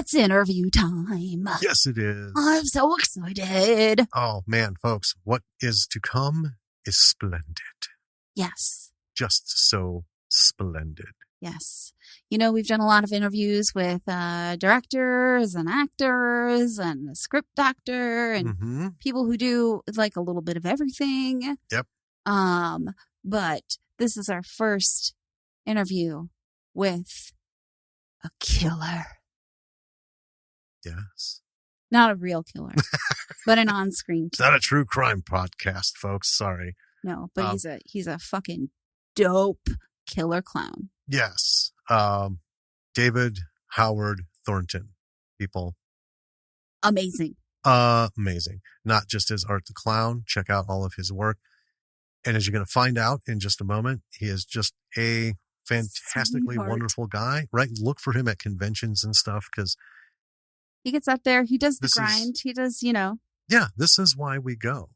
It's interview time. Yes, it is. I'm so excited. Oh, man, folks, what is to come is splendid. Yes. Just so splendid. Yes. You know, we've done a lot of interviews with directors and actors and a script doctor and people who do like a little bit of everything. Yep. But this is our first interview with a killer. Yes. Not a real killer, but an on-screen killer. It's not a true crime podcast, folks. Sorry. No, but he's a fucking dope killer clown. Yes. David Howard Thornton. People. Amazing. Amazing. Not just as Art the Clown. Check out all of his work. And as you're going to find out in just a moment, he is just a fantastically wonderful guy, right? Look for him at conventions and stuff because he gets out there. He does the grind. He does, you know. Yeah, this is why we go.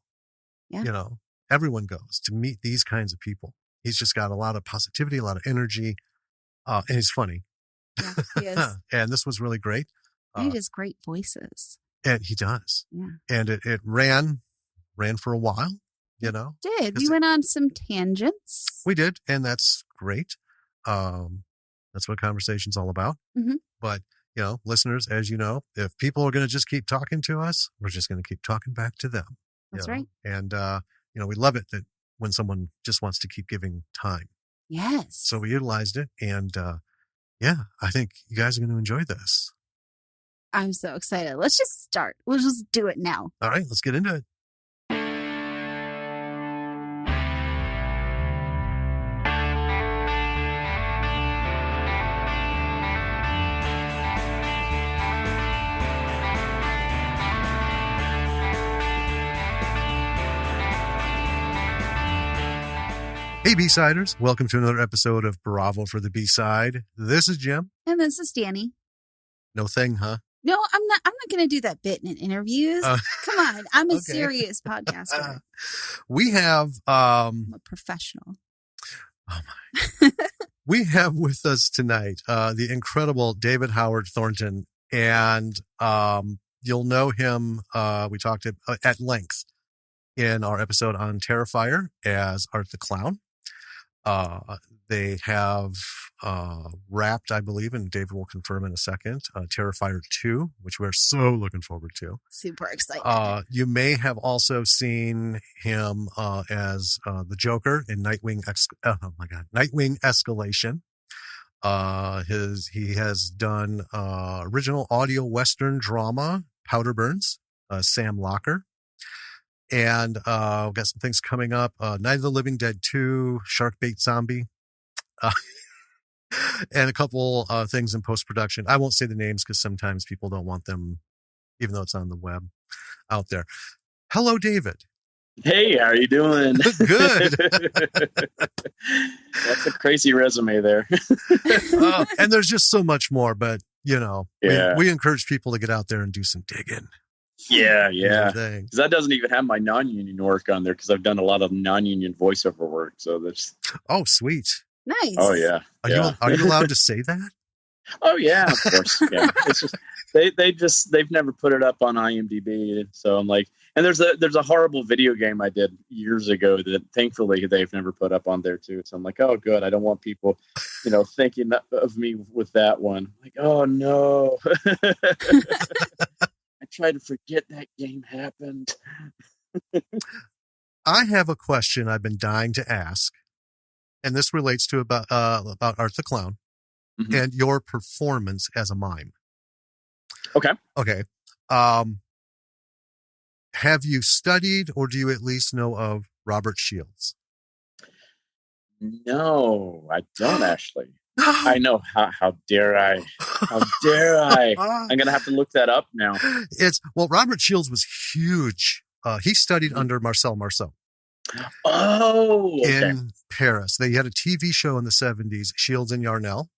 Yeah. You know, everyone goes to meet these kinds of people. He's just got a lot of positivity, a lot of energy, and he's funny. Yeah, he is. And this was really great. And he does great voices. And he does. Yeah. And it ran for a while, you know. It did. We went on some tangents. We did, and that's great. That's what conversation's all about. Mm-hmm. But, you know, listeners, as you know, if people are going to just keep talking to us, we're just going to keep talking back to them. That's right. And, you know, we love it that when someone just wants to keep giving time. Yes. So we utilized it. And, yeah, I think you guys are going to enjoy this. I'm so excited. Let's just start. We'll just do it now. All right, let's get into it. Hey, B-Siders. Welcome to another episode of Bravo for the B-Side. This is Jim. And this is Danny. No thing, huh? No, I'm not going to do that bit in interviews. Come on. I'm a serious podcaster. We have... I'm a professional. Oh, my. We have with us tonight the incredible David Howard Thornton. And you'll know him. We talked at length in our episode on Terrifier as Art the Clown. They have wrapped, I believe, and David will confirm in a second, Terrifier 2, which we're so looking forward to. Super excited. You may have also seen him as the Joker in Nightwing Escalation. He has done original audio Western drama, Powder Burns, Sam Locker. And we've got some things coming up. Night of the Living Dead 2, Sharkbait Zombie, and a couple things in post-production. I won't say the names because sometimes people don't want them, even though it's on the web out there. Hello, David. Hey, how are you doing? Good. That's a crazy resume there. And there's just so much more, but, you know, yeah. we encourage people to get out there and do some digging. Yeah. Because that doesn't even have my non-union work on there because I've done a lot of non-union voiceover work. So there's. Oh, sweet. Nice. Oh yeah. Are you allowed to say that? Oh yeah, of course. Yeah. It's just they've never put it up on IMDb. So I'm like, and there's a horrible video game I did years ago that thankfully they've never put up on there too. So I'm like, oh good, I don't want people, you know, thinking of me with that one. Like, oh no. I try to forget that game happened. I have a question I've been dying to ask, and this relates to about Art the Clown and your performance as a mime. Okay. Have you studied, or do you at least know of Robert Shields? No, I don't actually. I know. How dare I? How dare I? I'm going to have to look that up now. Robert Shields was huge. He studied under Marcel Marceau. Oh, okay. In Paris. They had a TV show in the 70s, Shields and Yarnell.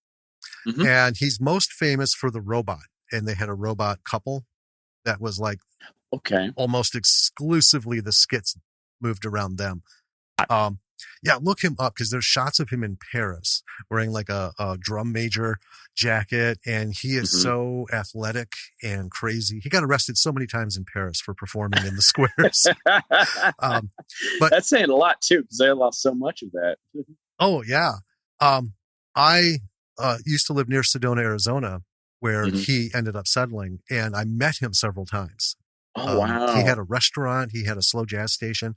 And he's most famous for the robot. And they had a robot couple that was like almost exclusively the skits moved around them. Yeah, look him up because there's shots of him in Paris wearing like a drum major jacket, and he is so athletic and crazy. He got arrested so many times in Paris for performing in the squares. But that's saying a lot too, because they lost so much of that. Oh yeah, I used to live near Sedona, Arizona, where he ended up settling, and I met him several times. Oh wow! He had a restaurant. He had a slow jazz station.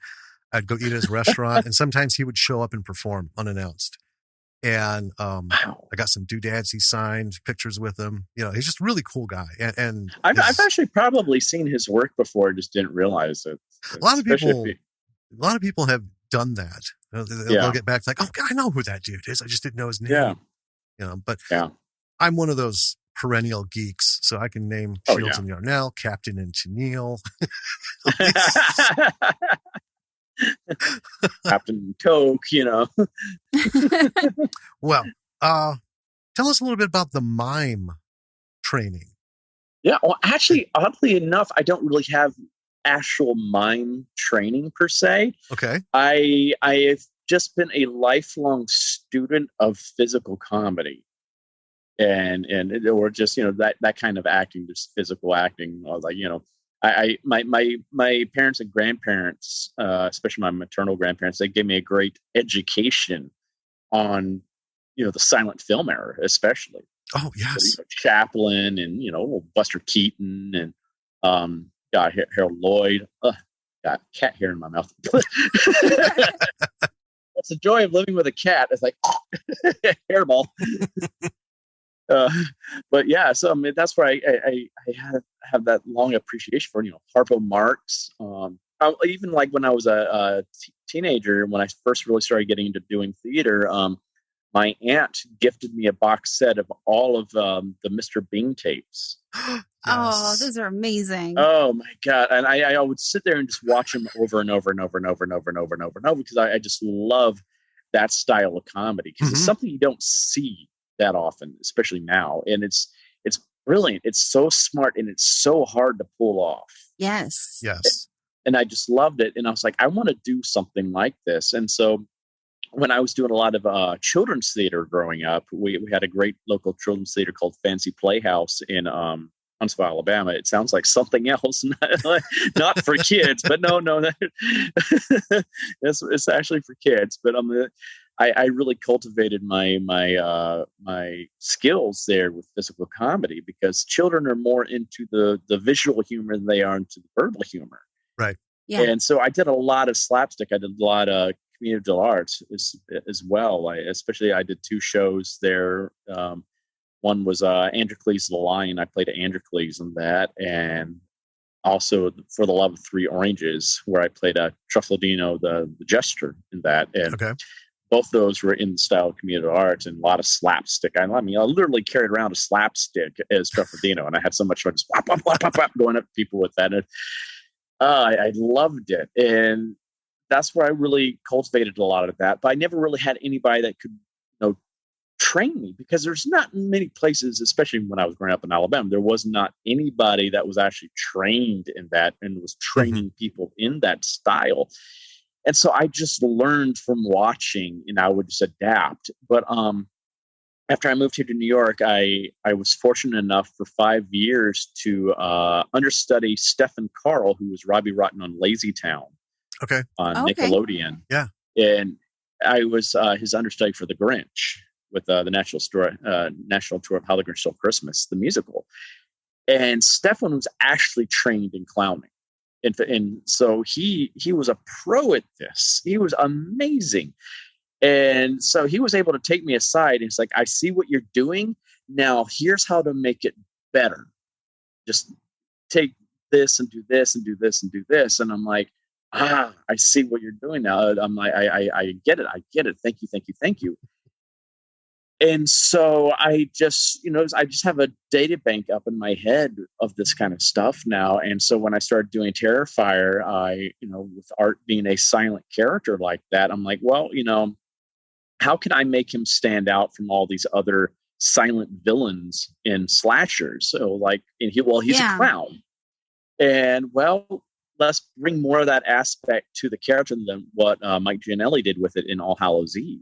I'd go eat at his restaurant, and sometimes he would show up and perform unannounced. And I got some doodads he signed, pictures with him. You know, he's just a really cool guy. And I've actually probably seen his work before, just didn't realize it. A lot of people have done that. They'll get back to like, oh, I know who that dude is. I just didn't know his name. Yeah. You know, but I'm one of those perennial geeks, so I can name Shields and Yarnell, Captain and Tennille. Captain Coke, you know. Well, tell us a little bit about the mime training. Yeah, well, actually, oddly enough, I don't really have actual mime training per se. Okay. I have just been a lifelong student of physical comedy. And or just, you know, that kind of acting, just physical acting. Like, you know, my parents and grandparents, especially my maternal grandparents, they gave me a great education on, you know, the silent film era, especially. Oh yes, so, you know, Chaplin and, you know, Buster Keaton and Harold Lloyd. Got cat hair in my mouth. That's the joy of living with a cat. It's like hairball. But yeah, so I mean, that's where I have that long appreciation for, you know, Harpo Marx. Even like when I was a teenager, when I first really started getting into doing theater, my aunt gifted me a box set of all of the Mr. Bing tapes. Yes. Oh, those are amazing. Oh my God. And I would sit there and just watch them over and over and over and over and over and over and over and over, because I just love that style of comedy, because it's something you don't see that often, especially now. And it's brilliant. It's so smart and it's so hard to pull off. Yes. And I just loved it. And I was like, I want to do something like this. And so when I was doing a lot of children's theater growing up, we had a great local children's theater called Fancy Playhouse in Huntsville, Alabama. It sounds like something else, not for kids, but no, it's actually for kids. But I really cultivated my skills there with physical comedy, because children are more into the visual humor than they are into the verbal humor. Right. Yeah. And so I did a lot of slapstick. I did a lot of Cameo de l'Art as well. I did 2 shows there. One was Androcles the Lion. I played Androcles in that, and also For the Love of 3 Oranges, where I played Truffaldino the Jester in that. And both those were in the style of Cameo de l'Art, and a lot of slapstick. I mean, I literally carried around a slapstick as Truffaldino, and I had so much fun just whop, going up to people with that. And I loved it. And that's where I really cultivated a lot of that. But I never really had anybody that could, you know, train me, because there's not many places, especially when I was growing up in Alabama, there was not anybody that was actually trained in that and was training people in that style. And so I just learned from watching, and I would just adapt. But after I moved here to New York, I was fortunate enough for 5 years to understudy Stephen Carl, who was Robbie Rotten on Lazy Town. On Nickelodeon. Yeah. And I was his understudy for The Grinch with the national tour of How the Grinch Stole Christmas, the musical. And Stefan was actually trained in clowning. And so he was a pro at this. He was amazing. And so he was able to take me aside, and he's like, I see what you're doing. Now here's how to make it better. Just take this and do this and do this and do this. And I'm like, I see what you're doing now. I'm like, I get it. Thank you. And so I just have a data bank up in my head of this kind of stuff now. And so when I started doing Terrifier, with Art being a silent character like that, I'm like, well, how can I make him stand out from all these other silent villains in slashers? So he's a clown. And well, let's bring more of that aspect to the character than what Mike Giannelli did with it in All Hallows Eve.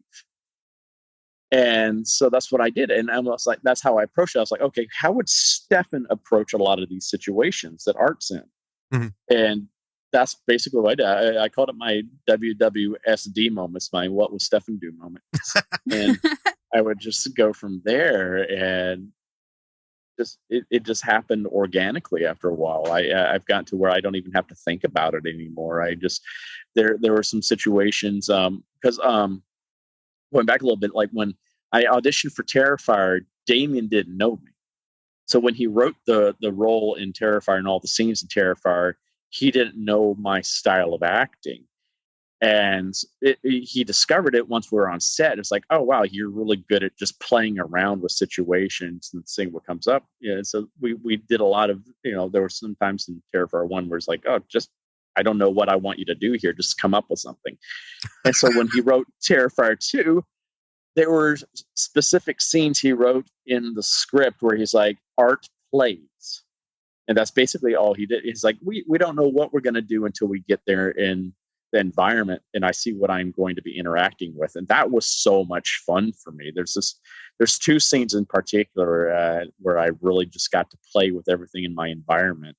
And so that's what I did. And I was like, that's how I approached it. I was like, okay, how would Stefan approach a lot of these situations that Art's in? Mm-hmm. And that's basically what I did. I called it my WWSD moments, my what will Stefan do moment. And I would just go from there, and it just happened organically after a while. I've gotten to where I don't even have to think about it anymore. I just, there were some situations, because going back a little bit, like when I auditioned for Terrifier, Damien didn't know me. So when he wrote the role in Terrifier and all the scenes in Terrifier, he didn't know my style of acting. And he discovered it once we were on set. It's like, oh, wow, you're really good at just playing around with situations and seeing what comes up. Yeah, so we did a lot of, there were some times in Terrifier 1 where it's like, oh, just, I don't know what I want you to do here. Just come up with something. And so when he wrote Terrifier 2, there were specific scenes he wrote in the script where he's like, Art plays. And that's basically all he did. He's like, we don't know what we're going to do until we get there in the environment and I see what I'm going to be interacting with. And that was so much fun for me. There's 2 scenes in particular where I really just got to play with everything in my environment.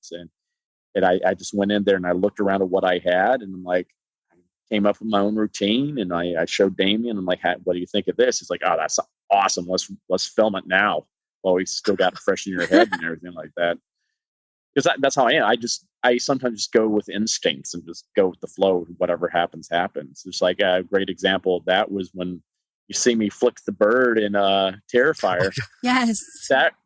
And I just went in there and I looked around at what I had, and I'm like, I came up with my own routine, and I showed Damien. I'm like, what do you think of this? He's like, oh, that's awesome. Let's film it now. Well, we still got it fresh in your head and everything like that. Because that's how I am. I sometimes just go with instincts and just go with the flow. Whatever happens. It's like a great example of that was when you see me flick the bird in Terrifier. Yes.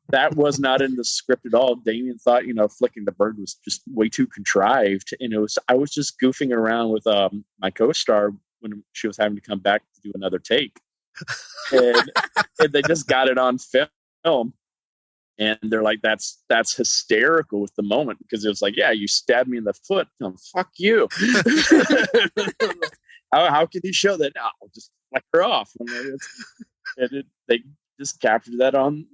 That was not in the script at all. Damien thought, flicking the bird was just way too contrived. And I was just goofing around with my co-star when she was having to come back to do another take. And they just got it on film. And they're like, that's hysterical with the moment, because it was like, yeah, you stabbed me in the foot. Fuck you. How can you show that? No, I'll just flick her off. They just captured that on,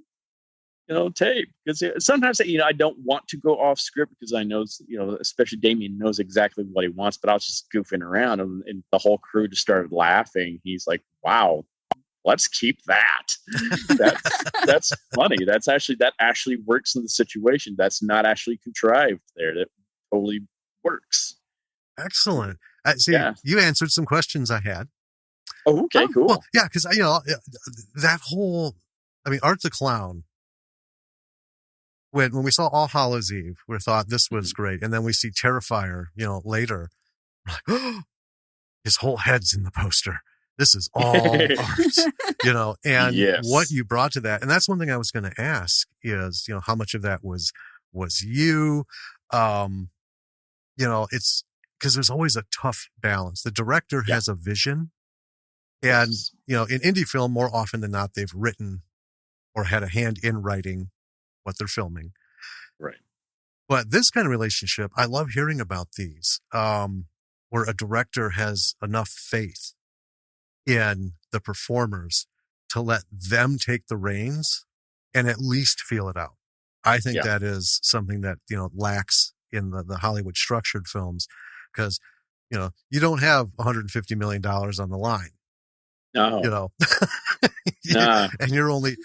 tape. Because sometimes, I don't want to go off script because I know, especially Damien knows exactly what he wants, but I was just goofing around, and the whole crew just started laughing. He's like, wow. Let's keep that. That's funny. That actually works in the situation. That's not actually contrived there. That totally works. Excellent. You answered some questions I had. Oh, okay, cool. Well, yeah, because that whole, Art the Clown. When we saw All Hallows Eve, we thought this was great, and then we see Terrifier, later. We're like, oh, his whole head's in the poster. This is all art, and yes. What you brought to that. And that's one thing I was going to ask is, how much of that was you, it's because there's always a tough balance. The director has a vision, and, in indie film, more often than not, they've written or had a hand in writing what they're filming. Right. But this kind of relationship, I love hearing about these, where a director has enough faith in the performers to let them take the reins and at least feel it out. I think that is something that, lacks in the Hollywood structured films, because, you don't have $150 million on the line. No. And you only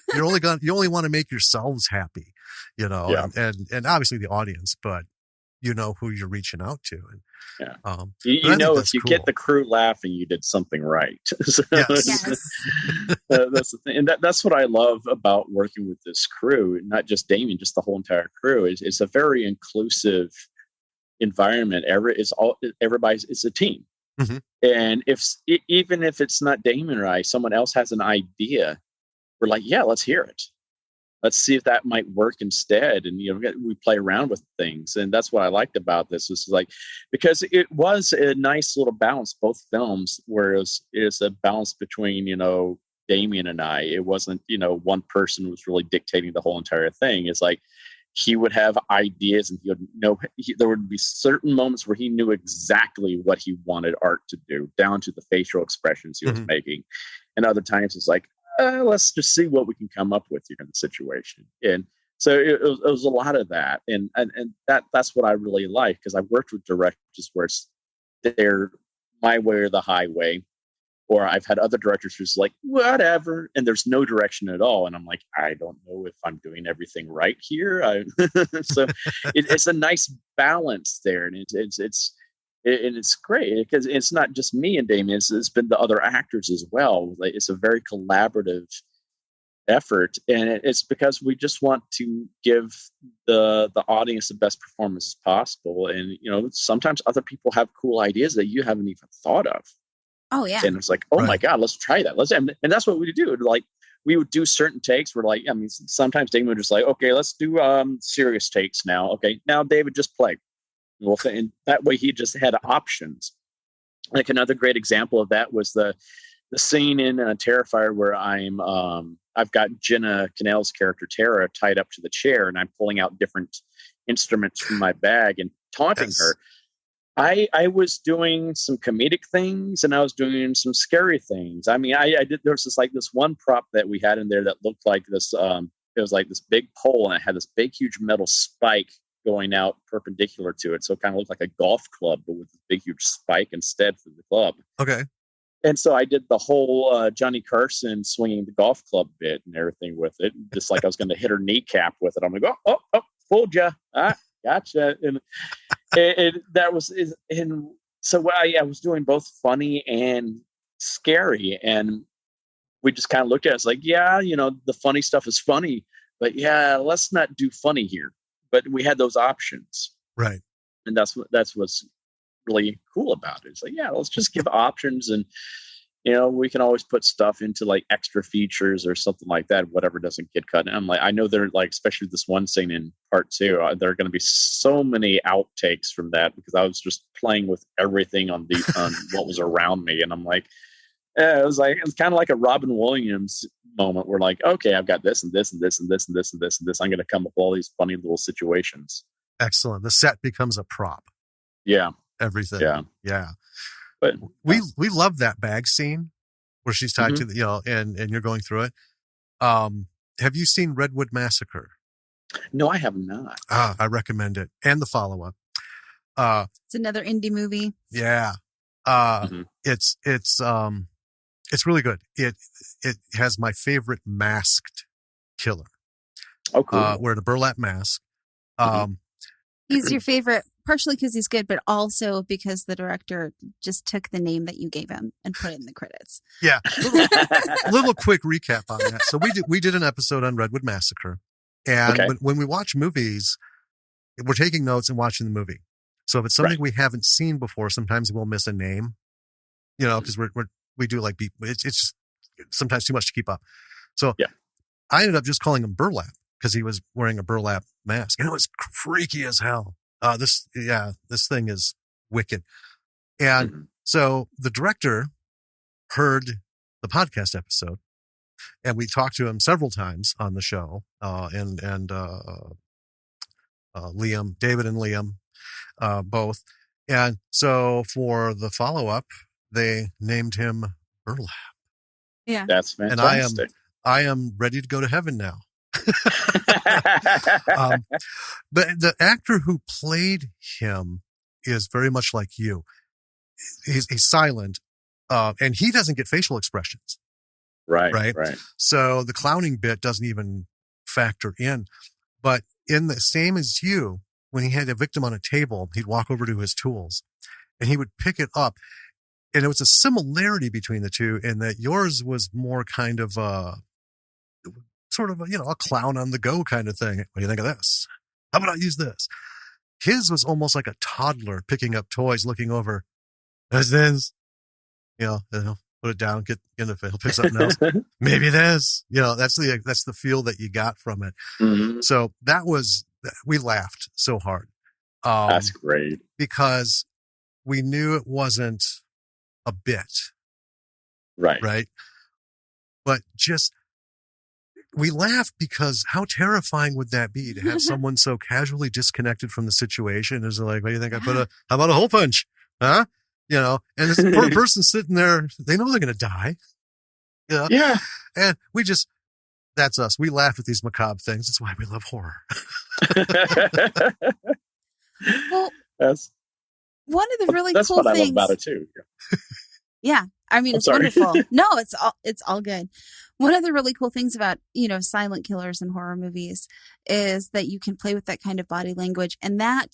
want to make yourselves happy, and obviously the audience, but you know who you're reaching out to. And, if you get the crew laughing, you did something right. Yes. That's the thing. And that's what I love about working with this crew, not just Damien, just the whole entire crew. It's a very inclusive environment. It's a team. Mm-hmm. And even if it's not Damien or I, someone else has an idea, we're like, yeah, let's hear it. Let's see if that might work instead. And, we play around with things. And that's what I liked about this. Is like, because it was a nice little balance, both films, where it's a balance between, Damien and I. It wasn't, one person was really dictating the whole entire thing. It's like, he would have ideas, and he would know there would be certain moments where he knew exactly what he wanted Art to do, down to the facial expressions he was making. And other times it's like, let's just see what we can come up with here in the situation. And So it was a lot of that, and that's what I really like, because I've worked with directors where they're my way or the highway, or I've had other directors who's like whatever, and there's no direction at all, and I'm like, I don't know if I'm doing everything right here. So it's a nice balance there, and it's great because it's not just me and Damien; it's been the other actors as well. Like, it's a very collaborative effort, and it's because we just want to give the audience the best performance as possible. And sometimes other people have cool ideas that you haven't even thought of. Oh yeah. And it's like, oh my God, let's try that. And that's what we do. Like, we would do certain takes. We're like, I mean, sometimes David would just like, okay, let's do serious takes now. Okay, now David, just play. And that way he just had options. Like, another great example of that was the scene in Terrifier where I've got Jenna Cannell's character Tara tied up to the chair, and I'm pulling out different instruments from my bag and taunting her. I was doing some comedic things, and I was doing some scary things. I mean, I did. There was this one prop that we had in there that looked like this. It was like this big pole, and it had this big, huge metal spike going out perpendicular to it. So it kind of looked like a golf club, but with a big, huge spike instead for the club. Okay. And so I did the whole Johnny Carson swinging the golf club bit and everything with it, just like I was going to hit her kneecap with it. I'm like, oh, fooled ya. Gotcha. And that was, and so I was doing both funny and scary. And we just kind of looked at it. It's like, yeah, the funny stuff is funny, but yeah, let's not do funny here. But we had those options. Right. And that's what's really cool about it. It's like, yeah, let's just give options, and we can always put stuff into like extra features or something like that, whatever doesn't get cut. And I'm like, I know they're like, especially this one scene in part 2, there are going to be so many outtakes from that, because I was just playing with everything on what was around me. And I'm like, it's kind of like a Robin Williams moment where, like, okay, I've got this and this and this and this and this and this and this. I'm going to come up with all these funny little situations. Excellent. The set becomes a prop. Yeah. Everything. Yeah. But we love that bag scene where she's tied to the, and you're going through it. Have you seen Redwood Massacre? No, I have not. I recommend it. And the follow-up. It's another indie movie. Yeah. It's really good. It has my favorite masked killer. Oh, cool. Wearing a burlap mask. He's your favorite, partially because he's good, but also because the director just took the name that you gave him and put it in the credits. Yeah. Little quick recap on that. So we did an episode on Redwood Massacre. And when we watch movies, we're taking notes and watching the movie. So if it's something we haven't seen before, sometimes we'll miss a name, because we do like it's just sometimes too much to keep up. So I ended up just calling him Burlap, because he was wearing a burlap mask, and it was freaky as hell. This thing is wicked. And so the director heard the podcast episode, and we talked to him several times on the show. And Liam, David and Liam, both. And so for the follow-up, they named him Burlap. Yeah. That's fantastic. And I am ready to go to heaven now. But the actor who played him is very much like you. He's silent, and he doesn't get facial expressions. Right. So the clowning bit doesn't even factor in. But in the same as you, when he had a victim on a table, he'd walk over to his tools and he would pick it up. And it was a similarity between the two, in that yours was more kind of sort of a clown on the go kind of thing. What do you think of this? How about I use this? His was almost like a toddler picking up toys, looking over. There's this, put it down, get in the he'll pick something else. Maybe this, that's the feel that you got from it. Mm-hmm. So we laughed so hard. That's great, because we knew it wasn't a bit. Right. But we laughed because how terrifying would that be to have someone so casually disconnected from the situation? Is like, what do you think? How about a hole punch? Huh? And this poor person sitting there, they know they're going to die. Yeah. And we just That's us. We laugh at these macabre things. That's why we love horror. Well, that's one of the really that's cool what things. I love about it too. Yeah. I mean, it's wonderful. No, it's all good. One of the really cool things about, silent killers in horror movies is that you can play with that kind of body language, and that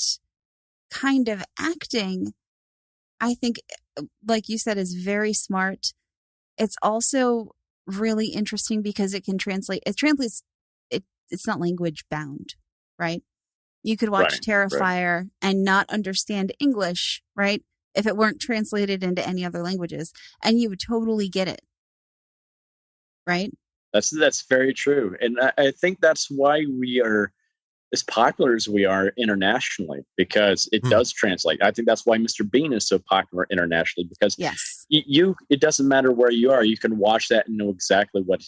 kind of acting, I think, like you said, is very smart. It's also really interesting because it translates, it's not language bound, right? You could watch Terrifier and not understand English, right? If it weren't translated into any other languages, and you would totally get it. Right? That's very true. And I think that's why we are as popular as we are internationally, because it does translate. I think that's why Mr. Bean is so popular internationally, because it doesn't matter where you are, you can watch that and know exactly what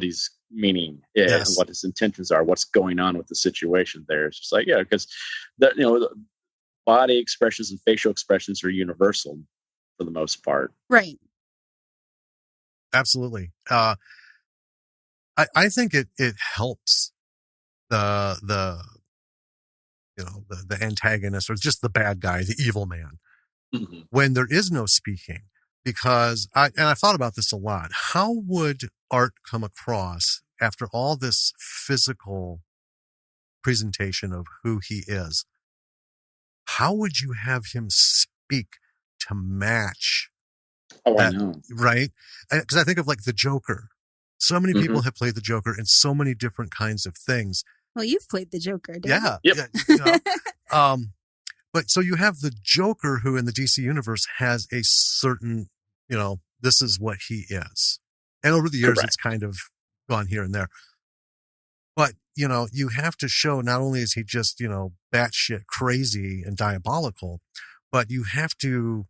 he's meaning is, and what his intentions are, what's going on with the situation there. It's just like, because the body expressions and facial expressions are universal for the most part. Right. Absolutely. I think it helps the antagonist, or just the bad guy, the evil man, when there is no speaking, because I thought about this a lot. How would Art come across after all this physical presentation of who he is? How would you have him speak to match that, I know. right? Because I think of like the Joker. So many people have played the Joker in so many different kinds of things. Well, you've played the Joker, David. Yeah. Yep. But so you have the Joker, who in the DC universe has a certain, this is what he is. And over the years, it's kind of gone here and there. But, you have to show not only is he just, batshit crazy and diabolical, but you have to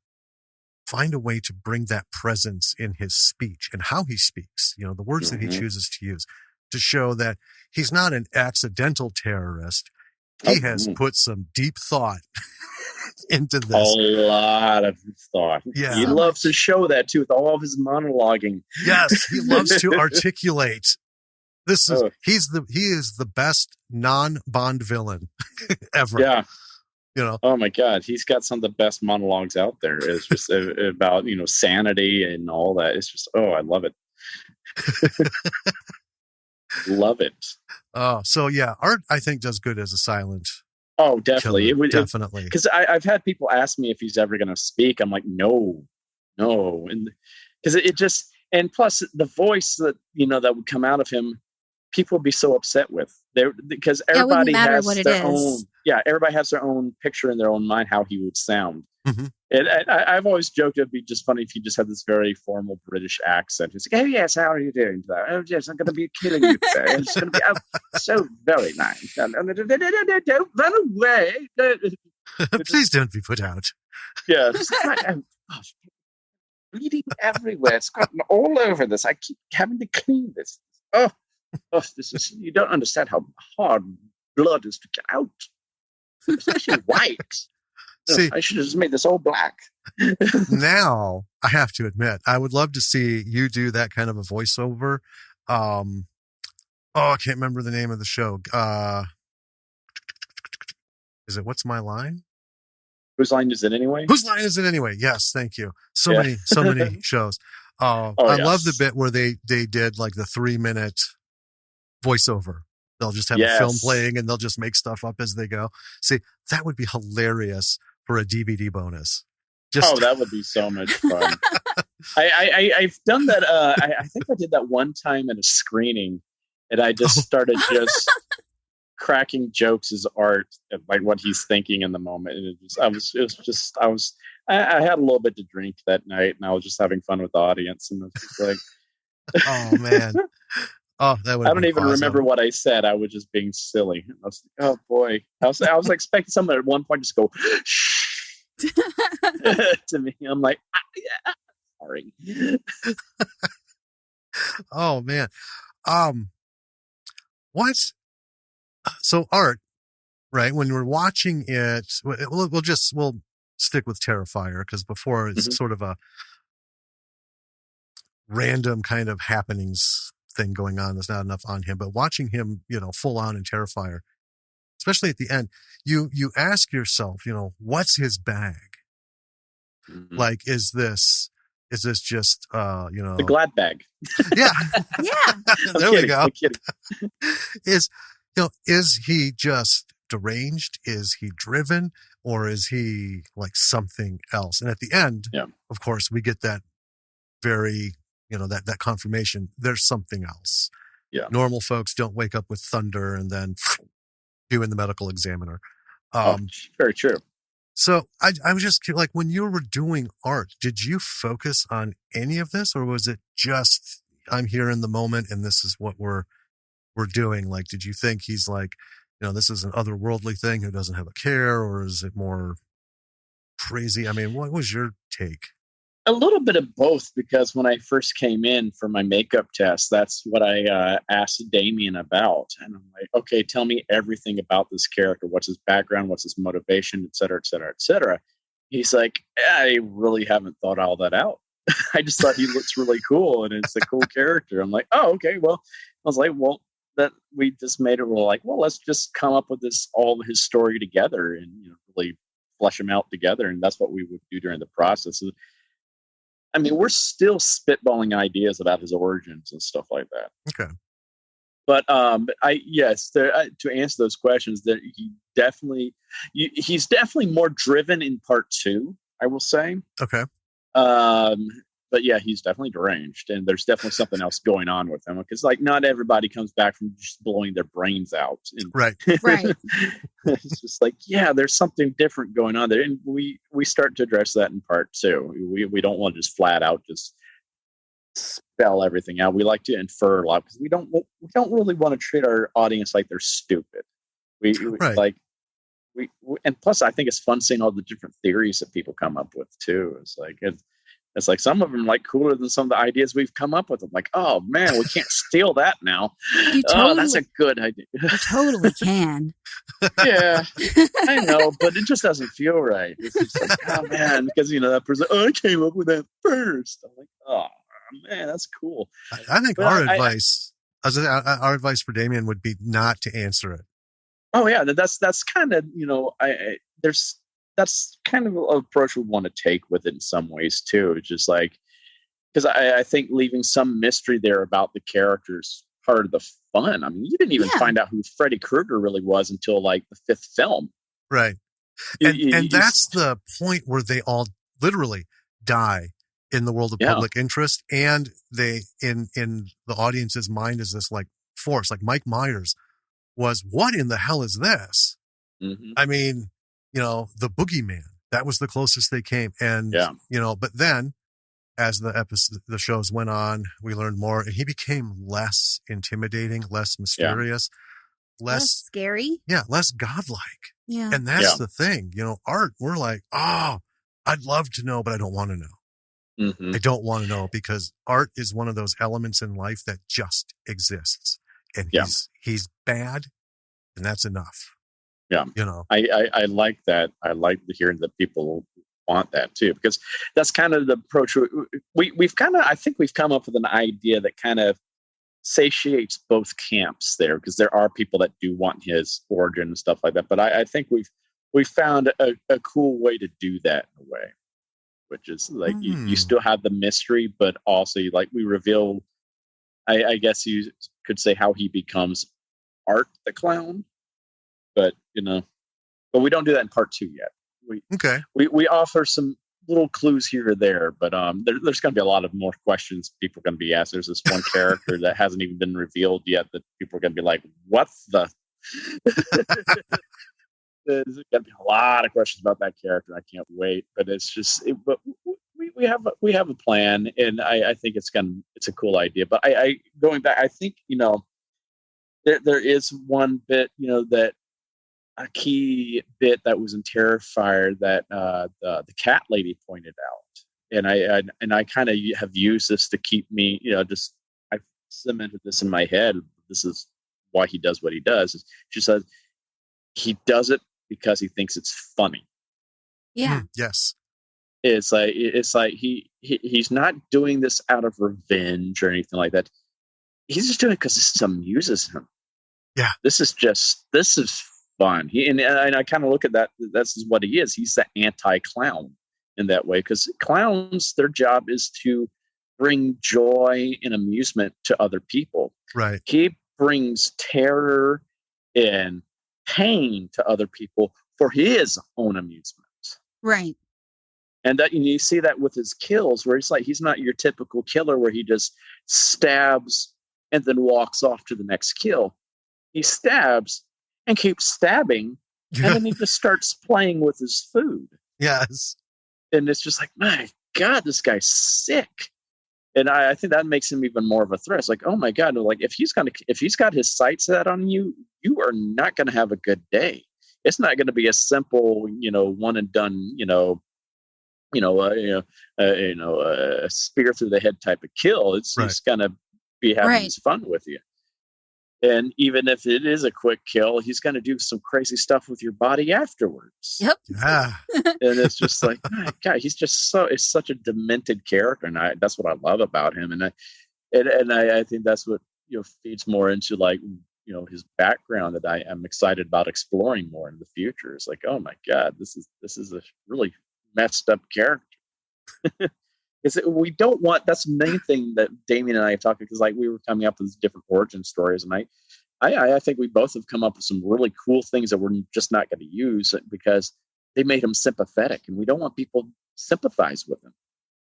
find a way to bring that presence in his speech and how he speaks, the words that he chooses to use, to show that he's not an accidental terrorist. He has put some deep thought into this. A lot of thought. Yeah. He loves to show that too, with all of his monologuing. Yes, he loves to articulate. He is the best non-Bond villain ever. Yeah. Oh my God, he's got some of the best monologues out there. It's just about, sanity and all that. It's just, I love it. Love it. Oh, so yeah, Art, I think, does good as a silent. Oh, definitely. Definitely. Because I've had people ask me if he's ever going to speak. I'm like, no. And because it just, and plus the voice that, that would come out of him, people would be so upset with. Because everybody has their own. Yeah, everybody has their own picture in their own mind how he would sound. And I've always joked it'd be just funny if he just had this very formal British accent. He's like, "Oh yes, how are you doing today? Oh yes, I'm going to be killing you today. It's going to be so very nice. Don't run away. Please don't be put out." Yeah, oh gosh, bleeding everywhere. It's gotten all over this. I keep having to clean this. Oh, this is, you don't understand how hard blood is to get out, especially white. See, I should have just made this all black. Now, I have to admit, I would love to see you do that kind of a voiceover. I can't remember the name of the show. Is it What's My Line? Whose Line Is It Anyway? Whose Line Is It Anyway? Yes, thank you. So many shows. I love the bit where they did like the 3-minute voiceover. They'll just have a film playing and they'll just make stuff up as they go. See, that would be hilarious for a DVD bonus. That would be so much fun. I've done that. I think I did that one time at a screening, and I just started cracking jokes as Art, like what he's thinking in the moment. And I had a little bit to drink that night, and I was just having fun with the audience, and it was just like, oh man. Oh, that would. I don't even remember what I said. I was just being silly. I was like, oh boy. I was expecting someone at one point just go shh to me. I'm like, sorry. Oh man. What? So Art, right? When we're watching it, we'll stick with Terrifier, because before it's sort of a random kind of happenings thing going on. There's not enough on him, but watching him, full on in Terrifier, especially at the end, you ask yourself, what's his bag? Mm-hmm. Like, is this just, the glad bag? Yeah. Yeah. There we go. I'm kidding. Is he just deranged? Is he driven? Or is he like something else? And at the end, of course, we get that very, that confirmation. There's something else. Yeah. Normal folks don't wake up with thunder and then doing the medical examiner. Very true. So I was just like, when you were doing art, did you focus on any of this, or was it just, I'm here in the moment and this is what we're doing? Like, did you think he's like, this is an otherworldly thing who doesn't have a care, or is it more crazy? I mean, what was your take? A little bit of both, because when I first came in for my makeup test, that's what I asked Damien about. And I'm like, okay, tell me everything about this character. What's his background? What's his motivation, et cetera, et cetera, et cetera. He's like, I really haven't thought all that out. I just thought he looks really cool and it's a cool character. I'm like, oh, okay. Well, I was like, well, that we just made it. We're like, well, let's just come up with all of his story together and really flesh him out together. And that's what we would do during the process. I mean, we're still spitballing ideas about his origins and stuff like that. Okay. But to answer those questions, that he's definitely more driven in part 2, I will say. Okay. But yeah, he's definitely deranged, and there's definitely something else going on with him, because like not everybody comes back from just blowing their brains out. Right. Right. It's just like, yeah, there's something different going on there, and we start to address that in part 2. We don't want to just flat out just spell everything out. We like to infer a lot, because we don't really want to treat our audience like they're stupid. Right. And plus, I think it's fun seeing all the different theories that people come up with too. It's like some of them like cooler than some of the ideas we've come up with. I'm like, oh man, we can't steal that now. That's a good idea. You totally can. Yeah, I know, but it just doesn't feel right. It's just like, oh man, because that person, I came up with that first. I'm like, oh man, that's cool. I think our advice for Damien would be not to answer it. Oh yeah, that's kind of that's kind of an approach we want to take with it in some ways too. It's just like, because I think leaving some mystery there about the characters part of the fun. I mean, you didn't even find out who Freddy Krueger really was until like the 5th film. Right. And that's the point where they all literally die in the world of public interest. And they, in the audience's mind, is this like force, like Mike Myers was, what in the hell is this? Mm-hmm. I mean, the boogeyman, that was the closest they came. And, but then as the shows went on, we learned more, and he became less intimidating, less mysterious, less scary. Yeah. Less godlike. Yeah. And that's the thing, art, we're like, oh, I'd love to know, but I don't want to know. Mm-hmm. I don't want to know, because art is one of those elements in life that just exists, and he's bad, and that's enough. Yeah. I like that. I like hearing that people want that too, because that's kind of the approach we've kind of, I think we've come up with an idea that kind of satiates both camps there, because there are people that do want his origin and stuff like that. But I think we've found a cool way to do that in a way, which is like you still have the mystery, but also like we reveal, I guess you could say, how he becomes Art the Clown. But but we don't do that in part 2 yet. We offer some little clues here or there, but there's going to be a lot of more questions people are going to be asked. There's this one character that hasn't even been revealed yet that people are going to be like, "What the?" There's going to be a lot of questions about that character. I can't wait, but it's just. But we have a plan, and I think it's a cool idea. But I going back, I think there is one bit that. A key bit that was in Terrifier that the cat lady pointed out, and I kind of have used this to keep me, I've cemented this in my head. This is why he does what he does. She says he does it because he thinks it's funny. Yeah. Yes. It's like he's not doing this out of revenge or anything like that. he's just doing it because this amuses him. Yeah. This is fun. And I kind of look at that. That's what he is. He's the anti-clown in that way, because clowns, their job is to bring joy and amusement to other people. Right. He brings terror and pain to other people for his own amusement. Right. And that you see that with his kills, where he's not your typical killer where he just stabs and then walks off to the next kill. He stabs and keeps stabbing, and then he just starts playing with his food. Yes. And it's just like, my God, this guy's sick. And I think that makes him even more of a threat. It's like, oh my God, like if he's got his sights set on you, you are not going to have a good day. It's not going to be a simple, one and done, a spear through the head type of kill. He's going to be having his fun with you. And even if it is a quick kill, he's going to do some crazy stuff with your body afterwards. Yep. Yeah. And it's just like, oh God, he's just it's such a demented character. And that's what I love about him. And I think that's what, feeds more into like, his background that I am excited about exploring more in the future. It's like, oh my God, this is a really messed up character. We don't want, that's the main thing that Damien and I are talking, because like we were coming up with different origin stories, and I think we both have come up with some really cool things that we're just not going to use because they made him sympathetic, and we don't want people to sympathize with him.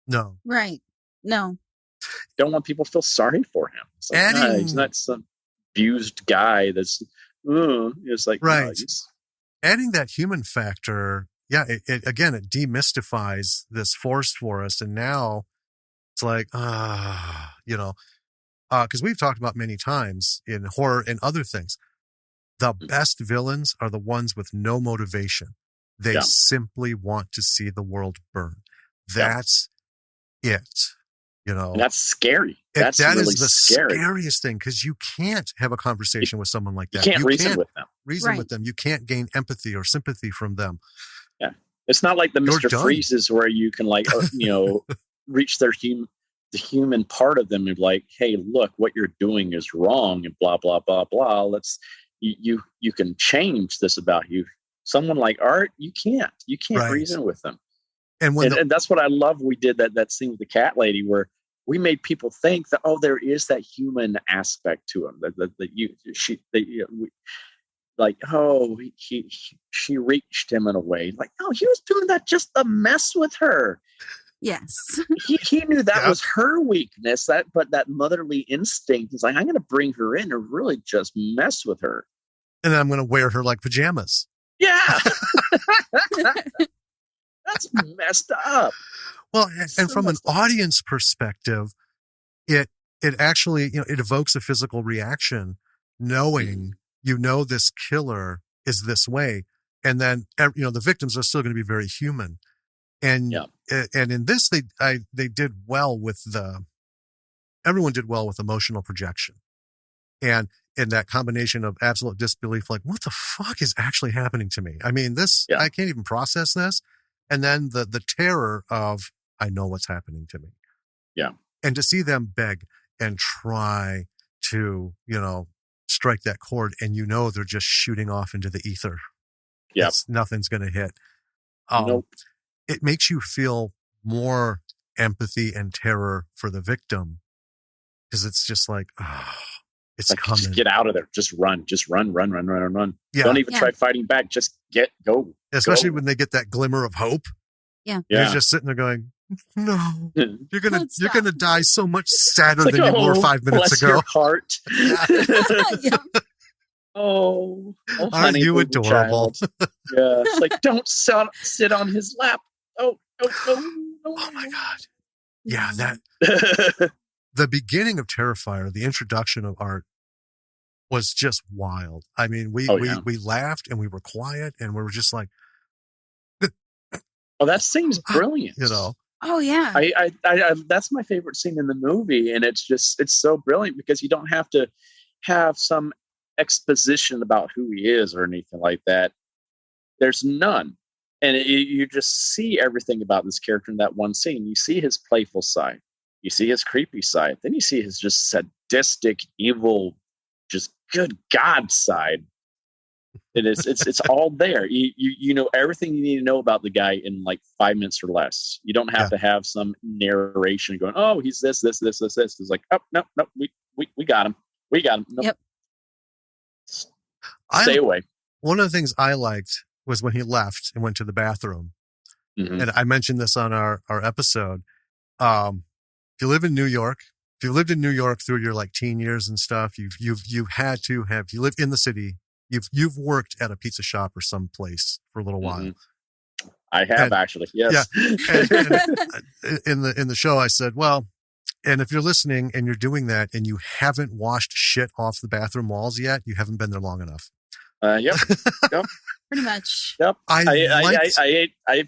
No. Right. No. Don't want people to feel sorry for him. It's like, he's not some abused guy that's it's like, right. Adding that human factor, yeah, it demystifies this force for us. And now it's like, because we've talked about many times in horror and other things, the best villains are the ones with no motivation. They simply want to see the world burn. That's it. And that's scary. That is the scariest thing, because you can't have a conversation with someone like that. You can't reason with them. With them. You can't gain empathy or sympathy from them. Yeah. It's not like the Mr. Freezes where you can like, reach the human part of them and like, hey, look, what you're doing is wrong and blah, blah, blah, blah. You can change this about you. Someone like Art, you can't reason with them. And that's what I love. We did that scene with the cat lady where we made people think that, there is that human aspect to him. She reached him in a way. Like, no, he was doing that just to mess with her. Yes. he knew that was her weakness. But that motherly instinct is like, I'm going to bring her in and really just mess with her. And then I'm going to wear her like pajamas. Yeah. That's messed up. Well, and from an audience perspective, it actually, it evokes a physical reaction, knowing, this killer is this way. And then, the victims are still going to be very human. And, and in this, they did well with everyone did well with emotional projection. And in that combination of absolute disbelief, like, what the fuck is actually happening to me? I mean, I can't even process this. And then the terror of, I know what's happening to me. Yeah. And to see them beg and try to, strike that chord, and they're just shooting off into the ether. Yeah. Nothing's going to hit. Nope. It makes you feel more empathy and terror for the victim, because it's just like, it's like, coming. Just get out of there. Just run. Just run. Yeah. Don't even try fighting back. Just go. Especially when they get that glimmer of hope. Yeah. You're just sitting there going, no, you're gonna die so much sadder than you were 5 minutes ago. Your heart. Oh, aren't honey, you adorable? Yeah, it's like, don't sit on his lap. Oh my God. Yeah, that the beginning of Terrifier, the introduction of Art, was just wild. I mean, we laughed and we were quiet and we were just like, oh, that scene's brilliant. Oh yeah. I that's my favorite scene in the movie, and it's so brilliant because you don't have to have some exposition about who he is or anything like that. There's none. And you just see everything about this character in that one scene. You see his playful side. You see his creepy side. Then you see his just sadistic, evil, just good God side. It's all there. You know everything you need to know about the guy in like 5 minutes or less. You don't have to have some narration going, oh, he's this. It's like, oh, no, we got him. We got him. Nope. Yep. Stay away. One of the things I liked was when he left and went to the bathroom. Mm-hmm. And I mentioned this on our episode. If you live in New York, if you lived in New York through your like teen years and stuff, you've had to have, you live in the city, you've worked at a pizza shop or some place for a little while. I have actually. Yes. Yeah. And in the show, I said, well, and if you're listening and you're doing that and you haven't washed shit off the bathroom walls yet, you haven't been there long enough. Yep. Pretty much. Yep. I've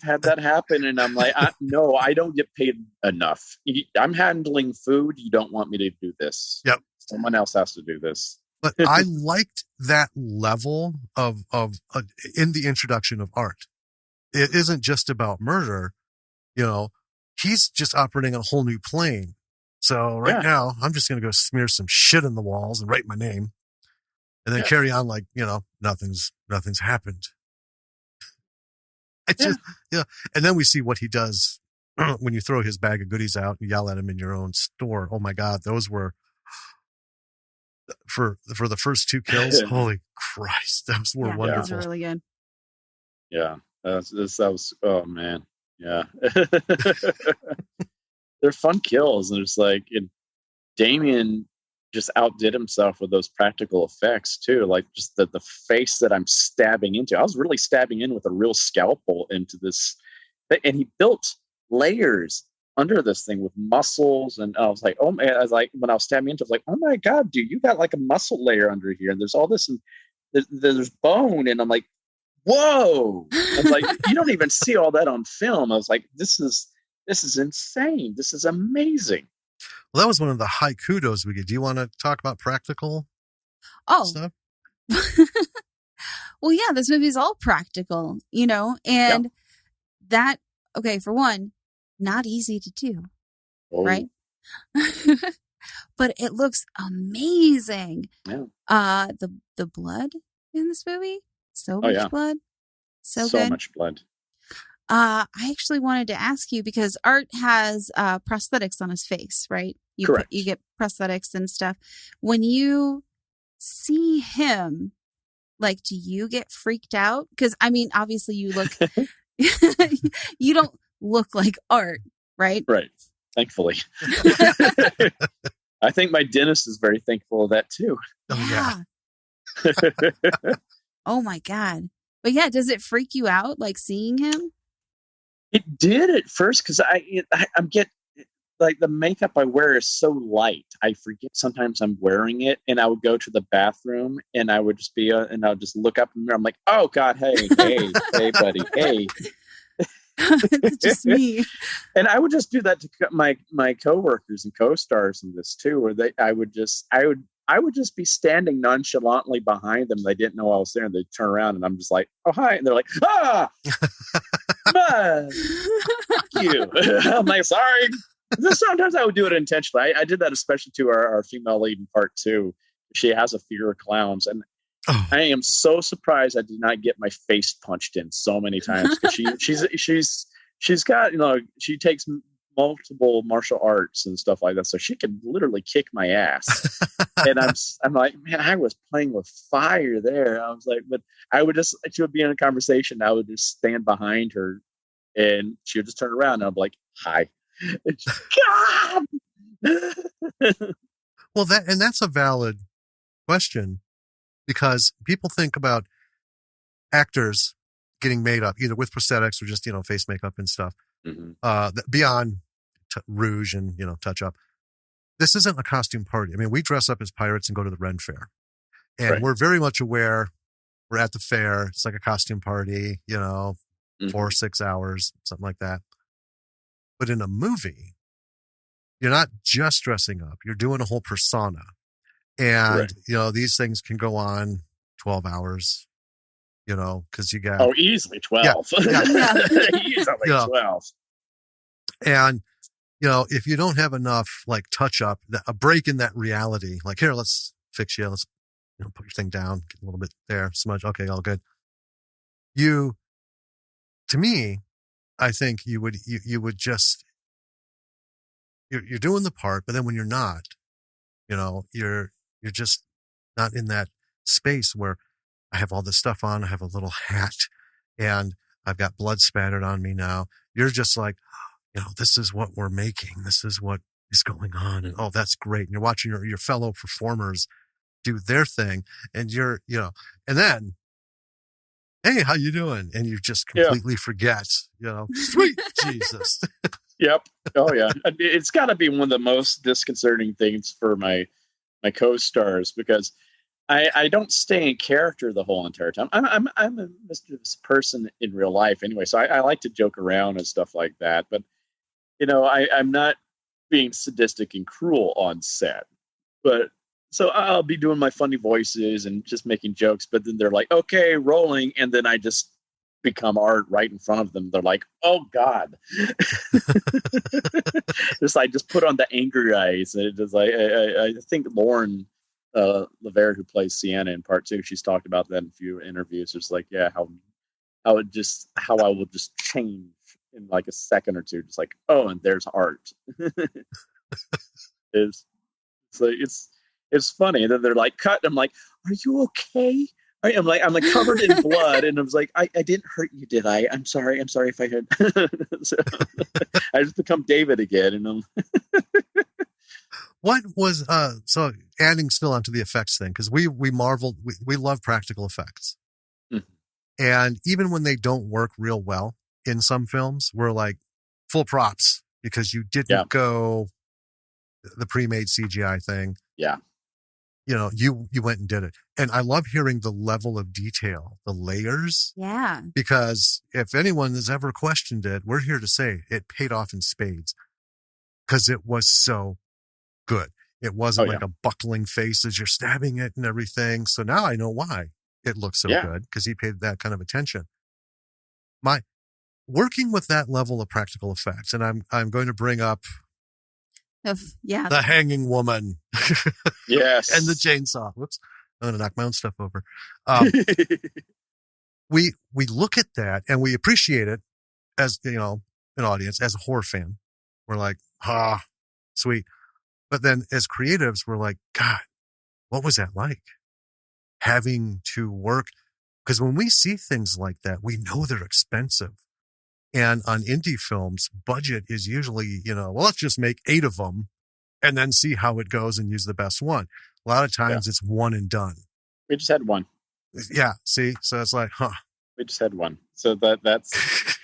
had that happen, and I'm like, no, I don't get paid enough. I'm handling food. You don't want me to do this. Yep. Someone else has to do this. But I liked that level of in the introduction of Art. It isn't just about murder. You know, he's just operating on a whole new plane. So now I'm just going to go smear some shit in the walls and write my name. And then carry on like, you know, nothing's happened. It's just, And then we see what he does when you throw his bag of goodies out and yell at him in your own store. Oh my God, those were for the first 2 kills. Holy Christ, those were wonderful. Those were really good. Yeah, that was. Oh man, yeah. They're fun kills, and it's like Damien just outdid himself with those practical effects too. Like just the face that I'm stabbing into. I was really stabbing in with a real scalpel into this, and he built layers under this thing with muscles. And I was like, oh man! I was like, when I was stabbing into, I was like, oh my God, dude, you got like a muscle layer under here, and there's all this, and there's bone, and I'm like, whoa! I was like, you don't even see all that on film. I was like, this is insane. This is amazing. Well, that was one of the high kudos we get. Do you want to talk about practical stuff? Well, yeah, this movie is all practical, you know, and that, okay, for one, not easy to do, right? But it looks amazing. Yeah. The blood in this movie, so much blood. So good. Much blood. I actually wanted to ask you, because Art has prosthetics on his face, right? Correct. You get prosthetics and stuff. When you see him, like, do you get freaked out? Because, I mean, obviously you look, you don't look like Art, right? Right. Thankfully. I think my dentist is very thankful of that too. Oh, yeah. Oh my God. But yeah, does it freak you out, like seeing him? It did at first, because I'm like the makeup I wear is so light. I forget sometimes I'm wearing it, and I would go to the bathroom and I would just and I'll just look up in the mirror. I'm like, oh God, hey, buddy, hey. It's just me. And I would just do that to my coworkers and co-stars in this too, where I would just be standing nonchalantly behind them. They didn't know I was there, and they'd turn around, and I'm just like, oh, hi. And they're like, ah, man, fuck you. I'm like, sorry. Sometimes I would do it intentionally. I did that especially to our female lead in part 2. She has a fear of clowns. And I am so surprised I did not get my face punched in so many times. She's got, you know, she takes multiple martial arts and stuff like that, so she could literally kick my ass. And I'm like, man, I was playing with fire there. I was like, but she would be in a conversation, I would just stand behind her, and she would just turn around, and I'm like, hi. God. Well, that's a valid question, because people think about actors getting made up either with prosthetics or just, you know, face makeup and stuff. Beyond rouge and, you know, touch up. This isn't a costume party. I mean, we dress up as pirates and go to the Ren Fair, and we're very much aware we're at the fair. It's like a costume party, you know, 4 or 6 hours, something like that. But in a movie, you're not just dressing up. You're doing a whole persona. And, you know, these things can go on 12 hours, you know, because you got... Oh, easily 12. Yeah. Easily 12. And, if you don't have enough like touch up, a break in that reality, like here, let's fix you. Let's, put your thing down, get a little bit there, smudge. Okay. All good. To me, I think you would just, you're doing the part, but then when you're not, you're just not in that space where I have all this stuff on. I have a little hat and I've got blood spattered on me now. You're just like, this is what we're making. This is what is going on. And, oh, that's great. And you're watching your fellow performers do their thing. And you're, and then, hey, how you doing? And you just completely forget, sweet Jesus. Yep. Oh, yeah. It's got to be one of the most disconcerting things for my co-stars, because I don't stay in character the whole entire time. I'm a mischievous person in real life anyway, so I like to joke around and stuff like that. But I'm not being sadistic and cruel on set. But so I'll be doing my funny voices and just making jokes. But then they're like, "Okay, rolling," and then I just become art right in front of them. They're like, "Oh God!" I just put on the angry eyes. And it's like I think Lauren Lavere, who plays Sienna in part 2, she's talked about that in a few interviews. It's like, how I will just change in like a second or two, just like, oh, and there's art. It's funny. And then they're like, cut. And I'm like, are you okay? I'm like covered in blood, and I was like, I didn't hurt you, did I? I'm sorry if I had. So, I just become David again, and I'm. What was so adding still onto the effects thing, because we marveled, we love practical effects, and even when they don't work real well in some films, we're like full props because you didn't go the pre-made CGI thing. Yeah. You went and did it. And I love hearing the level of detail, the layers. Yeah. Because if anyone has ever questioned it, we're here to say it paid off in spades, because it was so good. It wasn't a buckling face as you're stabbing it and everything. So now I know why it looks so good, because he paid that kind of attention. Working with that level of practical effects, and I'm going to bring up the hanging woman. Yes. And the chainsaw. Whoops. I'm going to knock my own stuff over. We look at that and we appreciate it as, an audience, as a horror fan. We're like, sweet. But then as creatives, we're like, God, what was that like? Having to work. Because when we see things like that, we know they're expensive. And on indie films, budget is usually, let's just make 8 of them and then see how it goes and use the best one. A lot of times it's one and done. We just had one. Yeah. See? So it's like, We just had one. So that's,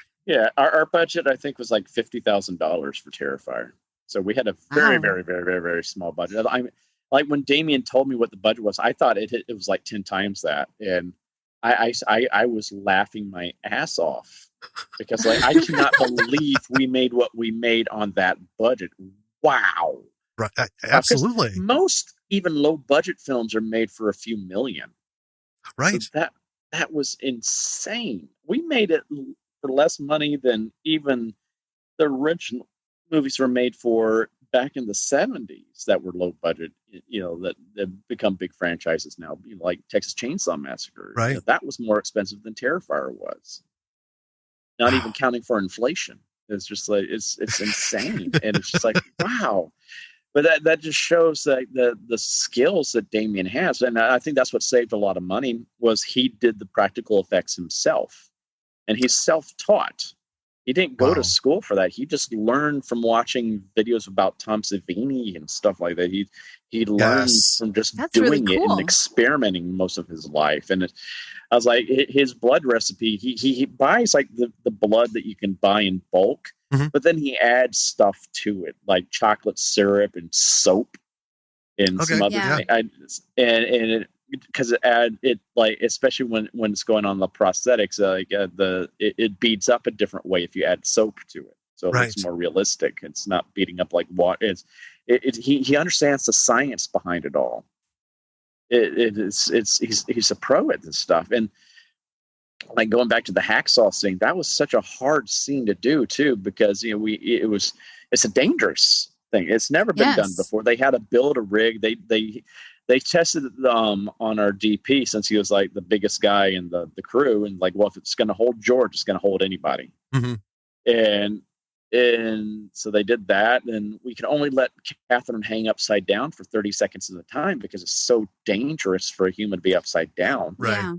our budget, I think, was like $50,000 for Terrifier. So we had a very, very, very, very, very small budget. Like when Damien told me what the budget was, I thought it was like 10 times that. And I was laughing my ass off. Because I cannot believe we made what we made on that budget. Wow. Right. Absolutely. Most even low budget films are made for a few million. Right. So that was insane. We made it for less money than even the original movies were made for back in the 70s that were low budget, that become big franchises now, like Texas Chainsaw Massacre. Right. That was more expensive than Terrifier was. Not even counting for inflation. It's just like, it's insane. And it's just like, wow. But that just shows that the skills that Damien has. And I think that's what saved a lot of money, was he did the practical effects himself. And he's self-taught. He didn't go to school for that. He just learned from watching videos about Tom Savini and stuff like that. He learned from just doing it and experimenting most of his life. And I was like, his blood recipe, he buys like the blood that you can buy in bulk, but then he adds stuff to it, like chocolate syrup and soap and some other things. And because it like, especially when it's going on the prosthetics, it beats up a different way if you add soap to it, so it's more realistic. It's not beating up like water. He understands the science behind it all. He's a pro at this stuff. And like going back to the hacksaw scene, that was such a hard scene to do too, because it was it's a dangerous thing. It's never been done before. They had to build a rig. They tested it on our DP, since he was like the biggest guy in the crew, and like, well, if it's going to hold George, it's going to hold anybody. Mm-hmm. And so they did that, and we could only let Catherine hang upside down for 30 seconds at a time because it's so dangerous for a human to be upside down. Right. Yeah.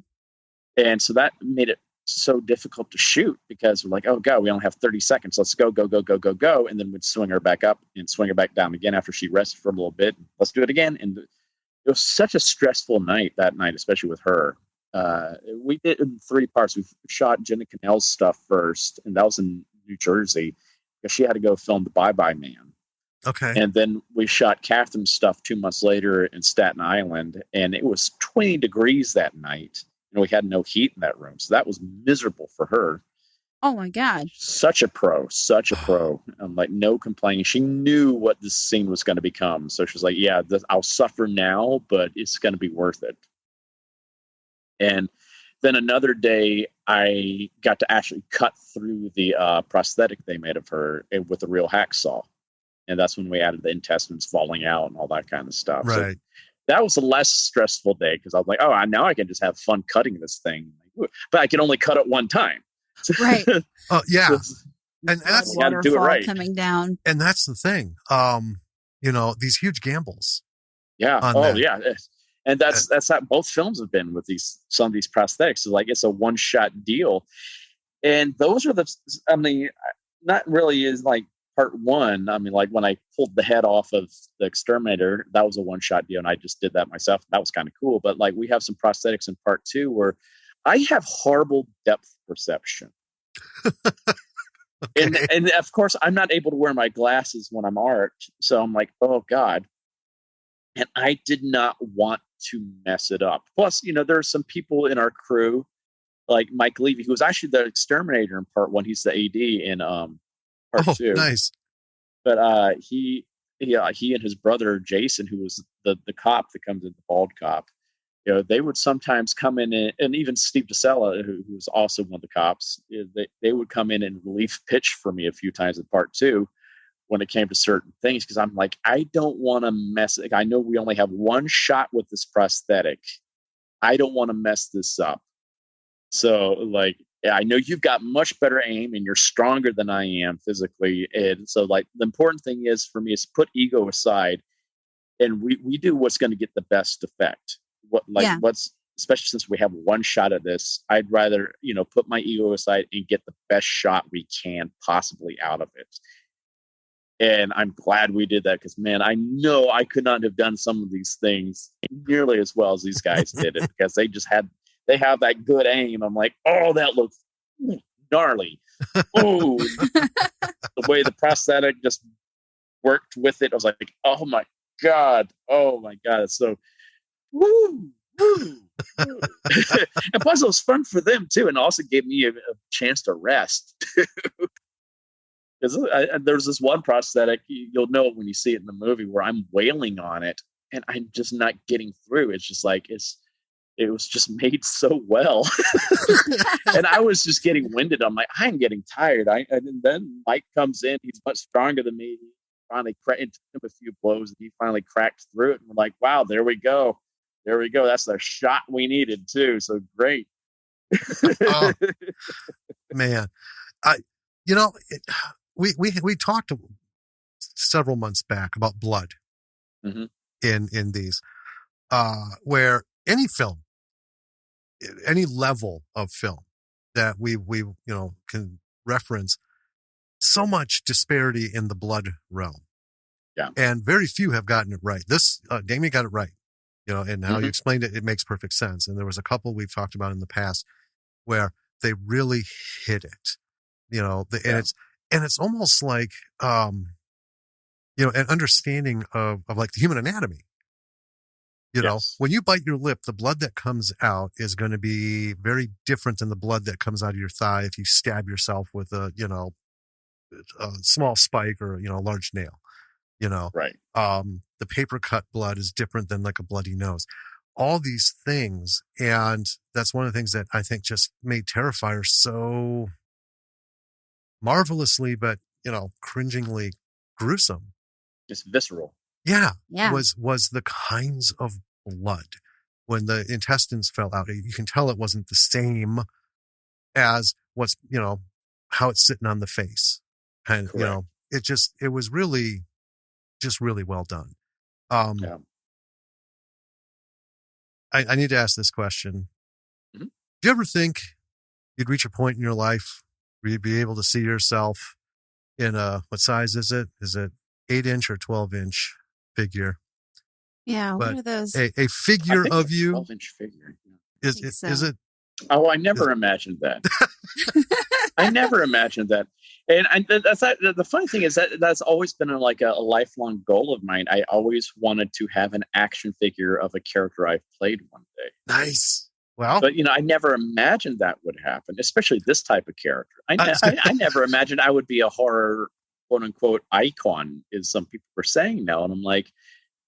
And so that made it so difficult to shoot, because we're like, oh God, we only have 30 seconds. Let's go. And then we'd swing her back up and swing her back down again after she rested for a little bit. Let's do it again. And it was such a stressful night that night, especially with her. We did in 3 parts. We shot Jenna Cannell's stuff first, and that was in New Jersey, because she had to go film The Bye-Bye Man. Okay. And then we shot Catherine's stuff 2 months later in Staten Island, and it was 20 degrees that night. And we had no heat in that room. So that was miserable for her. Oh my God. Such a pro. I'm like, no complaining. She knew what this scene was going to become. So she was like, yeah, I'll suffer now, but it's going to be worth it. And then another day, I got to actually cut through the prosthetic they made of her with a real hacksaw. And that's when we added the intestines falling out and all that kind of stuff. Right. So that was a less stressful day, because I was like, oh, now I can just have fun cutting this thing. But I can only cut it one time. Right. Oh, yeah. And that's waterfall right. coming down. And that's the thing. These huge gambles. Yeah. Oh, yeah. And that's how both films have been with some of these prosthetics. So like, it's a one-shot deal. And those are not really is like part one. I mean, like when I pulled the head off of the exterminator, that was a one-shot deal, and I just did that myself. That was kind of cool. But like, we have some prosthetics in part 2 where I have horrible depth perception. Okay. And of course, I'm not able to wear my glasses when I'm art. So I'm like, oh God. And I did not want to mess it up. Plus, there are some people in our crew, like Mike Levy, who was actually the exterminator in part 1. He's the AD in part 2. Nice. But he and his brother Jason, who was the cop that comes in, the bald cop, they would sometimes come in, and even Steve DeSella, who was also one of the cops, they would come in and relief pitch for me a few times in part 2 when it came to certain things, because I'm like, I don't want to mess it. I know we only have one shot with this prosthetic. I don't want to mess this up. So like, I know you've got much better aim and you're stronger than I am physically. And so like, the important thing is for me is put ego aside, and we do what's going to get the best effect. Especially since we have one shot at this, I'd rather, put my ego aside and get the best shot we can possibly out of it. And I'm glad we did that, because, man, I know I could not have done some of these things nearly as well as these guys did it, because they have that good aim. I'm like, oh, that looks gnarly. Oh, the way the prosthetic just worked with it, I was like, oh my God. So, woo. And plus, it was fun for them too, and also gave me a chance to rest. There's this one prosthetic, you'll know it when you see it in the movie, where I'm wailing on it and I'm just not getting through. It's just like it was just made so well. And I was just getting winded. I'm like, I'm getting tired. And then Mike comes in. He's much stronger than me. He finally took him a few blows, and he finally cracked through it. And we're like, wow, there we go. That's the shot we needed too. So great. Oh, man, we talked several months back about blood in these, where any film, any level of film that we can reference, so much disparity in the blood realm. Yeah. And very few have gotten it right. This, Damien got it right, and how you explained it, it makes perfect sense. And there was a couple we've talked about in the past where they really hit it, and it's almost like, an understanding of like the human anatomy. When you bite your lip, the blood that comes out is going to be very different than the blood that comes out of your thigh if you stab yourself with a small spike or, a large nail, Right. The paper cut blood is different than like a bloody nose. All these things. And that's one of the things that I think just made Terrifier so marvelously, but, cringingly gruesome. Just visceral. Yeah. Was the kinds of blood when the intestines fell out. You can tell it wasn't the same as what's, how it's sitting on the face. And, Correct. it was really, just really well done. Yeah. I need to ask this question. Mm-hmm. Do you ever think you'd reach a point in your life where you'd be able to see yourself in what size is it? Is it 8-inch or 12-inch figure? Yeah. But what are those? A figure of you. 12-inch figure. Is it? Oh, I never imagined that. I never imagined that. And the funny thing is that's always been a lifelong goal of mine. I always wanted to have an action figure of a character I've played one day. Nice. Well, but I never imagined that would happen, especially this type of character. I never imagined I would be a horror quote unquote icon, as some people are saying now. And I'm like,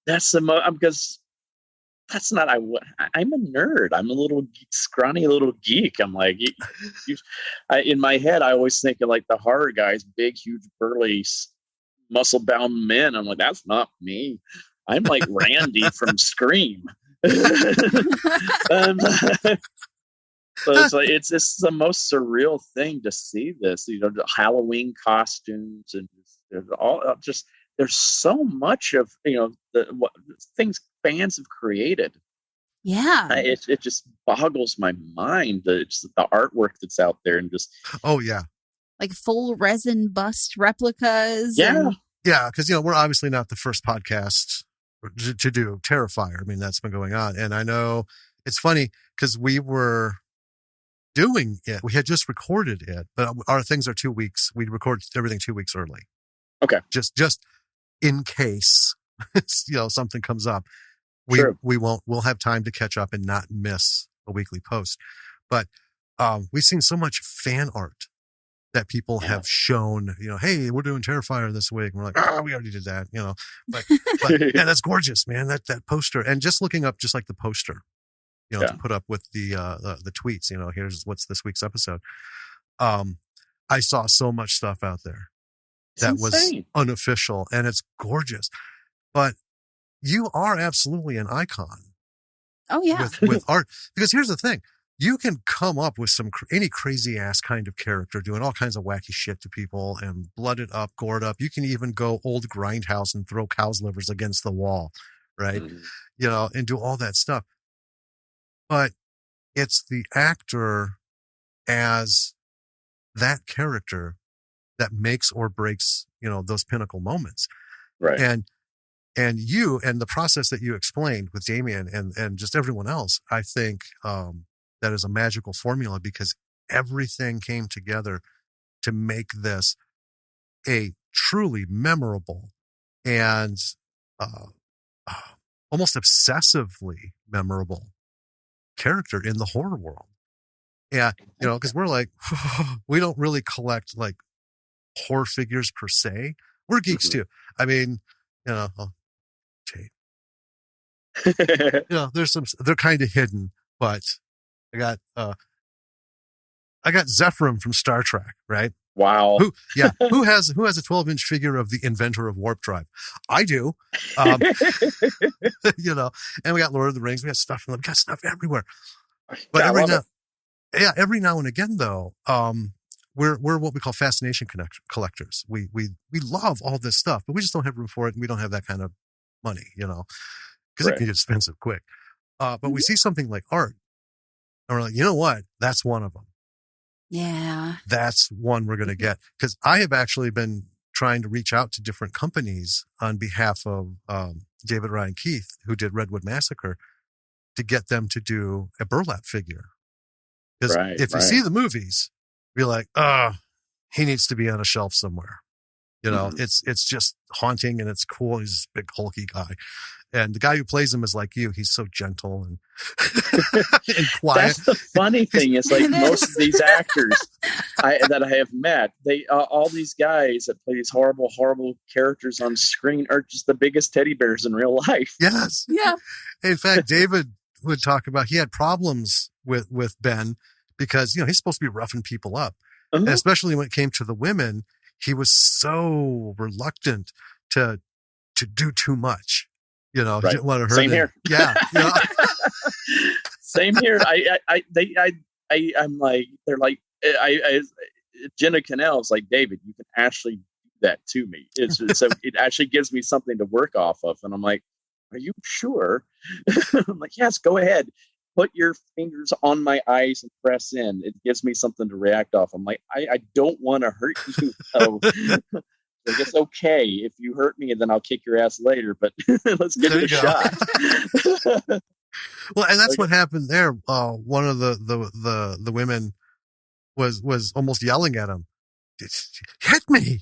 that's because that's not, I'm a nerd. I'm a little scrawny little geek. I'm like, in my head, I always think of like the horror guys, big, huge, burly, muscle-bound men. I'm like, that's not me. I'm like Randy from Scream. So it's the most surreal thing to see this. The Halloween costumes and there's so much of what things fans have created. Yeah, it just boggles my mind. The artwork that's out there and just like full resin bust replicas. Yeah, because we're obviously not the first podcast to do Terrifier. I mean, that's been going on, and I know it's funny because we were doing it. We had just recorded it, but our things are 2 weeks. We record everything 2 weeks early. Okay, just in case something comes up. We'll have time to catch up and not miss a weekly post. But we've seen so much fan art that people have shown, hey, we're doing Terrifier this week. And we're like, we already did that, but yeah, that's gorgeous, man. That poster, and just looking up, just like the poster, to put up with the tweets, here's what's this week's episode. I saw so much stuff out there that was unofficial, and it's gorgeous, but you are absolutely an icon. Oh yeah. With art, because here's the thing. You can come up with any crazy ass kind of character doing all kinds of wacky shit to people and blooded up, gored up. You can even go old grindhouse and throw cow's livers against the wall, right? Mm-hmm. And do all that stuff. But it's the actor as that character that makes or breaks, those pinnacle moments. Right. And you, and the process that you explained with Damien and just everyone else, I think, that is a magical formula, because everything came together to make this a truly memorable and almost obsessively memorable character in the horror world. Yeah, because we're like, we don't really collect like horror figures per se. We're geeks too. I mean, there's some, they're kind of hidden, but I got Zephyrim from Star Trek, right? Wow. Who has a 12-inch figure of the inventor of warp drive? I do. And we got Lord of the Rings. We got stuff everywhere. But every now and again, though, we're what we call fascination collectors. We love all this stuff, but we just don't have room for it, and we don't have that kind of money, because it can get expensive quick. But we see something like art, and we're like, you know what? That's one of them. Yeah. That's one we're going to get. Because I have actually been trying to reach out to different companies on behalf of David Ryan Keith, who did Redwood Massacre, to get them to do a burlap figure. Because if you see the movies, you're like, he needs to be on a shelf somewhere. It's just haunting, and it's cool. He's this big hulky guy. And the guy who plays him is like you. He's so gentle and, and quiet. That's the funny thing. Is like most of these actors that I have met, they all these guys that play these horrible, horrible characters on screen are just the biggest teddy bears in real life. Yes. Yeah. In fact, David would talk about he had problems with Ben because he's supposed to be roughing people up, and especially when it came to the women. he was so reluctant to do too much. You know, he didn't want to hurt Same him. here. Yeah. You know? Same here. I'm like, they're like, Jenna Cannell's like, David, you can actually do that to me. So it actually gives me something to work off of. And I'm like, are you sure? I'm like, yes, go ahead. Put your fingers on my eyes and press in. It gives me something to react off. I'm like, I don't want to hurt you. So I guess, okay, if you hurt me, then I'll kick your ass later. But let's get the shot. Well, and that's what happened there. One of the women was almost yelling at him, "Hit me!"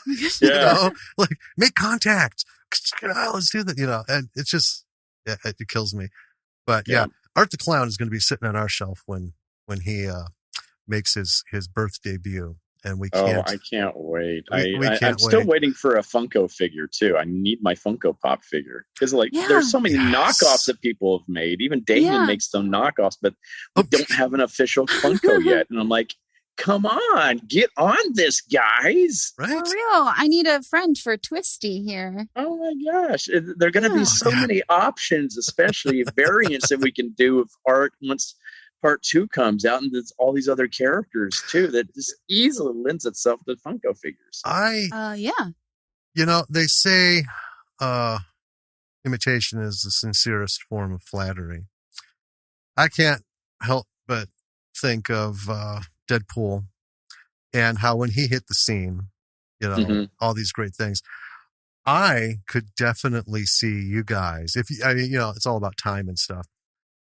Yeah, you know, like make contact. Let's do that. You know, and it's just it kills me. But yeah, Art the Clown is going to be sitting on our shelf when he makes his birth debut. And we can't. Oh, I can't wait. I'm still waiting for a Funko figure too. I need my Funko Pop figure because there's so many knockoffs that people have made. Even Damien makes some knockoffs, but we don't have an official Funko yet. And I'm like, come on, get on this, guys. Right? For real. I need a friend for Twisty here. Oh my gosh. There are going to be so many options, especially variants that we can do with art once Part 2 comes out, and there's all these other characters too that just easily lends itself to Funko figures. You know, they say imitation is the sincerest form of flattery. I can't help but think of Deadpool and how when he hit the scene, you know, all these great things. I could definitely see you guys, you know, it's all about time and stuff.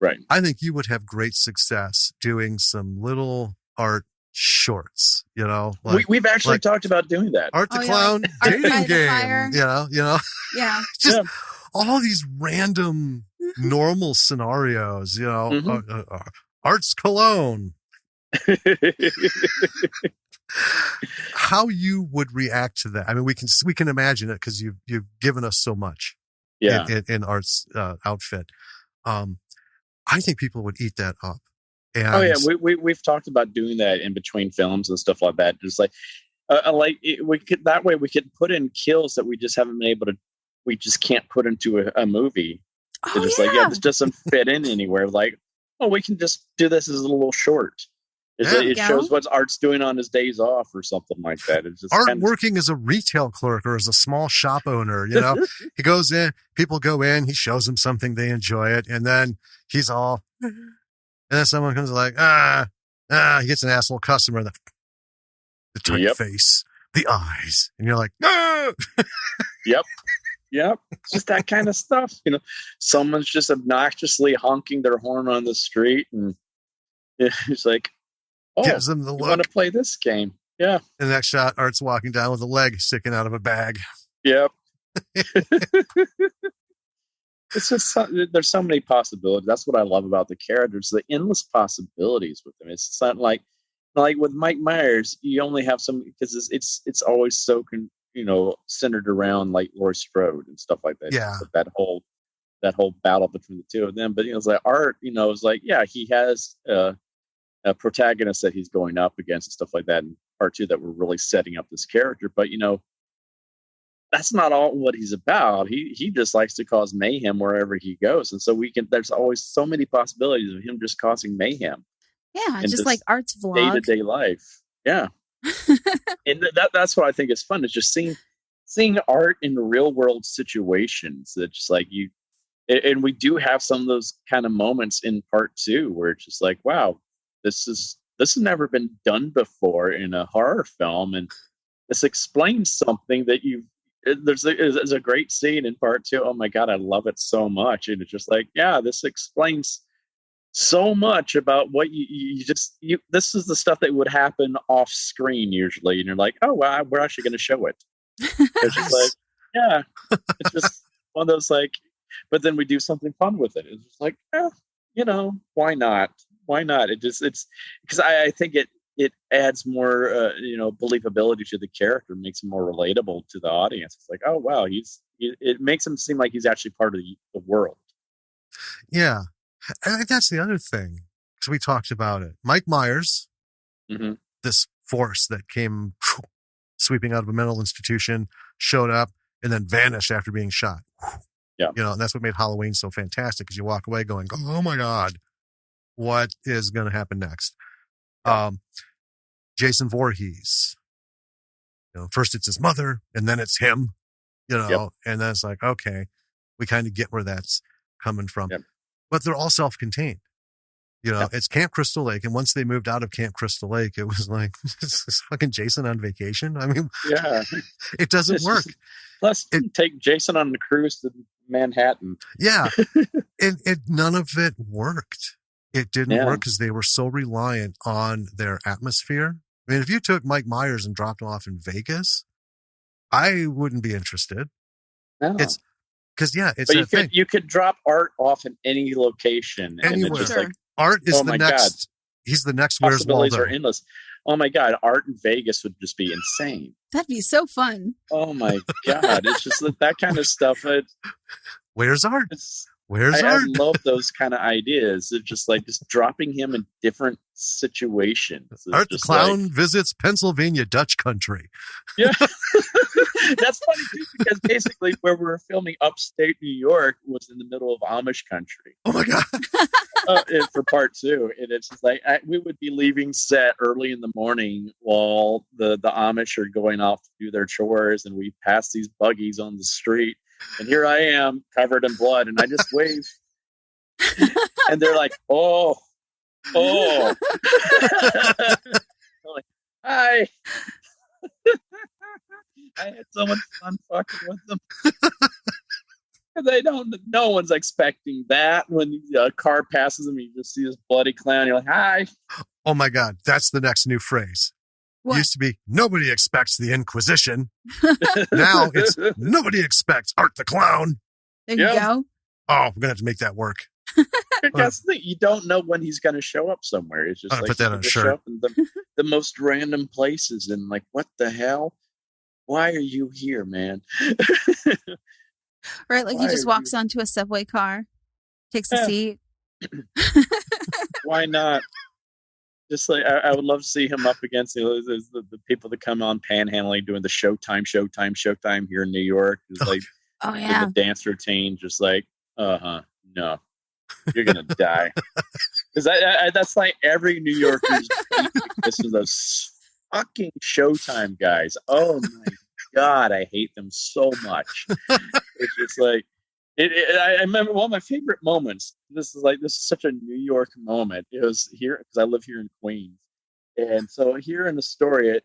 Right. I think you would have great success doing some little art shorts, you know. Like, we've actually talked about doing that. Art the Clown dating game, you know. Yeah. Just all these random normal scenarios, you know. Art's cologne. How you would react to that? I mean, we can imagine it because you've given us so much. In Art's outfit. I think people would eat that up. And we've talked about doing that in between films and stuff like that. Just like we could that way we could put in kills that we just haven't been able to. We just can't put into a movie. This doesn't fit in anywhere. Like, we can just do this as a little short. It shows what Art's doing on his days off or something like that. It's just Art working as a retail clerk or as a small shop owner, you know, he goes in, people go in, he shows them something, they enjoy it. And then he's all, and then someone comes like, he gets an asshole customer, the tight face, the eyes. And you're like, no. Yep. It's just that kind of stuff. You know, someone's just obnoxiously honking their horn on the street and it's like, gives them the look. You want to play this game? Yeah. In the next shot, Art's walking down with a leg sticking out of a bag. Yep. It's just there's so many possibilities. That's what I love about the characters, the endless possibilities with them. It's not like with Mike Myers, you only have some because it's always so centered around like Laurie Strode and stuff like that. Yeah. That whole battle between the two of them. But it's like Art, is like, he has a protagonist that he's going up against and stuff like that in Part 2 that we're really setting up this character. But that's not all what he's about. He just likes to cause mayhem wherever he goes, and so there's always so many possibilities of him just causing mayhem. Yeah, just like Art's vlog, day-to-day life. Yeah. And that's what I think is fun, is just seeing Art in real world situations that just like and we do have some of those kind of moments in Part 2 where it's just like, wow, this has never been done before in a horror film, and this explains something that there's a great scene in Part 2. Oh my God, I love it so much. And it's just like, this explains so much about what this is the stuff that would happen off screen usually. And you're like, oh, well, we're actually going to show it. It's just like, it's just one of those like, but then we do something fun with it. It's just like, why not? Why not? It's because I think it adds more, believability to the character, makes him more relatable to the audience. It's like, oh wow, it makes him seem like he's actually part of the world. Yeah, I think that's the other thing, because we talked about it. Mike Myers, this force that came sweeping out of a mental institution, showed up, and then vanished after being shot. Yeah. You know, and that's what made Halloween so fantastic, because you walk away going, oh my God, what is going to happen next? Yeah. Jason Voorhees. You know, first it's his mother, and then it's him, you know, and then it's like, okay, we kind of get where that's coming from. Yep. But they're all self-contained. You know, it's Camp Crystal Lake. And once they moved out of Camp Crystal Lake, it was like, is fucking Jason on vacation? I mean, it doesn't work. Plus, take Jason on the cruise to Manhattan. Yeah. and none of it worked. It didn't work because they were so reliant on their atmosphere. I mean, if you took Mike Myers and dropped him off in Vegas, I wouldn't be interested. No. It's because, you could drop Art off in any location. Anywhere. And it's just like, Art is the next. God. He's the next. Where's Waldo? Possibilities are endless. Oh my God, Art in Vegas would just be insane. That'd be so fun. Oh my God, it's just that kind of stuff. Where's Art? Where's Art? I love those kind of ideas. It's just like dropping him in different situations. It's Art the Clown visits Pennsylvania Dutch country. Yeah. That's funny too, because basically where we were filming upstate New York was in the middle of Amish country. Oh my God. For part 2. And it's just like, we would be leaving set early in the morning while the Amish are going off to do their chores, and we pass these buggies on the street. And here I am covered in blood, and I just wave. And they're like, oh. I'm like, hi. I had so much fun fucking with them. No one's expecting that. When a car passes them, you just see this bloody clown. You're like, hi. Oh my God. That's the next new phrase. What? Used to be, nobody expects the Inquisition. Now it's, nobody expects Art the Clown. There you go. Oh, we're going to have to make that work. Because you don't know when he's going to show up somewhere. It's just like, put that on a shirt. Show up in the most random places, and like, what the hell? Why are you here, man? Right, like he just walks onto a subway car, takes a seat. Why not? Just like I would love to see him up against the people that come on panhandling, doing the Showtime here in New York. It's like, the dance routine, just like, no, you're gonna die. Because that's like every New Yorker's. This is those fucking Showtime guys. Oh my God, I hate them so much. It's just like I remember one of my favorite moments. This is such a New York moment. It was here because I live here in Queens, and so here in Astoria,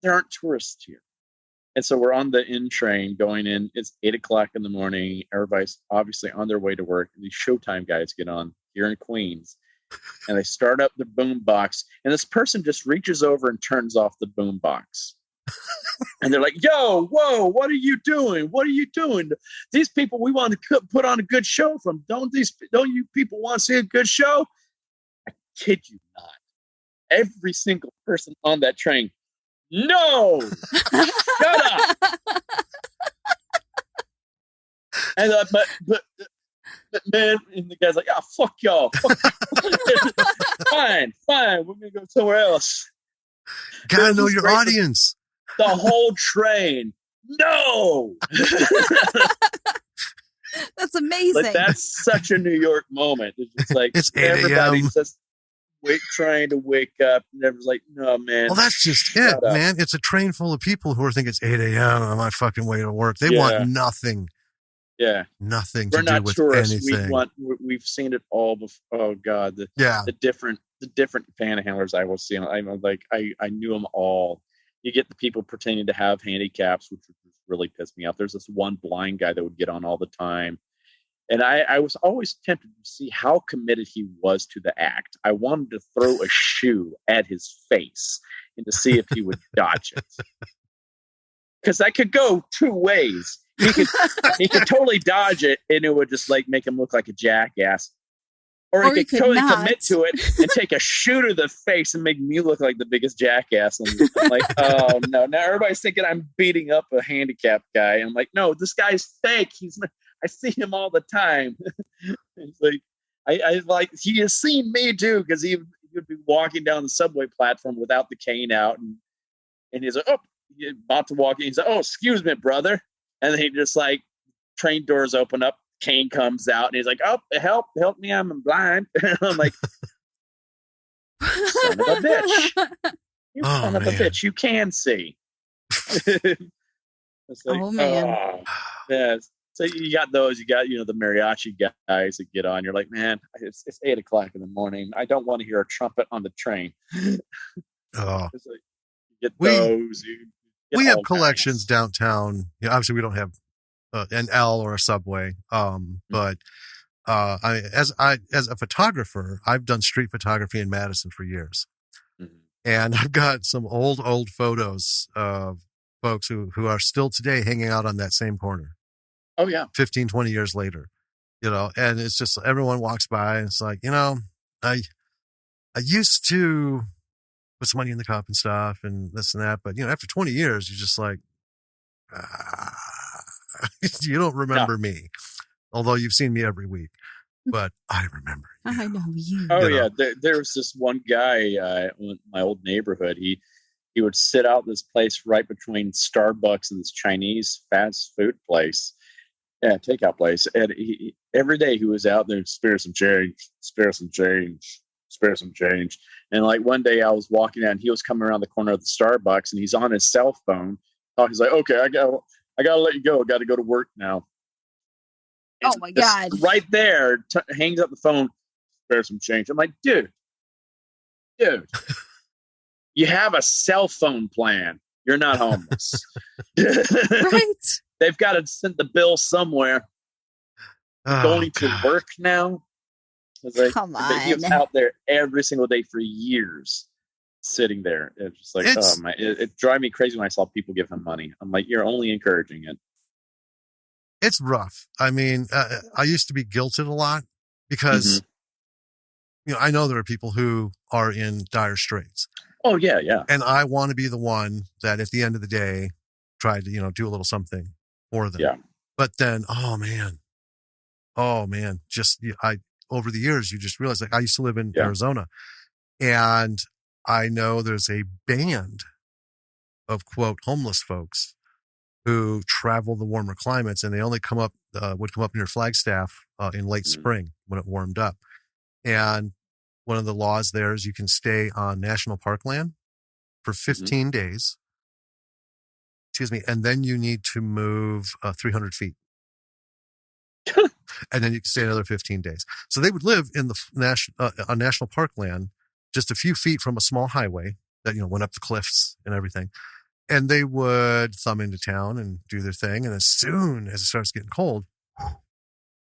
there aren't tourists here, and so we're on the in train going in. It's 8:00 in the morning. Everybody's obviously on their way to work. And these Showtime guys get on here in Queens. And they start up the boom box, and this person just reaches over and turns off the boom box. And they're like, yo, whoa, what are you doing? What are you doing? These people, we want to put on a good show from. Don't you people want to see a good show? I kid you not. Every single person on that train, no, shut up. And but man, and the guy's like, "Ah, fuck y'all. Fine, we're gonna go somewhere else." Gotta know your audience. The whole train, no. That's amazing. Like, that's such a New York moment. It's like it's 8 everybody's just trying to wake up, and everyone's like, "No, man." Well, that's just it, man. It's a train full of people who are thinking it's 8 a.m. on my fucking way to work. They want nothing. Yeah, nothing We're to do with tourists. anything. We've seen it all before. Oh God, the different panhandlers I will see. I'm like, I knew them all. You get the people pretending to have handicaps, which really pissed me off. There's this one blind guy that would get on all the time, and I was always tempted to see how committed he was to the act. I wanted to throw a shoe at his face and to see if he would dodge it, because that could go two ways. He could totally dodge it, and it would just like make him look like a jackass. Or he could totally commit to it and take a shoe to the face and make me look like the biggest jackass. And I'm like, oh no! Now everybody's thinking I'm beating up a handicapped guy. And I'm like, no, this guy's fake. I see him all the time. It's like I like he has seen me too, because he would be walking down the subway platform without the cane out, and he's like, oh. about to walk in. He's like, "Oh, excuse me, brother," and then he just like train doors open up. Kane comes out and he's like, "Oh, help me! I'm blind." I'm like, "Son of a bitch! You son of a bitch! You can see." It's like, oh man. Yeah. So you got those. You got the mariachi guys that get on. You're like, man, it's 8:00 in the morning. I don't want to hear a trumpet on the train. Oh. It's like, you get those. We have collections downtown. Obviously, we don't have an L or a Subway. But as a photographer, I've done street photography in Madison for years, and I've got some old photos of folks who are still today hanging out on that same corner. Oh yeah, 15, 20 years later, and it's just everyone walks by and it's like, I used to put some money in the cup and stuff and this and that, but after 20 years, you're just like, you don't remember me, although you've seen me every week, but I remember you. I know you. Oh yeah, there was this one guy in my old neighborhood. He would sit out this place right between Starbucks and this Chinese fast food place. Yeah, takeout place. And every day he was out there, spare some change. And like one day I was walking out and he was coming around the corner of the Starbucks and he's on his cell phone. Oh, he's like, "Okay, I gotta let you go. I gotta go to work now." And oh my God. Right there, hangs up the phone, spare some change. I'm like, dude, you have a cell phone plan. You're not homeless. Right. They've got to send the bill somewhere. Going to work now. Come on. He was out there every single day for years, sitting there. It's just like, it drives me crazy when I saw people give him money. I'm like, you're only encouraging it. It's rough. I mean, I used to be guilted a lot because, I know there are people who are in dire straits. Oh yeah, yeah. And I want to be the one that at the end of the day tried to, do a little something for them. Yeah. But then, oh man, over the years, you just realize, like, I used to live in Arizona, and I know there's a band of, quote, homeless folks who travel the warmer climates, and they only would come up near Flagstaff in late spring when it warmed up. And one of the laws there is you can stay on national park land for 15 days. Excuse me. And then you need to move 300 feet. And then you can stay another 15 days. So they would live in the on national park land, just a few feet from a small highway that, went up the cliffs and everything. And they would thumb into town and do their thing. And as soon as it starts getting cold,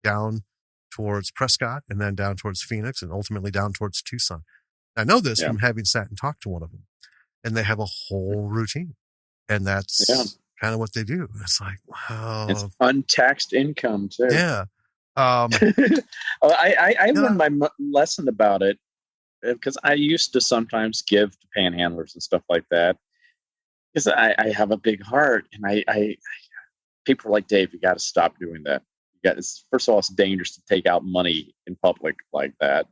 down towards Prescott and then down towards Phoenix and ultimately down towards Tucson. I know this from having sat and talked to one of them. And they have a whole routine. And that's kind of what they do. It's like, wow. It's untaxed income too. Yeah. I learned my lesson about it because I used to sometimes give to panhandlers and stuff like that. Because I have a big heart, and I people are like, "Dave, you got to stop doing that. First of all, it's dangerous to take out money in public like that.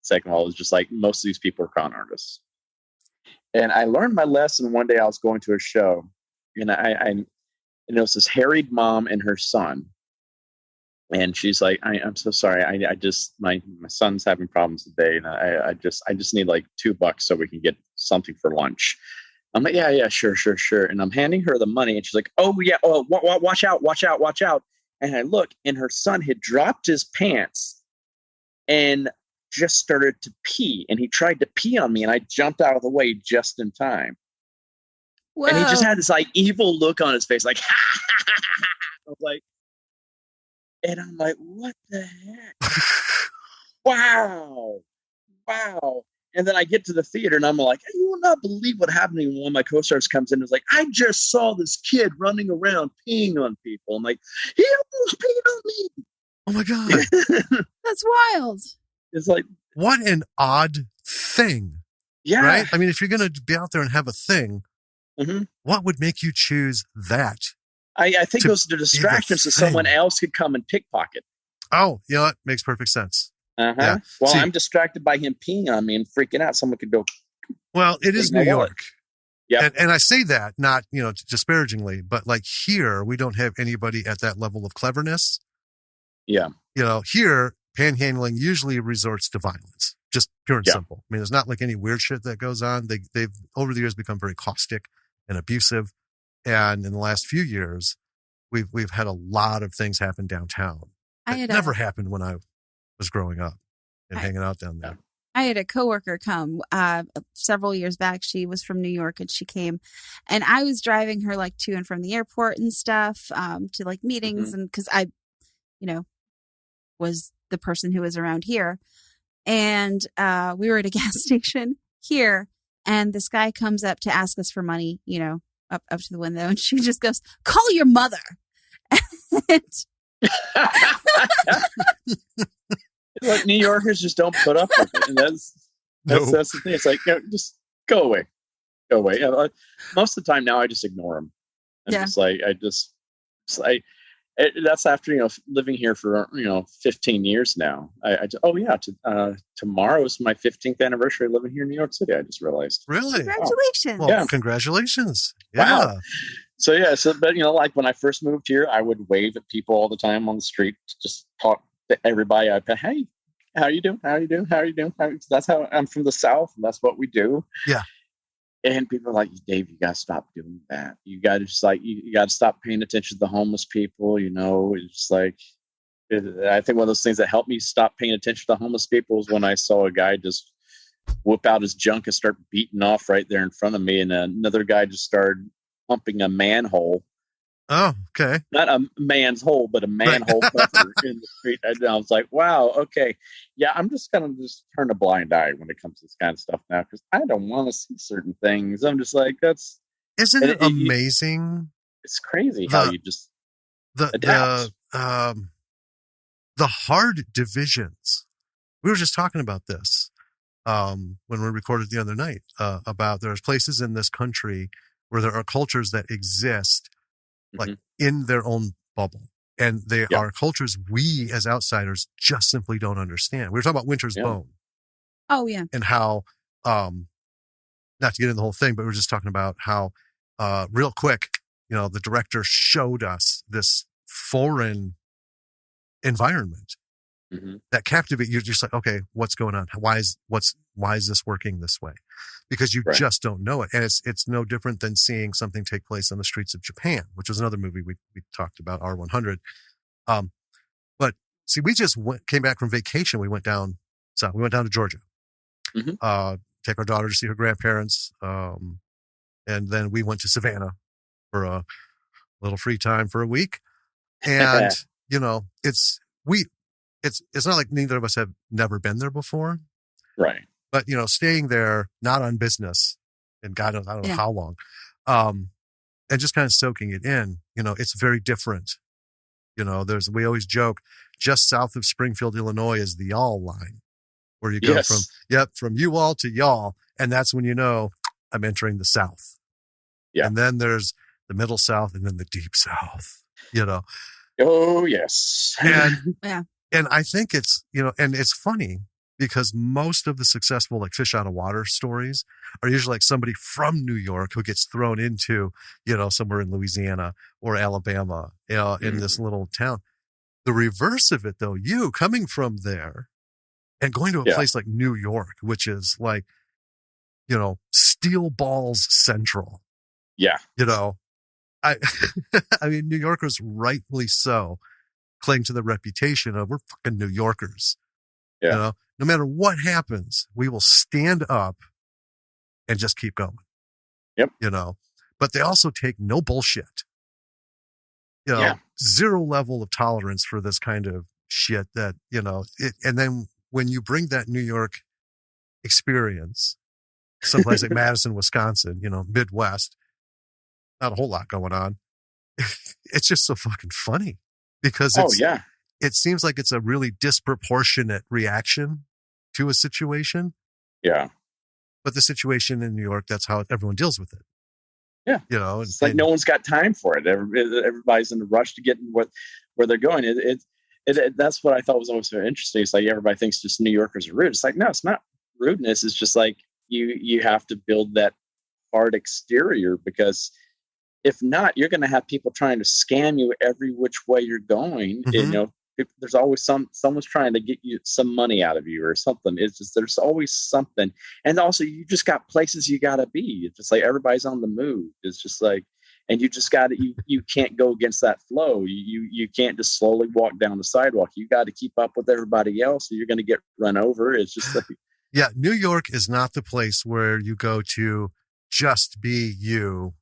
Second of all, it's just like most of these people are con artists." And I learned my lesson one day. I was going to a show, and and it was this harried mom and her son, and she's like, "I'm so sorry. I just my son's having problems today, and I just need like $2 so we can get something for lunch." I'm like, yeah, sure. And I'm handing her the money, and she's like, "Oh yeah, watch out." And I look, and her son had dropped his pants and just started to pee, and he tried to pee on me, and I jumped out of the way just in time. Whoa. And he just had this like evil look on his face, like, I was like, and I'm like, what the heck? Wow. And then I get to the theater and I'm like, you will not believe what happened when one of my co-stars comes in and is like, I just saw this kid running around peeing on people. I'm like, he almost peed on me. Oh my God. That's wild. It's like, what an odd thing. Yeah. Right? I mean, if you're going to be out there and have a thing, what would make you choose that? I think it was the distraction so someone else could come and pickpocket. Oh, it makes perfect sense. Yeah. Well, I'm distracted by him peeing on me and freaking out. Someone could go. Well, it is New York. Yeah. And I say that not, disparagingly, but like here, we don't have anybody at that level of cleverness. Yeah. Here, panhandling usually resorts to violence, just pure and simple. I mean, there's not like any weird shit that goes on. They've over the years become very caustic and abusive. And in the last few years, we've had a lot of things happen downtown. That never happened when I was growing up and hanging out down there. I had a coworker come several years back. She was from New York, and she came, and I was driving her like to and from the airport and stuff, to like meetings, and because I, was the person who was around here, and we were at a gas station here, and this guy comes up to ask us for money, up to the window, and she just goes, "Call your mother." Like, New Yorkers just don't put up with it, and that's the thing. It's like, just go away. Most of the time now, I just ignore them. Just like that's after living here for 15 years now. Tomorrow is my 15th anniversary of living here in New York City. I just realized. Really? Congratulations! Well, congratulations! Yeah. Wow. But like when I first moved here, I would wave at people all the time on the street, just talk to everybody. I'd say, "Hey, how you doing? How you doing? How you doing?" That's how I'm from the South, and that's what we do. Yeah. And people are like, "Dave, you gotta stop doing that. You gotta just you gotta stop paying attention to the homeless people." It's like, I think one of those things that helped me stop paying attention to the homeless people was when I saw a guy just whip out his junk and start beating off right there in front of me, and another guy just started pumping a manhole. Oh, okay. Not a man's hole, but a manhole pumper in the street. And I was like, wow, okay. Yeah, I'm just going to turn a blind eye when it comes to this kind of stuff now, because I don't want to see certain things. I'm just like, Isn't it amazing? It's crazy how you just adapt. The hard divisions. We were just talking about this when we recorded the other night, about there's places in this country where there are cultures that exist like in their own bubble, and they are cultures we as outsiders just simply don't understand. We were talking about Winter's Bone. Oh yeah. And how, not to get into the whole thing, but we were just talking about how, real quick, the director showed us this foreign environment that captivate you. Just like, okay, what's going on? Why is this working this way? Because you just don't know it. And it's no different than seeing something take place on the streets of Japan, which was another movie we talked about, R100. But see, we just came back from vacation. We went down to Georgia, take our daughter to see her grandparents. And then we went to Savannah for a little free time for a week. And, it's not like neither of us have never been there before. Right. But, staying there, not on business, and God knows, I don't know how long, and just kind of soaking it in, it's very different. We always joke, just south of Springfield, Illinois is the y'all line, where you go from you all to y'all. And that's when I'm entering the South. Yeah. And then there's the Middle South and then the Deep South, Oh, yes. And I think it's, and it's funny, because most of the successful like fish out of water stories are usually like somebody from New York who gets thrown into, somewhere in Louisiana or Alabama, in this little town. The reverse of it, though, you coming from there and going to a place like New York, which is like, steel balls central. Yeah. I mean, New Yorkers, rightfully so, cling to the reputation of we're fucking New Yorkers. Yeah. No matter what happens, we will stand up and just keep going. Yep. But they also take no bullshit. Zero level of tolerance for this kind of shit that, and then when you bring that New York experience, someplace like Madison, Wisconsin, Midwest, not a whole lot going on. It's just so fucking funny because it seems like it's a really disproportionate reaction to a situation. Yeah. But the situation in New York, that's how everyone deals with it. Yeah. It's like no one's got time for it. Everybody's in a rush to get where they're going. That's what I thought was always very interesting. It's like everybody thinks just New Yorkers are rude. It's like, no, it's not rudeness. It's just like you have to build that hard exterior, because if not, you're going to have people trying to scam you every which way you're going. Mm-hmm. You know, there's always someone's trying to get you some money out of you or something. It's just, there's always something. And also you just got places you got to be. It's just like everybody's on the move. It's just like, and you just got to, you can't go against that flow. You can't just slowly walk down the sidewalk. You got to keep up with everybody else, or you're going to get run over. It's just like, yeah, New York is not the place where you go to just be you,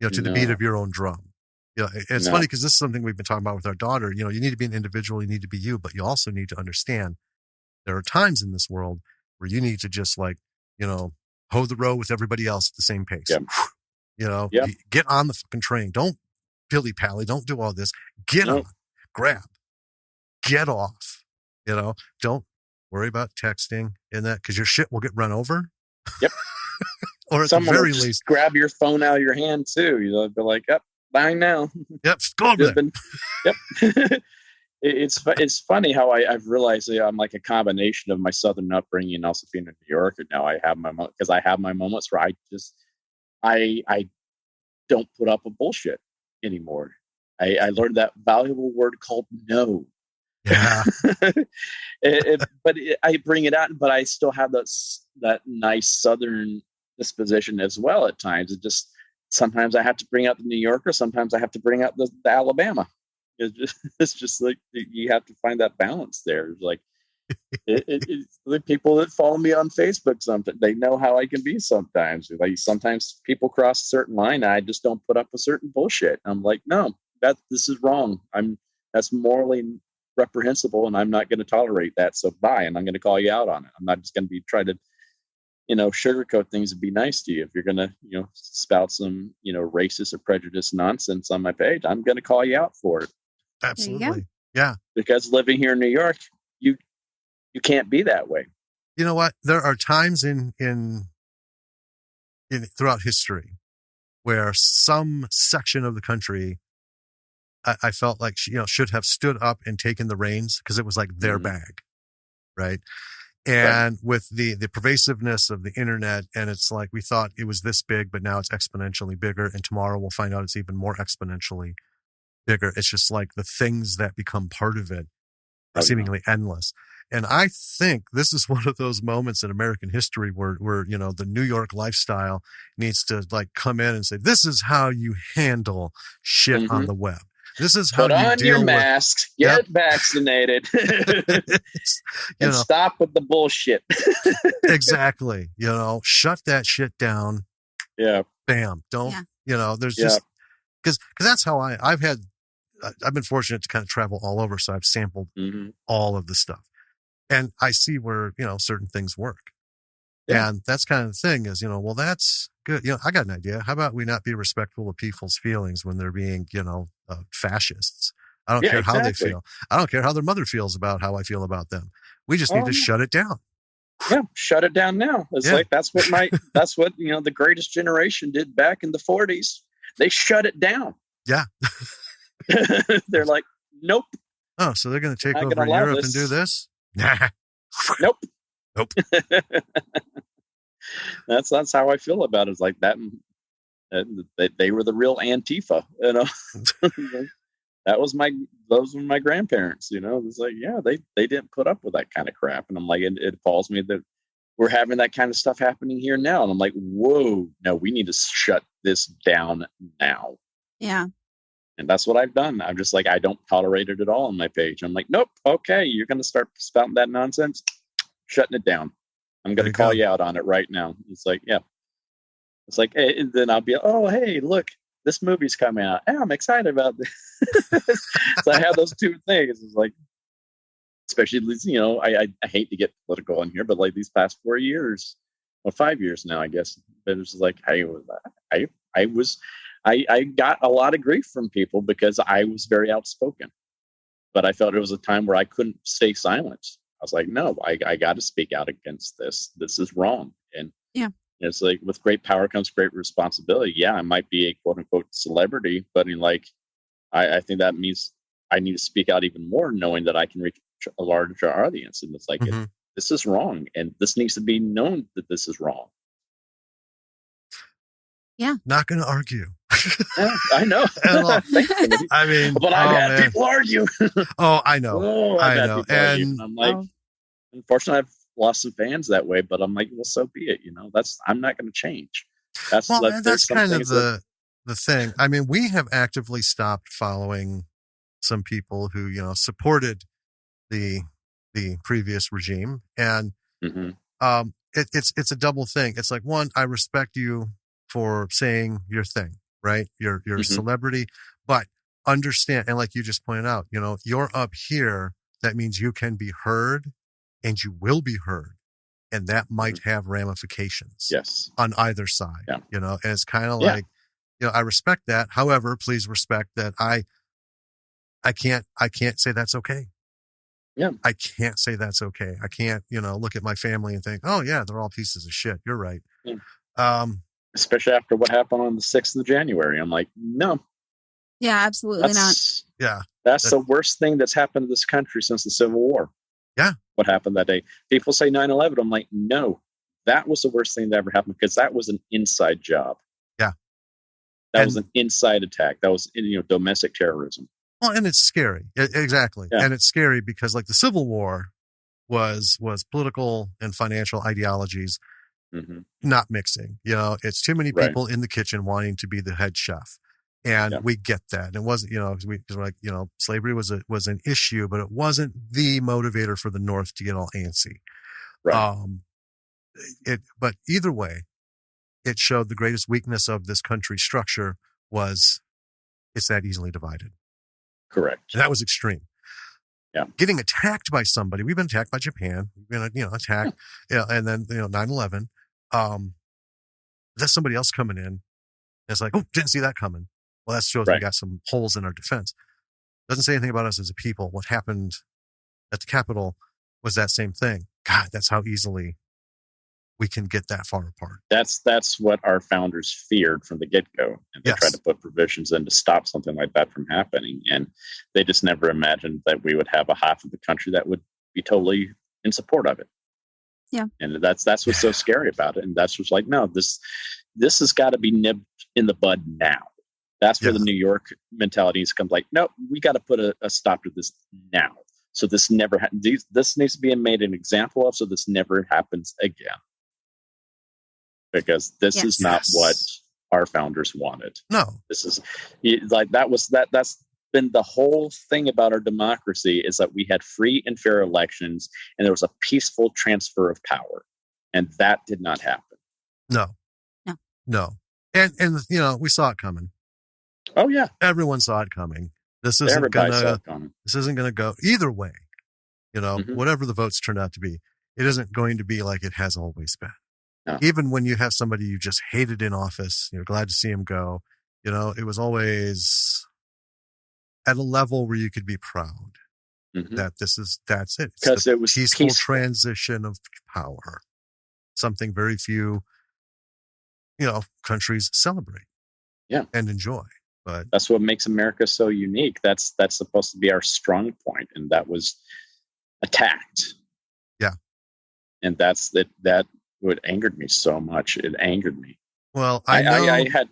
to the beat of your own drum. It's funny because this is something we've been talking about with our daughter. You need to be an individual, you need to be you, but you also need to understand there are times in this world where you need to just hoe the row with everybody else at the same pace. Yep. Get on the fucking train. Don't dilly-pally. Don't do all this. Get on, grab, get off. Don't worry about texting and that, because your shit will get run over. Yep. Or at Someone the very will just least, grab your phone out of your hand too. They're like, "Yep, bye now." Yep, go over there. Yep. It's funny how I've realized that I'm like a combination of my Southern upbringing and also being a New Yorker. Now I have my moments where I don't put up with bullshit anymore. I learned that valuable word called no. Yeah. But I bring it out, but I still have that nice Southern disposition as well at times. It just, sometimes I have to bring out the New Yorker, sometimes I have to bring out the Alabama. It's just like, you have to find that balance there. It's like, the people that follow me on Facebook, something, they know how I can be sometimes. Like, sometimes people cross a certain line and I just don't put up with certain bullshit. I'm like, no, this is wrong. That's morally reprehensible, and I'm not going to tolerate that. So bye, and I'm going to call you out on it. I'm not just going to be try to, sugarcoat things and be nice to you. If you're going to, spout some, racist or prejudiced nonsense on my page, I'm going to call you out for it. Absolutely. Yeah. Because living here in New York, you can't be that way. You know what? There are times in throughout history where some section of the country, I felt like, should have stood up and taken the reins, because it was like their bag. Right. And with the pervasiveness of the internet, and it's like, we thought it was this big, but now it's exponentially bigger. And tomorrow we'll find out it's even more exponentially bigger. It's just like the things that become part of it are seemingly endless. And I think this is one of those moments in American history where the New York lifestyle needs to come in and say, this is how you handle shit on the web. This is how Put you on deal your with masks, get vaccinated, and stop with the bullshit. Exactly. Shut that shit down. Yeah. Bam. Don't, there's just, because that's how I've been fortunate to kind of travel all over. So I've sampled all of the stuff, and I see where, certain things work. Yeah. And that's kind of the thing is, well, that's good. I got an idea. How about we not be respectful of people's feelings when they're being, fascists? I don't care how they feel. I don't care how their mother feels about how I feel about them. We just need to shut it down. Yeah. Shut it down now. It's like, that's what the greatest generation did back in the 40s. They shut it down. Yeah. They're like, nope. Oh, so they're going to take over Europe and do this? Nah. Nope. Nope. That's how I feel about it. It's like that. They were the real Antifa, those were my grandparents, It's like, yeah, they didn't put up with that kind of crap. And I'm like, it appalls me that we're having that kind of stuff happening here now. And I'm like, whoa, no, we need to shut this down now. Yeah. And that's what I've done. I'm just like, I don't tolerate it at all on my page. I'm like, nope. Okay. You're going to start spouting that nonsense. Shutting it down. I'm going to call you out on it right now. It's like, yeah. It's like, hey, and then I'll be, oh, hey, look, this movie's coming out. Hey, I'm excited about this. So I have those two things. It's like, especially, I hate to get political in here, but like these past 4 years, or 5 years now, I guess. But it's like, I got a lot of grief from people because I was very outspoken. But I felt it was a time where I couldn't stay silent. I was like, no, I got to speak out against this. This is wrong. And it's like, with great power comes great responsibility. Yeah, I might be a quote unquote celebrity, but I think that means I need to speak out even more, knowing that I can reach a larger audience. And it's like, this is wrong. And this needs to be known that this is wrong. Yeah. Not going to argue. Yeah, I know. I mean, but I've had people argue. Oh, I know. Oh, I've had people argue. And I'm like, unfortunately, I've lost some fans that way, but I'm like, well, so be it. I'm not going to change. That's kind of the thing. I mean, we have actively stopped following some people who, supported the previous regime. And it's a double thing. It's like, one, I respect you for saying your thing, right? You're a celebrity, but understand, and like you just pointed out, you're up here. That means you can be heard and you will be heard. And that might have ramifications on either side, and it's kind of like, I respect that. However, please respect that I can't say that's okay. Yeah. I can't say that's okay. I can't, look at my family and think, oh yeah, they're all pieces of shit. You're right. Yeah. Especially after what happened on the 6th of January. I'm like, no. Yeah, absolutely not. Yeah. That's the worst thing that's happened to this country since the Civil War. Yeah. What happened that day? People say 9/11. I'm like, no, that was the worst thing that ever happened because that was an inside job. Yeah. That was an inside attack. That was, domestic terrorism. Well, and it's scary. Exactly. Yeah. And it's scary because like the Civil War was political and financial ideologies not mixing. It's too many people in the kitchen wanting to be the head chef. And we get that. And it wasn't, slavery was an issue, but it wasn't the motivator for the North to get all antsy. Right. But either way, it showed the greatest weakness of this country's structure was it's that easily divided. Correct. And that was extreme. Yeah. Getting attacked by somebody. We've been attacked by Japan. We've been, attacked. And then, 9/11. That's somebody else coming in. And it's like, oh, didn't see that coming. Well, that shows we got some holes in our defense. Doesn't say anything about us as a people. What happened at the Capitol was that same thing. God, that's how easily we can get that far apart. That's what our founders feared from the get-go. And they tried to put provisions in to stop something like that from happening. And they just never imagined that we would have a half of the country that would be totally in support of it. Yeah. And that's what's so scary about it. And that's what's like, no, this has got to be nipped in the bud now. That's where the New York mentality comes like, no, we got to put a stop to this now. So this never this needs to be made an example of, so this never happens again. Because this is not what our founders wanted. No. This is like that's been the whole thing about our democracy is that we had free and fair elections and there was a peaceful transfer of power. And that did not happen. No. And we saw it coming. Oh yeah. Everyone saw it coming. This isn't gonna go either way. Whatever the votes turn out to be, it isn't going to be like it has always been. No. Even when you have somebody you just hated in office, you're glad to see him go. It was always at a level where you could be proud that that's it. Because it was peaceful transition of power. Something very few, countries celebrate. Yeah. And enjoy. But that's what makes America so unique. That's supposed to be our strong point, and that was attacked. Yeah. And that what angered me so much. It angered me. Well, I had.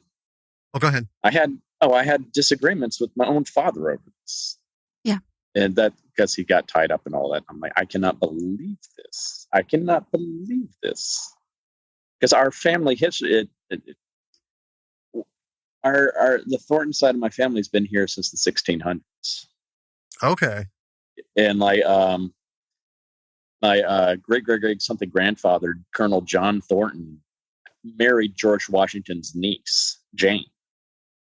Oh, go ahead. I had disagreements with my own father over this. Yeah. And that because he got tied up in all that. I'm like, I cannot believe this. I cannot believe this. Because our family history, the Thornton side of my family has been here since the 1600s. Okay. And my great something grandfather, Colonel John Thornton, married George Washington's niece, Jane.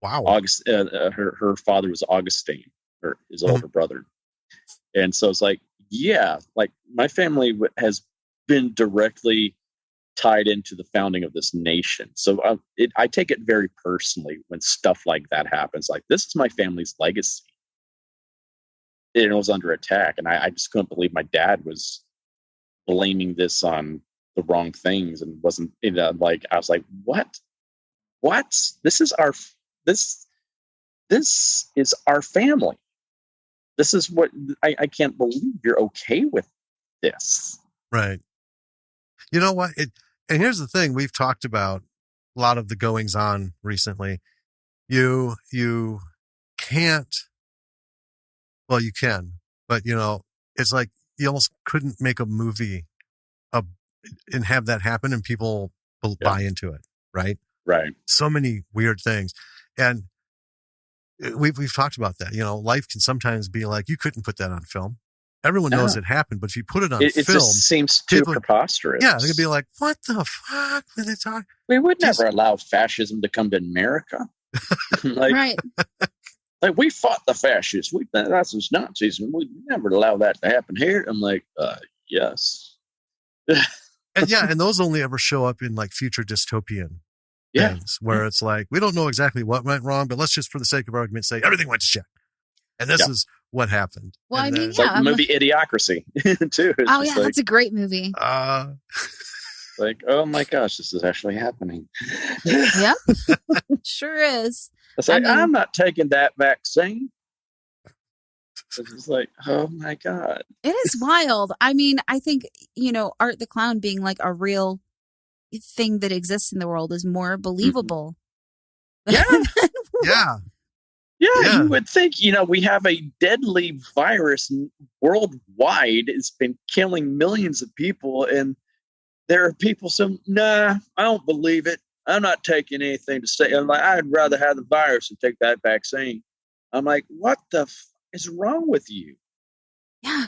Wow. Her father was Augustine, or his older brother. And so it's like, like my family has been directly tied into the founding of this nation. So I take it very personally when stuff like that happens. Like, this is my family's legacy. It was under attack. And I just couldn't believe my dad was blaming this on the wrong things and wasn't, I was like, what? This is our family. This is what I can't believe you're okay with this. Right. You know what? And here's the thing we've talked about lot of the goings on recently. You can't, well, you can, but it's like you almost couldn't make a movie and have that happen and people buy into it. Right. Right. So many weird things. And we've talked about that. Life can sometimes be like, you couldn't put that on film. Everyone knows it happened, but if you put it on film, it just seems too preposterous. Yeah, they could be like, "What the fuck?" We would never allow fascism to come to America. Right. Like we fought the fascists. That's those Nazis, and we never allow that to happen here. I'm like, yes. and those only ever show up in like future dystopian things, where it's like we don't know exactly what went wrong, but let's just, for the sake of argument, say everything went to shit, and this is what happened. Well, and I mean, like the movie Idiocracy too. It's that's a great movie. Like, oh my gosh, this is actually happening. Yep, sure is. It's like, I'm not taking that vaccine. It's just like, oh my God. It is wild. I mean, I think, Art the Clown being like a real thing that exists in the world is more believable. Yeah. Yeah, you would think, we have a deadly virus worldwide. It's been killing millions of people. And there are people saying, nah, I don't believe it. I'm not taking anything to say. I'm like, I'd rather have the virus than take that vaccine. I'm like, what the is wrong with you? Yeah.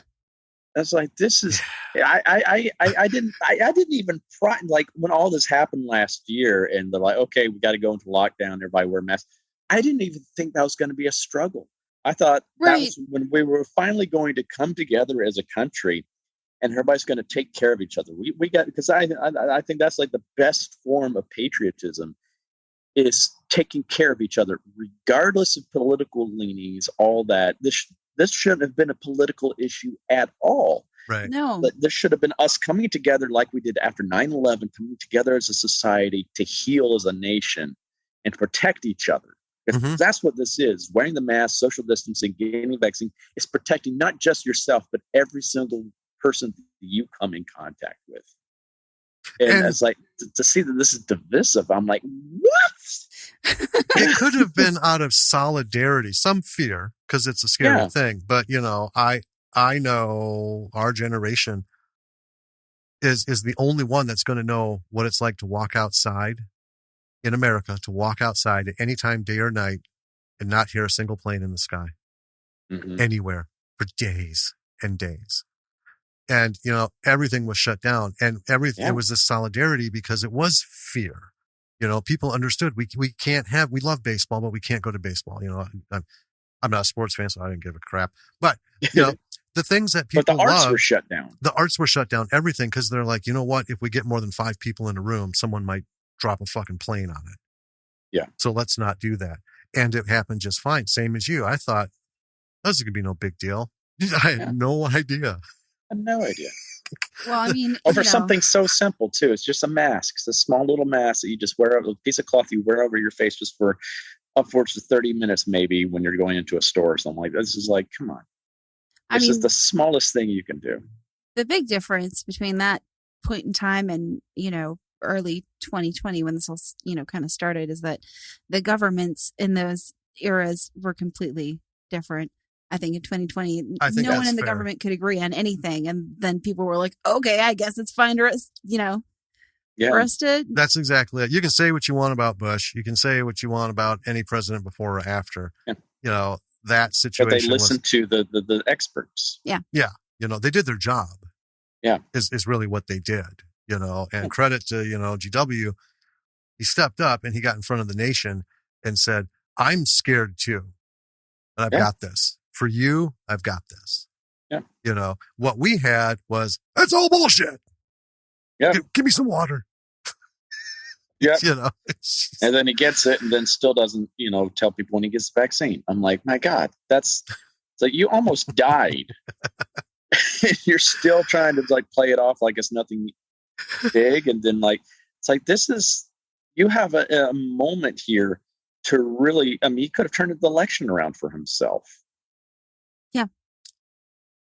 That's like, this is, I didn't even, like when all this happened last year and they're like, okay, we got to go into lockdown. Everybody wear masks. I didn't even think that was going to be a struggle. I thought that was when we were finally going to come together as a country and everybody's going to take care of each other. We got, because I think that's like the best form of patriotism is taking care of each other, regardless of political leanings, all that. This shouldn't have been a political issue at all. Right. No. But this should have been us coming together like we did after 9/11, coming together as a society to heal as a nation and protect each other. That's what this is. Wearing the mask, social distancing, getting the vaccine is protecting not just yourself, but every single person that you come in contact with. And it's like to see that this is divisive. I'm like, what? It could have been out of solidarity, some fear, because it's a scary thing. But I know our generation is the only one that's going to know what it's like to walk outside in America, to walk outside at any time, day or night, and not hear a single plane in the sky anywhere for days and days. And, everything was shut down and it was this solidarity because it was fear. People understood we love baseball, but we can't go to baseball. I'm not a sports fan, so I didn't give a crap. But, the things that people but the arts love, were shut down. The arts were shut down, everything. Cause they're like, you know what? If we get more than 5 people in a room, someone might drop a fucking plane on it. Yeah. So let's not do that. And it happened just fine. Same as you. I thought this is going to be no big deal. I had no idea. I had no idea. Well, I mean, over something so simple too. It's just a mask. It's a small little mask that you just wear, a piece of cloth you wear over your face just for upwards of 30 minutes, maybe when you're going into a store or something like that. This is like, come on. This is the smallest thing you can do. The big difference between that point in time and, early 2020 when this all, kind of started is that the governments in those eras were completely different. I think in 2020, no one in the government could agree on anything. And then people were like, okay, I guess it's fine for us, for us to. That's exactly it. You can say what you want about Bush. You can say what you want about any president before or after, that situation. But they listened to the experts. Yeah. Yeah. They did their job. Yeah. Is really what they did. And credit to, GW, he stepped up and he got in front of the nation and said, I'm scared too. And I've got this. For you, I've got this. Yeah. What we had was, that's all bullshit. Yeah. Give me some water. Yeah. And then he gets it and then still doesn't, tell people when he gets the vaccine. I'm like, my God, it's like you almost died. You're still trying to play it off like it's nothing big. And then it's like, you have a moment here to really, he could have turned the election around for himself. Yeah.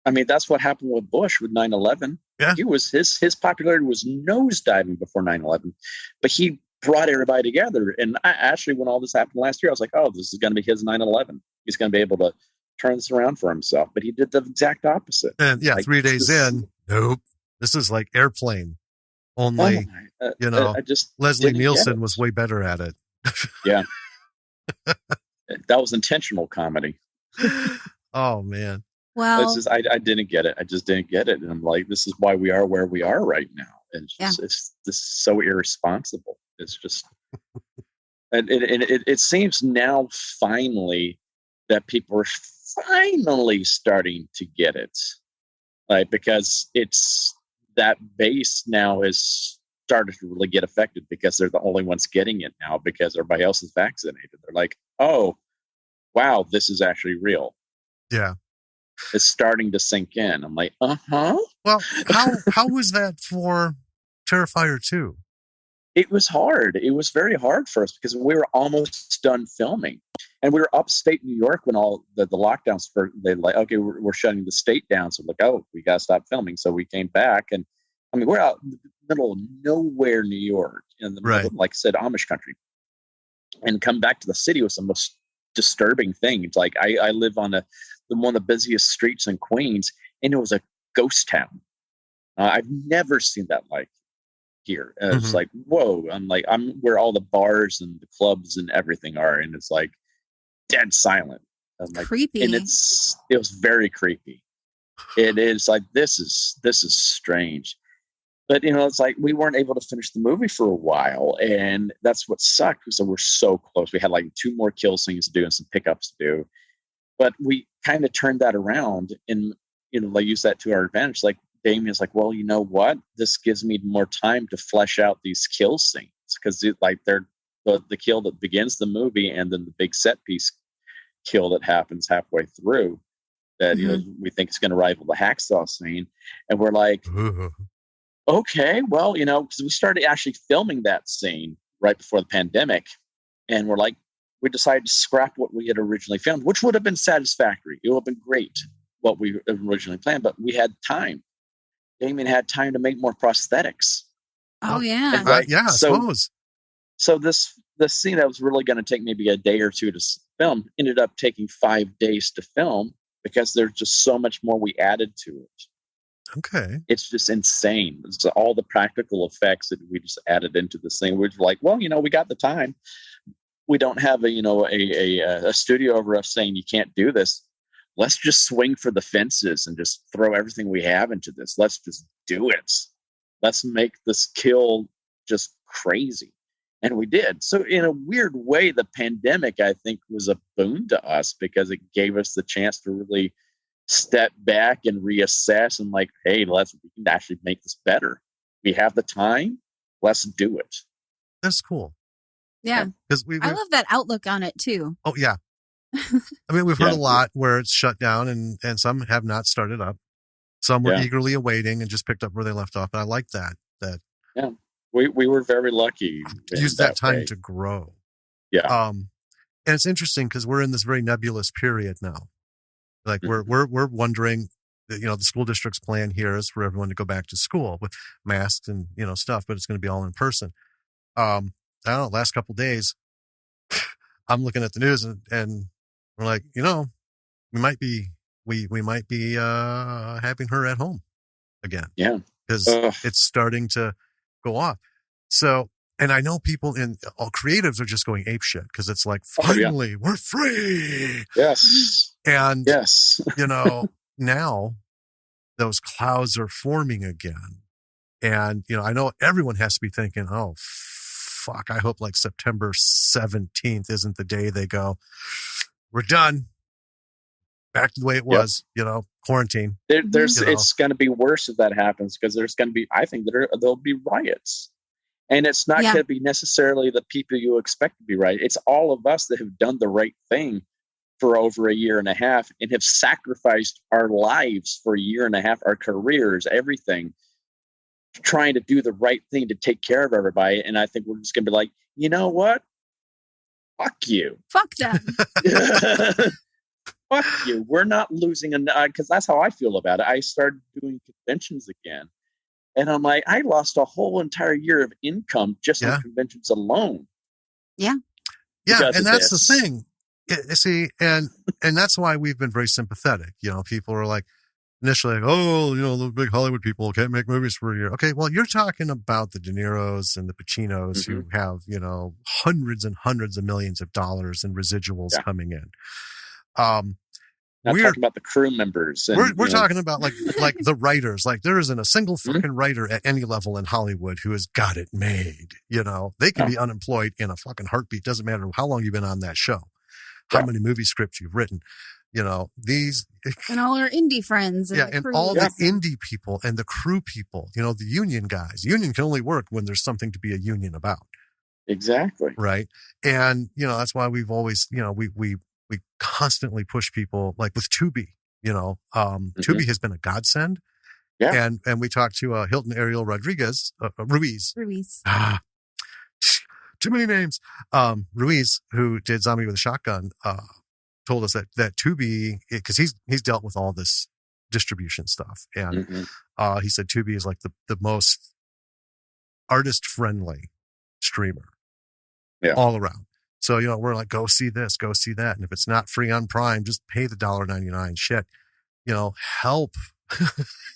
That's what happened with Bush with 9/11. Yeah. He was his popularity was nosediving before 9/11, but he brought everybody together. And I actually, when all this happened last year, I was like, oh, this is going to be his 9/11. He's going to be able to turn this around for himself. But he did the exact opposite. And yeah, like, 3 days in, nope. This is like Airplane. Only, Leslie Nielsen was way better at it. Yeah. That was intentional comedy. Oh, man. Well, I didn't get it. I just didn't get it. And I'm like, this is why we are where we are right now. And it's just so irresponsible. It's just, and it seems now finally that people are finally starting to get it. Like, because it's that base now has started to really get affected because they're the only ones getting it now because everybody else is vaccinated. They're like, oh, wow, this is actually real. Yeah. It's starting to sink in. I'm like, uh-huh. Well, how was that for Terrifier 2? It was hard. It was very hard for us because we were almost done filming. And we were upstate New York when all the lockdowns first. They're like, okay, we're shutting the state down. So we're like, oh, we got to stop filming. So we came back. And I mean, we're out in the middle of nowhere, New York, in the middle of, like I said, Amish country. And come back to the city was the most disturbing thing. It's like I live on one of the busiest streets in Queens, and it was a ghost town. I've never seen that like here. It's like, whoa! I'm where all the bars and the clubs and everything are, and it's like dead silent. Like, creepy, and it was very creepy. It is like this is strange. But, it's like we weren't able to finish the movie for a while. And that's what sucked because we're so close. We had like 2 more kill scenes to do and some pickups to do. But we kind of turned that around and, they use that to our advantage. Like Damien's like, well, you know what? This gives me more time to flesh out these kill scenes. Because they're the kill that begins the movie and then the big set piece kill that happens halfway through that, we think is going to rival the hacksaw scene. And we're like... okay, well, because we started actually filming that scene right before the pandemic, and we decided to scrap what we had originally filmed, which would have been satisfactory. It would have been great what we originally planned, but we had time. Damien had time to make more prosthetics. Oh yeah, I suppose. So this scene that was really going to take maybe a day or 2 to film ended up taking 5 days to film because there's just so much more we added to it. Okay. It's just insane. It's all the practical effects that we just added into this thing. We're like, well, we got the time. We don't have a studio over us saying you can't do this. Let's just swing for the fences and just throw everything we have into this. Let's just do it. Let's make this kill just crazy. And we did. So in a weird way, the pandemic, I think, was a boon to us because it gave us the chance to really step back and reassess and like, hey, we can actually make this better. We have the time. Let's do it. That's cool. Yeah. Because I love that outlook on it too. Oh yeah. I mean, we've heard a lot where it's shut down and some have not started up. Some were eagerly awaiting and just picked up where they left off. And I like that. Yeah. We were very lucky. Use that time to grow. Yeah. And it's interesting because we're in this very nebulous period now. Like we're wondering, the school district's plan here is for everyone to go back to school with masks and, stuff, but it's going to be all in person. I don't know, last couple of days, I'm looking at the news and we're like, we might be having her at home again. Yeah. Because it's starting to go off. So, and I know people all creatives are just going apeshit because it's like, finally, we're free. Yes. And, now those clouds are forming again. And, I know everyone has to be thinking, oh, fuck, I hope like September 17th isn't the day they go, we're done. Back to the way it was, quarantine. It's going to be worse if that happens because there's going to be, I think there'll be riots. And it's not going to be necessarily the people you expect to be right. It's all of us that have done the right thing for over a year and a half and have sacrificed our lives for a year and a half, our careers, everything, trying to do the right thing to take care of everybody. And I think we're just going to be like, you know what? Fuck you. Fuck them. Fuck you. We're not losing because that's how I feel about it. I started doing conventions again. And I'm like, I lost a whole entire year of income just on conventions alone. Yeah. Yeah. And that's the thing. See, and that's why we've been very sympathetic. You know, people are like, initially, like, oh, you know, the big Hollywood people can't make movies for a year. Okay, well, you're talking about the De Niros and the Pacinos who have, you know, hundreds and hundreds of millions of dollars in residuals coming in. We're talking about the crew members. And, we're talking about like the writers. Like there isn't a single fucking writer at any level in Hollywood who has got it made. You know, they can be unemployed in a fucking heartbeat. Doesn't matter how long you've been on that show, how many movie scripts you've written. You know, these and all our indie friends. And all the indie people and the crew people, you know, the union guys. Union can only work when there's something to be a union about. Exactly. Right. And, you know, that's why we've always, you know, we constantly push people like with Tubi, you know, Tubi has been a godsend. Yeah. And we talked to Hilton Ariel Ruiz. Too many names. Ruiz, who did Zombie with a Shotgun, told us that Tubi, because he's dealt with all this distribution stuff, and he said Tubi is like the most artist friendly streamer all around. So, you know, we're like, go see this, go see that, and if it's not free on Prime, just pay the $1.99. Shit, you know, help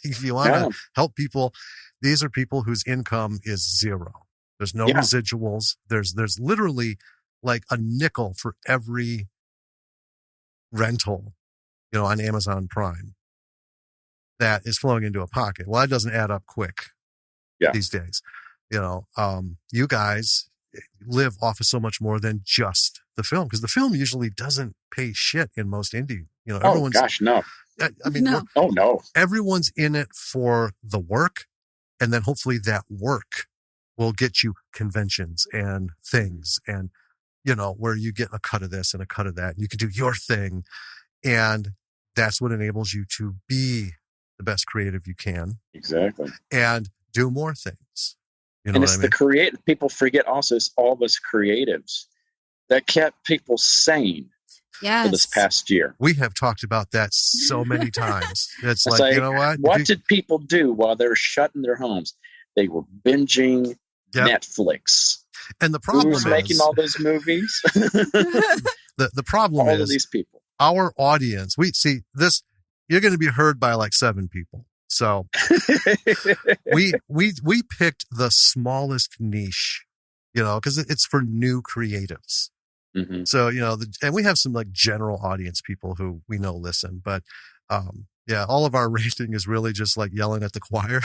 if you want to help people. These are people whose income is zero. There's no residuals. There's literally like a nickel for every rental, you know, on Amazon Prime that is flowing into a pocket. Well, that doesn't add up quick these days. You know, you guys live off of so much more than just the film, because the film usually doesn't pay shit in most indie. You know, everyone's. Oh gosh, no. I mean, no. Everyone's in it for the work, and then hopefully that work will get you conventions and things, and you know, where you get a cut of this and a cut of that, and you can do your thing, and that's what enables you to be the best creative you can. Exactly. And do more things. You know, and it's the creative. People forget also it's all of us creatives that kept people sane for this past year. We have talked about that so many times. It's like, you know what? What did people do while they were shut in their homes? They were binging Netflix. And the problem is making all those movies. the problem is all of these people. Our audience. We see this. You're going to be heard by like 7 people. So we picked the smallest niche, you know, because it's for new creatives. So, you know, and we have some like general audience people who we know listen, but all of our rating is really just like yelling at the choir.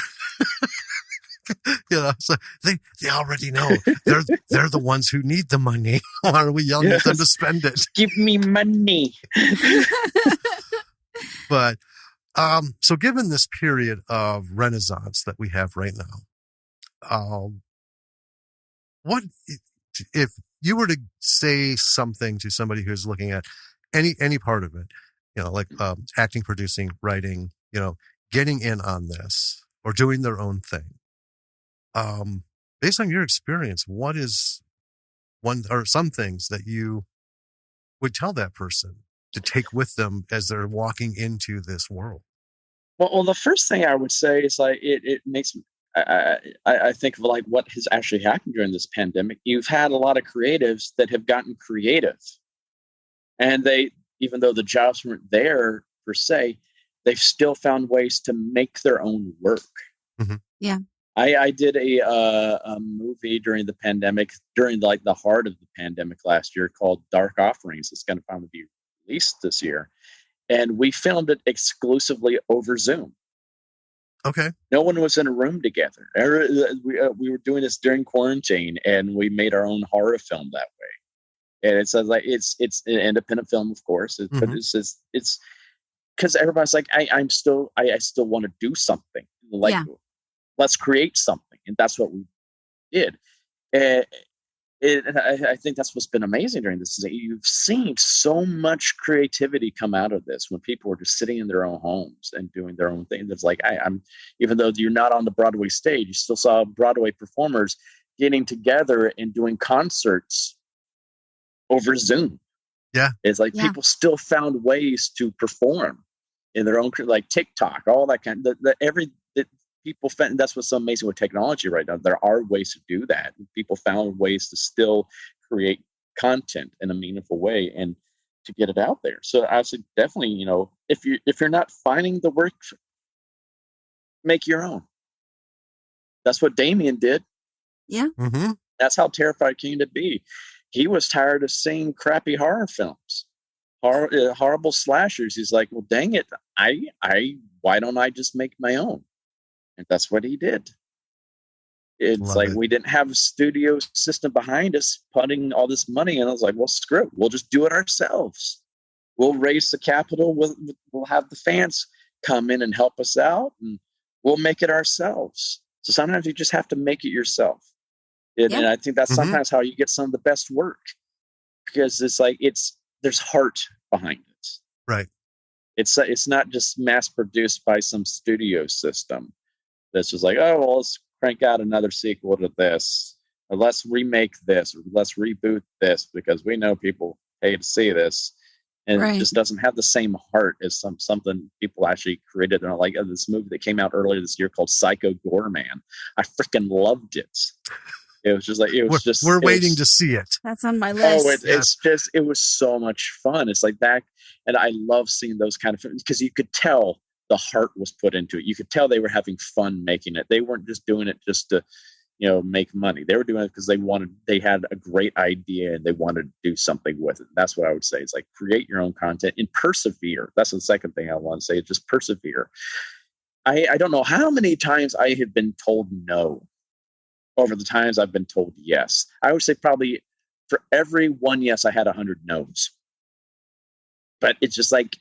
You know, so they already know they're the ones who need the money. Why are we yelling at them to spend it? Give me money. But so given this period of renaissance that we have right now, what if you were to say something to somebody who's looking at any part of it, you know, like acting, producing, writing, you know, getting in on this or doing their own thing? Based on your experience, what is one or some things that you would tell that person to take with them as they're walking into this world? Well, the first thing I would say is like it makes me. I think of like what has actually happened during this pandemic. You've had a lot of creatives that have gotten creative, and they, even though the jobs weren't there per se, they've still found ways to make their own work. Yeah. I did a movie during the pandemic, during like the heart of the pandemic last year, called Dark Offerings. It's going to finally be released this year. And we filmed it exclusively over Zoom. Okay. No one was in a room together. We were doing this during quarantine, and we made our own horror film that way. And it's like it's an independent film, of course. But it's because everybody's like, I still want to do something. Like, let's create something, and that's what we did. And I think that's what's been amazing during this is that you've seen so much creativity come out of this when people were just sitting in their own homes and doing their own thing. That's like, I'm even though you're not on the Broadway stage, you still saw Broadway performers getting together and doing concerts over Zoom. Yeah. It's like people still found ways to perform in their own, like TikTok, all that kind of people found, that's what's so amazing with technology right now. There are ways to do that. People found ways to still create content in a meaningful way and to get it out there. So I would definitely, you know, if you're not finding the work, make your own. That's what Damien did. Yeah. Mm-hmm. That's how Terrifier came to be. He was tired of seeing crappy horror films, horrible slashers. He's like, well, dang it, why don't I just make my own? And that's what he did. It's like we didn't have a studio system behind us putting all this money, and I was like, well, screw it, we'll just do it ourselves. We'll raise the capital. We'll have the fans come in and help us out, and we'll make it ourselves. So sometimes you just have to make it yourself. And I think that's sometimes how you get some of the best work, because it's like there's heart behind it. Right. It's not just mass produced by some studio system that's just like, oh, well, let's crank out another sequel to this, or let's remake this, or let's reboot this because we know people pay to see this. And it just doesn't have the same heart as something people actually created. They're like, this movie that came out earlier this year called Psycho Goreman. I freaking loved it. It was just like, we're waiting to see it. That's on my list. It was so much fun. It's like that. And I love seeing those kind of films because you could tell the heart was put into it. You could tell they were having fun making it. They weren't just doing it just to, make money. They were doing it because they had a great idea and they wanted to do something with it. That's what I would say. It's like, create your own content and persevere. That's the second thing I want to say. Just persevere. I don't know how many times I have been told no over the times I've been told yes. I would say probably for every one yes, I had 100 no's. But it's just like,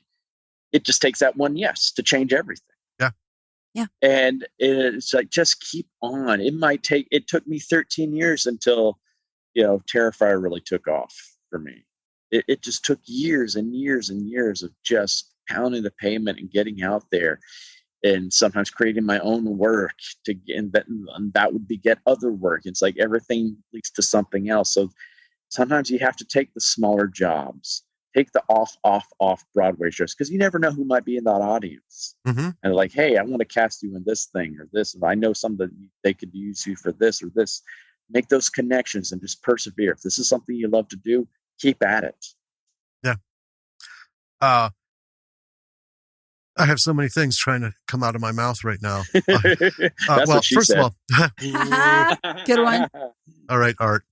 it just takes that one yes to change everything. Yeah. And it's like, just keep on. It took me 13 years until, Terrifier really took off for me. It just took years and years and years of just pounding the pavement and getting out there. And sometimes creating my own work and that would beget other work. It's like everything leads to something else. So sometimes you have to take the smaller jobs, take the off Broadway shows, because you never know who might be in that audience. Mm-hmm. And like, hey, I want to cast you in this thing or this. And I know they could use you for this or this. Make those connections and just persevere. If this is something you love to do, keep at it. Yeah. I have so many things trying to come out of my mouth right now. Well, first of all, good one. All right, Art.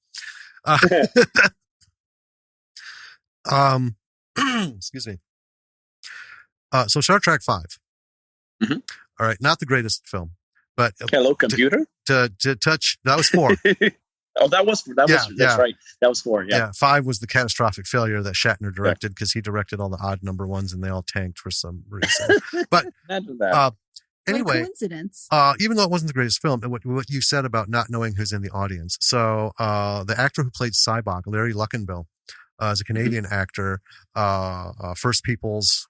Excuse me. So Star Trek 5. Mm-hmm. All right, not the greatest film, but hello, computer. To touch, that was 4. Oh, that's right. That was 4. Yeah. 5 was the catastrophic failure that Shatner directed because he directed all the odd number ones and they all tanked for some reason. But anyway, coincidence. Even though it wasn't the greatest film, what you said about not knowing who's in the audience. So the actor who played Cybok, Larry Luckenbill, is a Canadian actor, First Peoples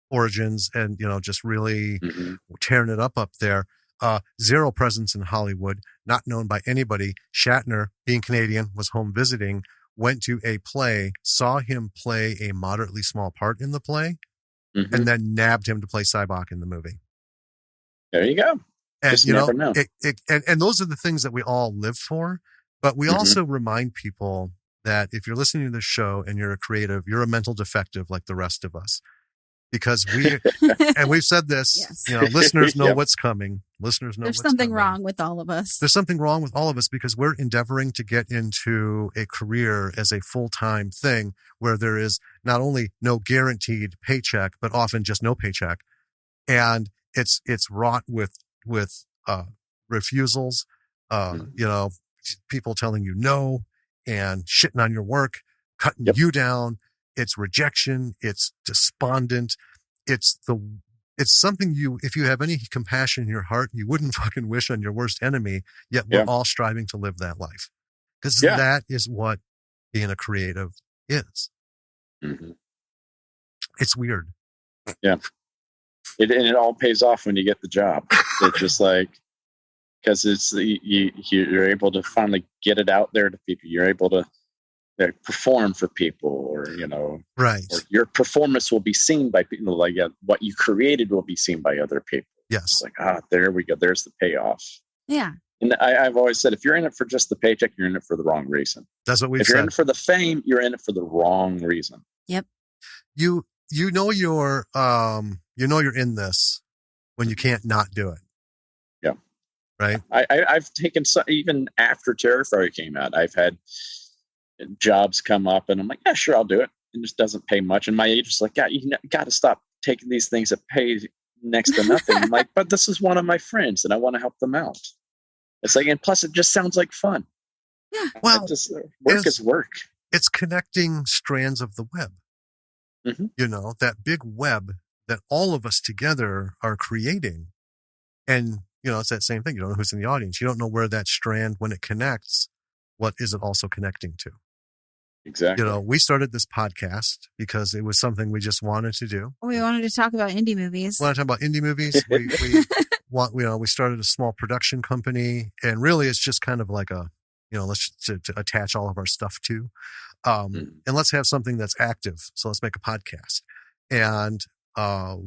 origins, and just really tearing it up there. Zero presence in Hollywood, not known by anybody. Shatner, being Canadian, was home visiting, went to a play, saw him play a moderately small part in the play, and then nabbed him to play Cybok in the movie. There you go. And just never know. And those are the things that we all live for. But we also remind people that if you're listening to this show and you're a creative, you're a mental defective like the rest of us. Because we've said this, listeners know what's coming. Listeners know there's something wrong with all of us. There's something wrong with all of us because we're endeavoring to get into a career as a full-time thing where there is not only no guaranteed paycheck, but often just no paycheck. And it's wrought with refusals, people telling you no and shitting on your work, cutting you down. It's rejection. It's despondent. It's something if you have any compassion in your heart, you wouldn't fucking wish on your worst enemy, yet we're all striving to live that life. Because that is what being a creative is. Mm-hmm. It's weird. Yeah. It all pays off when you get the job. It's just like, because you're able to finally get it out there to people. You're able to perform for people, or right, or your performance will be seen by people. Like what you created will be seen by other people. Yes. It's like, there we go. There's the payoff. Yeah. And I've always said, if you're in it for just the paycheck, you're in it for the wrong reason. That's what we've said. If you're in it for the fame, you're in it for the wrong reason. Yep. You know you're in this when you can't not do it. Yeah. Right. I've taken even after Terrifier came out, I've had jobs come up, and I'm like, yeah, sure, I'll do it. It just doesn't pay much. And my agent's like, God, you got to stop taking these things that pay next to nothing. I'm like, but this is one of my friends, and I want to help them out. It's like, and plus, it just sounds like fun. Yeah. Well, work is work. It's connecting strands of the web. Mm-hmm. You know, that big web that all of us together are creating. And, you know, it's that same thing. You don't know who's in the audience. You don't know where that strand, when it connects, what is it also connecting to? Exactly. You know, we started this podcast because it was something we just wanted to do. We wanted to talk about indie movies. We want to talk about indie movies. We started a small production company, and really it's just kind of like a, you know, let's to attach all of our stuff to, and let's have something that's active. So let's make a podcast. And we're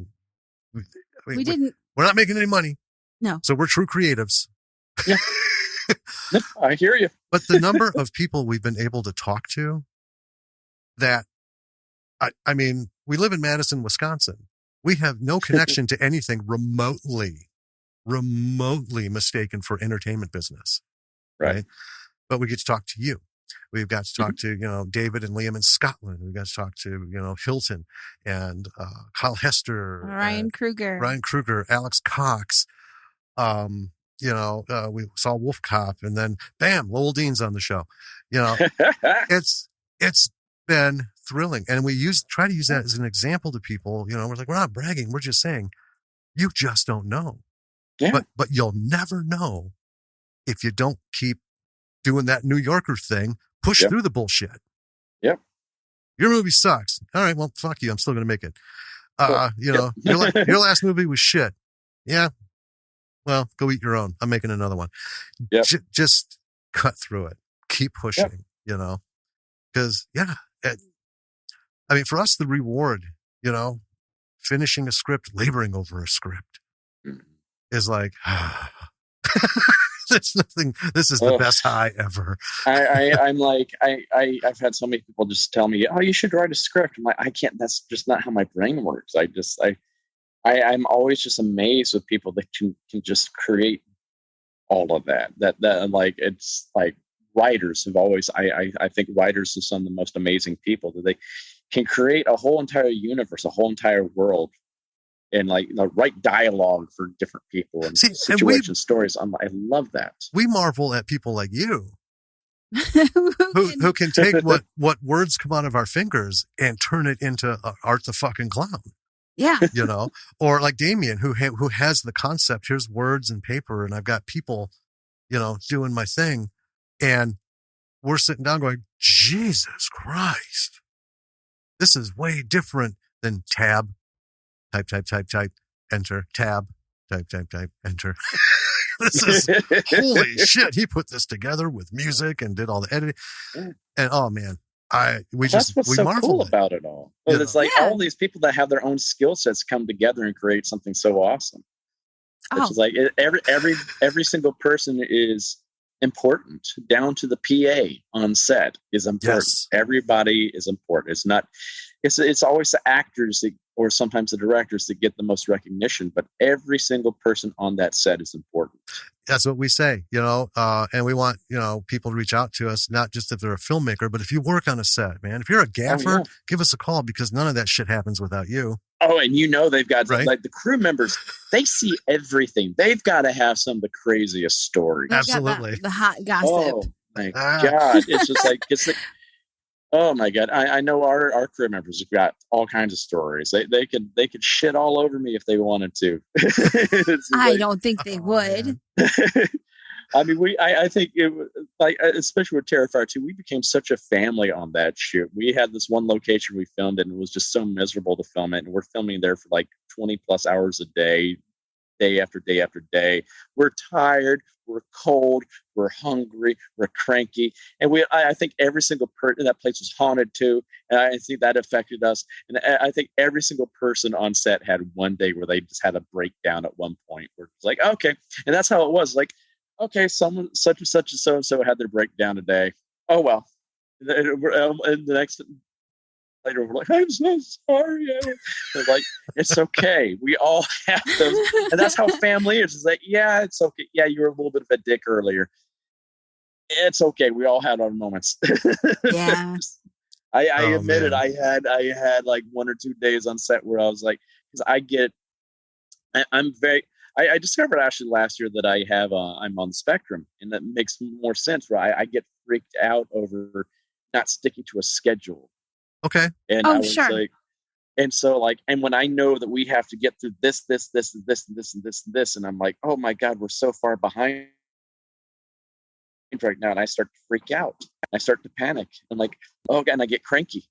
not making any money. No. So we're true creatives. Yeah. I hear you. But the number of people we've been able to talk to that, I mean, we live in Madison, Wisconsin. We have no connection to anything remotely mistaken for entertainment business. Right. But we get to talk to you. We've got to talk to, you know, David and Liam in Scotland. We've got to talk to, you know, Hilton and Kyle Hester. Ryan Kruger, Alex Cox. You know, we saw Wolf Cop, and then bam, Lowell Dean's on the show. You know, it's been thrilling. And we try to use that as an example to people. You know, we're like, we're not bragging. We're just saying, you just don't know. Yeah. But you'll never know if you don't keep doing that New Yorker thing, push through the bullshit. Yep. Your movie sucks. All right, well, fuck you. I'm still going to make it. You know, your last movie was shit. Yeah. Well, go eat your own. I'm making another one. Yep. Just cut through it. Keep pushing, you know, because, I mean, for us, the reward, you know, finishing a script, laboring over a script is like, there's nothing. This is the best high ever. I'm like, I've had so many people just tell me, oh, you should write a script. I'm like, I can't. That's just not how my brain works. I'm always just amazed with people that can just create all of that. That like, it's like writers have always. I think writers are some of the most amazing people that they can create a whole entire universe, a whole entire world. And like write dialogue for different people and situation stories. I love that. We marvel at people like you who can take what words come out of our fingers and turn it into Art the fucking Clown. Yeah. You know, or like Damien who has the concept. Here's words and paper, and I've got people, you know, doing my thing, and we're sitting down going, Jesus Christ, this is way different than tab. Type, enter, tab, type, enter. This is, holy shit, he put this together with music and did all the editing. And oh man, that's what's so cool about it all. Well, it's like all these people that have their own skill sets come together and create something so awesome. It's just like every single person is important, down to the PA on set is important. Yes. Everybody is important. It's not. It's always the actors or sometimes the directors that get the most recognition, but every single person on that set is important. That's what we say, you know, and we want, you know, people to reach out to us, not just if they're a filmmaker, but if you work on a set, man, if you're a gaffer, give us a call because none of that shit happens without you. Oh, and you know, they've got like the crew members, they see everything. They've got to have some of the craziest stories. Absolutely. The hot gossip. Oh my God. It's just like, oh my God. I know our crew members have got all kinds of stories. They could shit all over me if they wanted to. I don't think they would. I mean, I think it was like, especially with Terrifier 2, we became such a family on that shoot. We had this one location we filmed and it was just so miserable to film it. And we're filming there for like 20 plus hours a day after day after day. We're tired. we're cold, we're hungry, we're cranky. And I think every single person, that place was haunted too. And I think that affected us. And I think every single person on set had one day where they just had a breakdown at one point where it's like, okay. And that's how it was. Like, okay, someone such and such and so had their breakdown today. Oh, well. And the next later, we're like, I'm so sorry. They're like, it's okay. We all have those. And that's how family is. It's like, yeah, it's okay. Yeah, you were a little bit of a dick earlier. It's okay. We all had our moments. Yeah. I admit it. I had like 1 or 2 days on set where I was like, because I discovered actually last year that I'm on the spectrum, and that makes more sense. Where I get freaked out over not sticking to a schedule. Okay. And I was like, and so like, and when I know that we have to get through this, and this, and I'm like, oh my God, we're so far behind right now. And I start to freak out. I start to panic. I'm like, oh God, and I get cranky.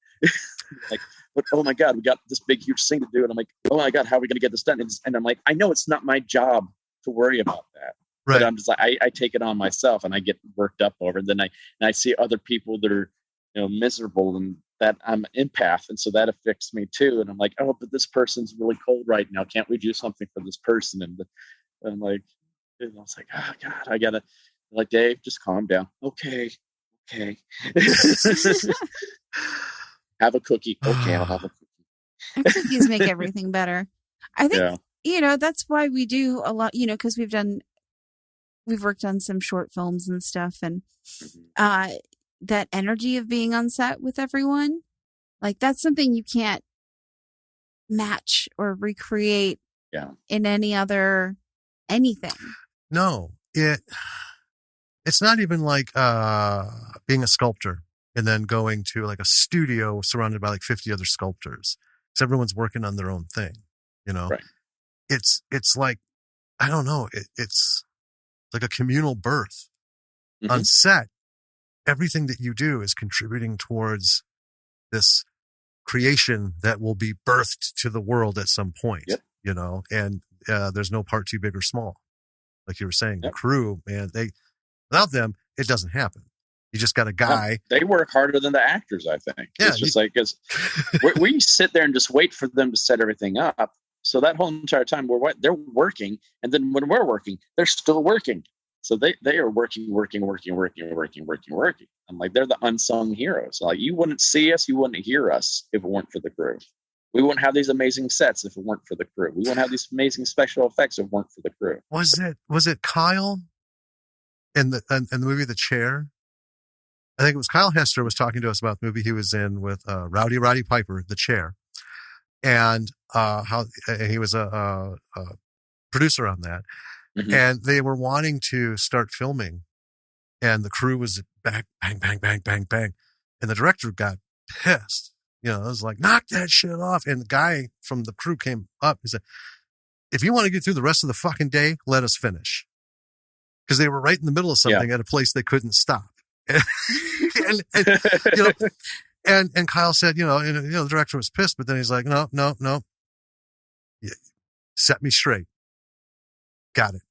Like, but oh my God, we got this big, huge thing to do. And I'm like, oh my God, how are we going to get this done? And I'm like, I know it's not my job to worry about that. Right. But I'm just like, I take it on myself, and I get worked up over it. Then I see other people that are, miserable, and that I'm an empath. And so that affects me too. And I'm like, oh, but this person's really cold right now. Can't we do something for this person? And I'm like, and I was like, oh God, I gotta, like, Dave, just calm down. Okay. Have a cookie. Okay, I'll have a cookie. And cookies make everything better. I think, that's why we do a lot, because we've worked on some short films and stuff, and that energy of being on set with everyone, like, that's something you can't match or recreate in any other anything. No, it's not even like being a sculptor and then going to like a studio surrounded by like 50 other sculptors. So everyone's working on their own thing, Right. It's like, I don't know, it's like a communal birth. Mm-hmm. On set. Everything that you do is contributing towards this creation that will be birthed to the world at some point, and there's no part too big or small. Like you were saying, the crew, man, without them, it doesn't happen. You just got a guy. They work harder than the actors, I think. Yeah, it's just like, because we sit there and just wait for them to set everything up. So that whole entire time they're working. And then when we're working, they're still working. So they are working. I'm like, they're the unsung heroes. Like, you wouldn't see us, you wouldn't hear us if it weren't for the crew. We wouldn't have these amazing sets if it weren't for the crew. We wouldn't have these amazing special effects if it weren't for the crew. Was it Kyle in the movie The Chair? I think it was Kyle Hester was talking to us about the movie he was in with Roddy Piper, The Chair, and how he was a producer on that. Mm-hmm. And they were wanting to start filming, and the crew was bang, bang, bang, bang, bang. And the director got pissed. It was like, knock that shit off. And the guy from the crew came up and said, if you want to get through the rest of the fucking day, let us finish. Because they were right in the middle of something at a place they couldn't stop. And Kyle said, the director was pissed, but then he's like, no. Yeah, set me straight. Got it.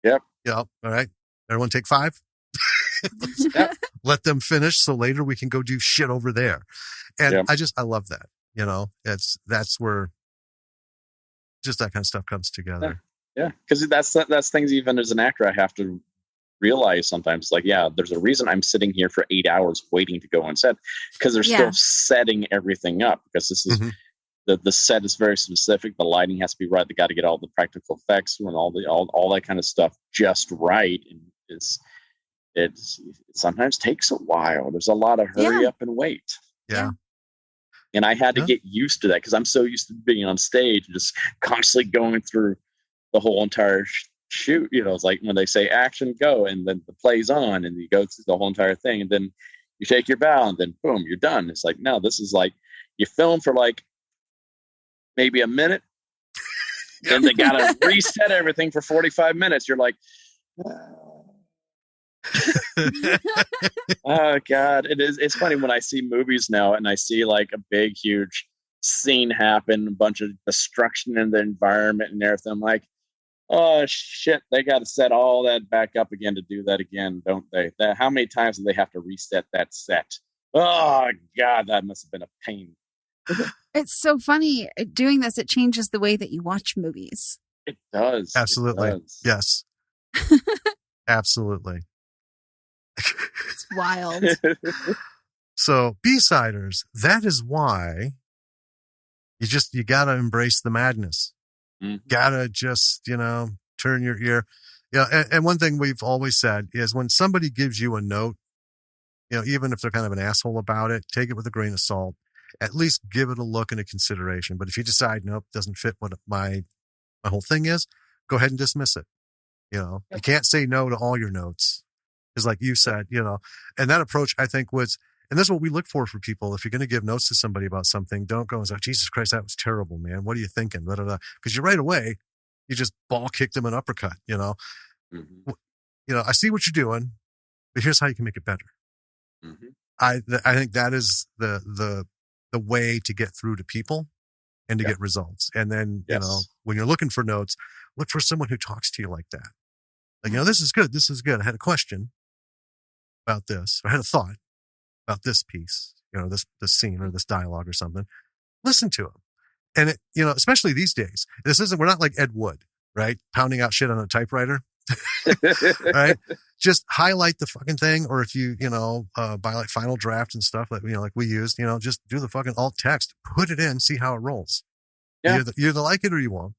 Yep. All right. Everyone take 5. Let them finish so later we can go do shit over there. And I love that. That's where just that kind of stuff comes together. Yeah. Because that's things, even as an actor, I have to realize sometimes, like, there's a reason I'm sitting here for 8 hours waiting to go on set, because they're still setting everything up, because this is the set is very specific. The lighting has to be right. They got to get all the practical effects and all that kind of stuff just right. And it sometimes takes a while. There's a lot of hurry up and wait. Yeah. And I had to get used to that, because I'm so used to being on stage and just constantly going through the whole entire shoot. It's like when they say action, go, and then the play's on, and you go through the whole entire thing, and then you take your bow, and then boom, you're done. It's like, no, this is like you film for like maybe a minute, then they gotta reset everything for 45 minutes. You're like, oh God. It's funny when I see movies now and I see like a big, huge scene happen, a bunch of destruction in the environment and everything. I'm like, Oh shit! They got to set all that back up again to do that again, don't they? How many times do they have to reset that set? Oh God, that must have been a pain. It's so funny doing this. It changes the way that you watch movies. It does. Absolutely. It does. Yes. Absolutely. It's wild. So B-siders, that is why you gotta embrace the madness. Mm-hmm. Gotta just, turn your ear. Yeah. And one thing we've always said is when somebody gives you a note, even if they're kind of an asshole about it, take it with a grain of salt. At least give it a look and a consideration. But if you decide, nope, doesn't fit what my whole thing is, go ahead and dismiss it. You can't say no to all your notes. Because like you said, and that approach I think was, and this is what we look for people. If you're going to give notes to somebody about something, don't go and say, Jesus Christ, that was terrible, man. What are you thinking? Because you right away, you just ball kicked them an uppercut, Mm-hmm. I see what you're doing, but here's how you can make it better. Mm-hmm. I think that is the way to get through to people and to get results. And then, when you're looking for notes, look for someone who talks to you like that. Like, this is good. This is good. I had a question about this. I had a thought about this piece, this scene or this dialogue or something. Listen to them. And especially these days, we're not like Ed Wood, right? Pounding out shit on a typewriter, right? Just highlight the fucking thing. Or if you, buy like Final Draft and stuff like, like we used, just do the fucking alt text, put it in, see how it rolls. Yeah. You either like it or you won't.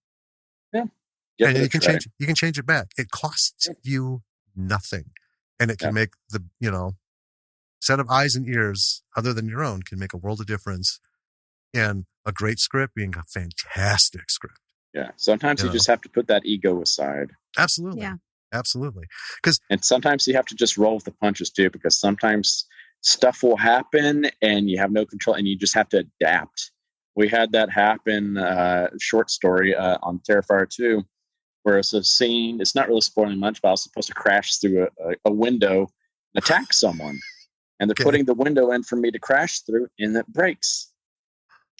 Yeah. And you can change it back. It costs you nothing. And it can make the, set of eyes and ears other than your own can make a world of difference in a great script being a fantastic script. Yeah. Sometimes you just have to put that ego aside. Absolutely. Yeah. Absolutely. And sometimes you have to just roll with the punches too, because sometimes stuff will happen and you have no control and you just have to adapt. We had that happen, short story on Terrifier 2, where it's a scene, it's not really spoiling much, but I was supposed to crash through a window and attack someone. And they're putting the window in for me to crash through, and it breaks.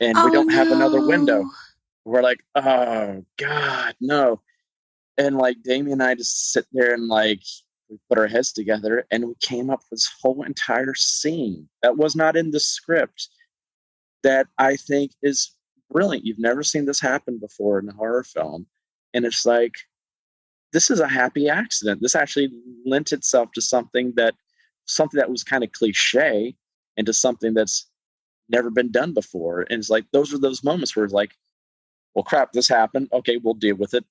And we don't have another window. We're like, oh, God, no. And like Damien and I just sit there and like we put our heads together and we came up with this whole entire scene that was not in the script that I think is brilliant. You've never seen this happen before in a horror film. And it's like, this is a happy accident. This actually lent itself to something that was kind of cliche into something that's never been done before. And it's like, those are those moments where it's like, well, crap, this happened. Okay, we'll deal with it.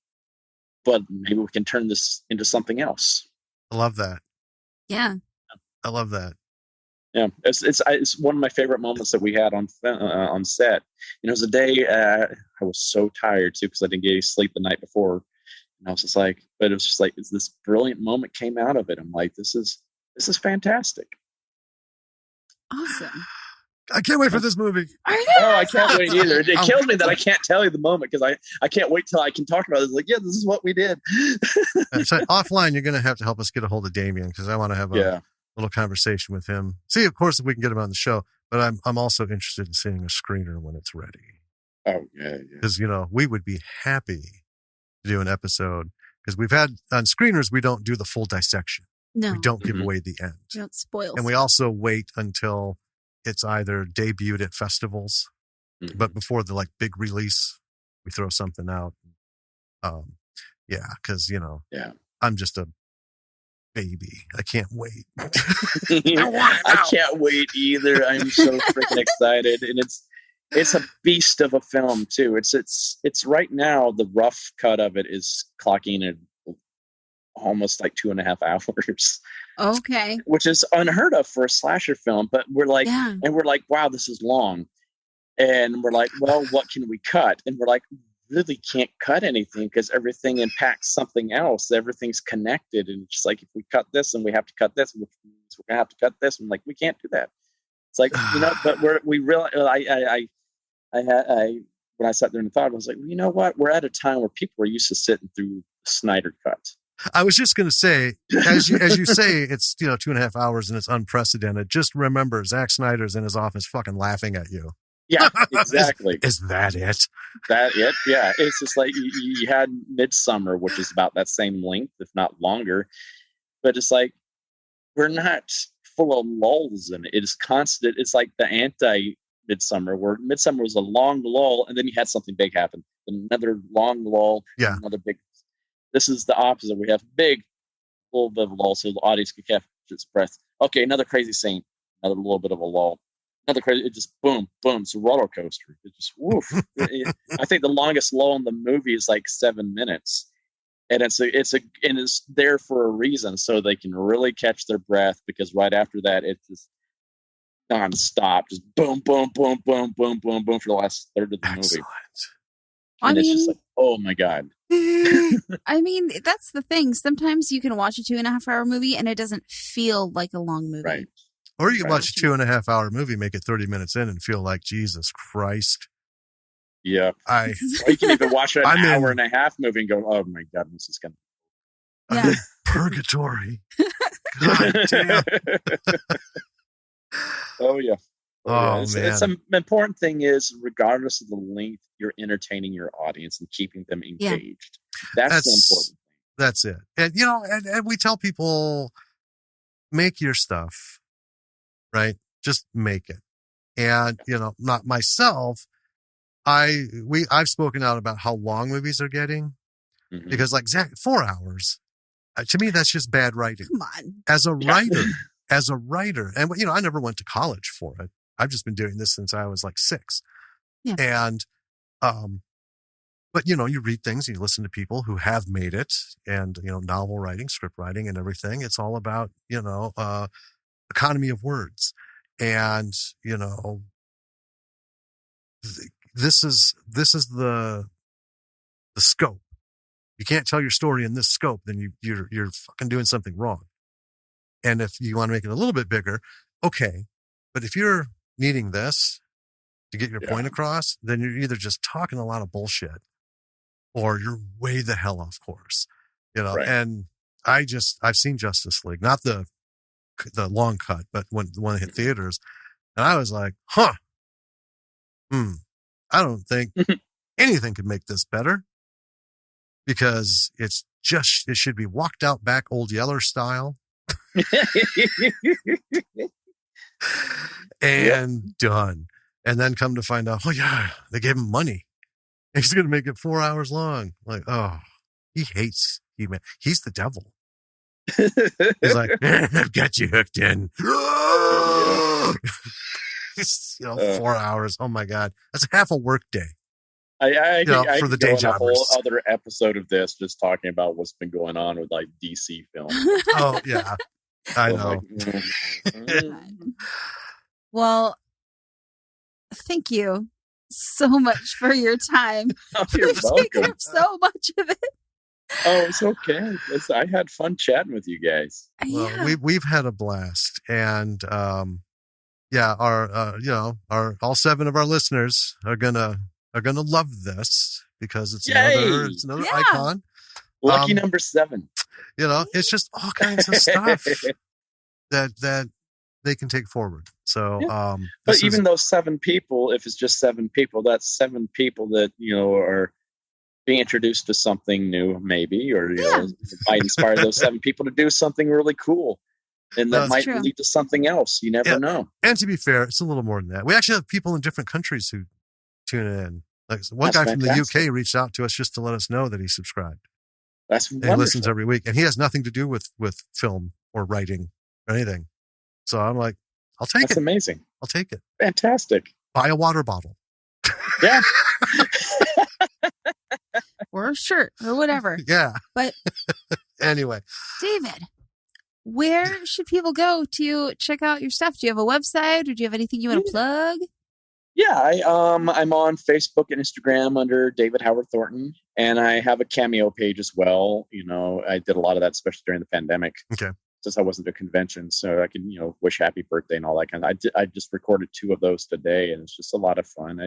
But maybe we can turn this into something else. I love that. Yeah. I love that. Yeah, it's one of my favorite moments that we had on set. It was a day I was so tired too because I didn't get any sleep the night before, and I was just like, but it was just like this brilliant moment came out of it. I'm like, this is fantastic. Awesome. I can't wait for this movie. I can't wait either. It kills me that I can't tell you the moment because I can't wait till I can talk about it. It's like, yeah, this is what we did. So offline, you're going to have to help us get a hold of Damien because I want to have a little conversation with him. See, of course, if we can get him on the show, but I'm also interested in seeing a screener when it's ready. Oh, yeah. Because, we would be happy to do an episode because we've had on screeners, we don't do the full dissection. No. We don't give away the end. We don't spoil. And we also wait until it's either debuted at festivals, but before the big release, we throw something out. Because, I'm just a baby. I can't wait. I can't wait either. I'm so freaking excited. And it's a beast of a film too. It's right now, the rough cut of it is clocking at almost like 2.5 hours. Okay. Which is unheard of for a slasher film, but we're like, wow, this is long. And we're like, well, what can we cut? And we're like, really can't cut anything because everything impacts something else. Everything's connected. And it's just like, if we cut this and we have to cut this, we're going to have to cut this. And like, we can't do that. It's like, but we really, when I sat there and thought, I was like, well, you know what? We're at a time where people are used to sitting through Snyder Cut. I was just going to say, as you say, it's 2.5 hours and it's unprecedented. Just remember, Zack Snyder's in his office fucking laughing at you. Yeah, exactly. Is that it? That it? Yeah. It's just like you had Midsummer, which is about that same length, if not longer. But it's like, we're not full of lulls in it. It is constant. It's like the anti-Midsummer, where Midsummer was a long lull, and then you had something big happen. Another long lull, another big. This is the opposite. We have big, little bit of a lull, so the audience can catch its breath. Okay, another crazy scene, another little bit of a lull. Another crazy, it just boom, boom. It's a roller coaster. It just woof. I think the longest lull in the movie is like 7 minutes, and it's there for a reason, so they can really catch their breath, because right after that, it's just nonstop, just boom, boom, boom, boom, boom, boom, boom for the last third of the movie. And it's just like, oh my god. I mean, that's the thing. Sometimes you can watch a 2.5 hour movie and it doesn't feel like a long movie. Right. Or you can watch a 2.5 hour movie, make it 30 minutes in, and feel like, Jesus Christ. Yeah. Or you can even watch an hour and a half movie and go, oh my God, this is going to. Yeah. Purgatory. God damn. Oh, yeah. Man. It's an important thing is, regardless of the length, you're entertaining your audience and keeping them engaged. Yeah. That's the important thing. That's it. And, and we tell people, make your stuff. Right? Just make it. And, not myself, I've spoken out about how long movies are getting, because 4 hours, to me, that's just bad writing. Come on. As a writer, and, I never went to college for it. I've just been doing this since I was like 6. Yeah. And, but, you read things, you listen to people who have made it, and, novel writing, script writing, and everything. It's all about, economy of words. And, this is the scope. You can't tell your story in this scope, then you're fucking doing something wrong. And if you want to make it a little bit bigger, okay. But if you're needing this to get your point across, then you're either just talking a lot of bullshit, or you're way the hell off course, Right. And I've seen Justice League, not the long cut, but when it hit theaters, and I was like, I don't think anything could make this better, because it should be walked out back Old Yeller style and done. And then come to find out, they gave him money. He's going to make it 4 hours long. Like, he hates He-Man. He's the devil. He's like, I've got you hooked in. 4 hours. Oh my God. That's half a work day. I for the day job. A whole other episode of this, just talking about what's been going on with like DC films. Oh yeah. I know. Well, thank you so much for your time. You're welcome. Up so much of it. Oh, it's okay. I had fun chatting with you guys. Well, we've had a blast, and our all 7 of our listeners are gonna love this, because it's another icon. Lucky number 7. It's just all kinds of stuff that they can take forward. So, but even those 7 people, if it's just 7 people, that's 7 people that are being introduced to something new, maybe, or might inspire those 7 people to do something really cool, and that might lead to something else. You never know. And to be fair, it's a little more than that. We actually have people in different countries who tune in. Like one guy from the UK reached out to us just to let us know that he subscribed. That's wonderful. He listens every week, and he has nothing to do with film or writing or anything. So I'm like, I'll take it. That's amazing. I'll take it. Fantastic. Buy a water bottle. Yeah. Or a shirt or whatever. Yeah. But anyway, David, where should people go to check out your stuff? Do you have a website, or do you have anything you want to plug? Yeah, I'm on Facebook and Instagram under David Howard Thornton, and I have a Cameo page as well. I did a lot of that, especially during the pandemic. Okay. Since I wasn't at a convention, so I can, wish happy birthday and all that kind of. I just recorded 2 of those today, and it's just a lot of fun.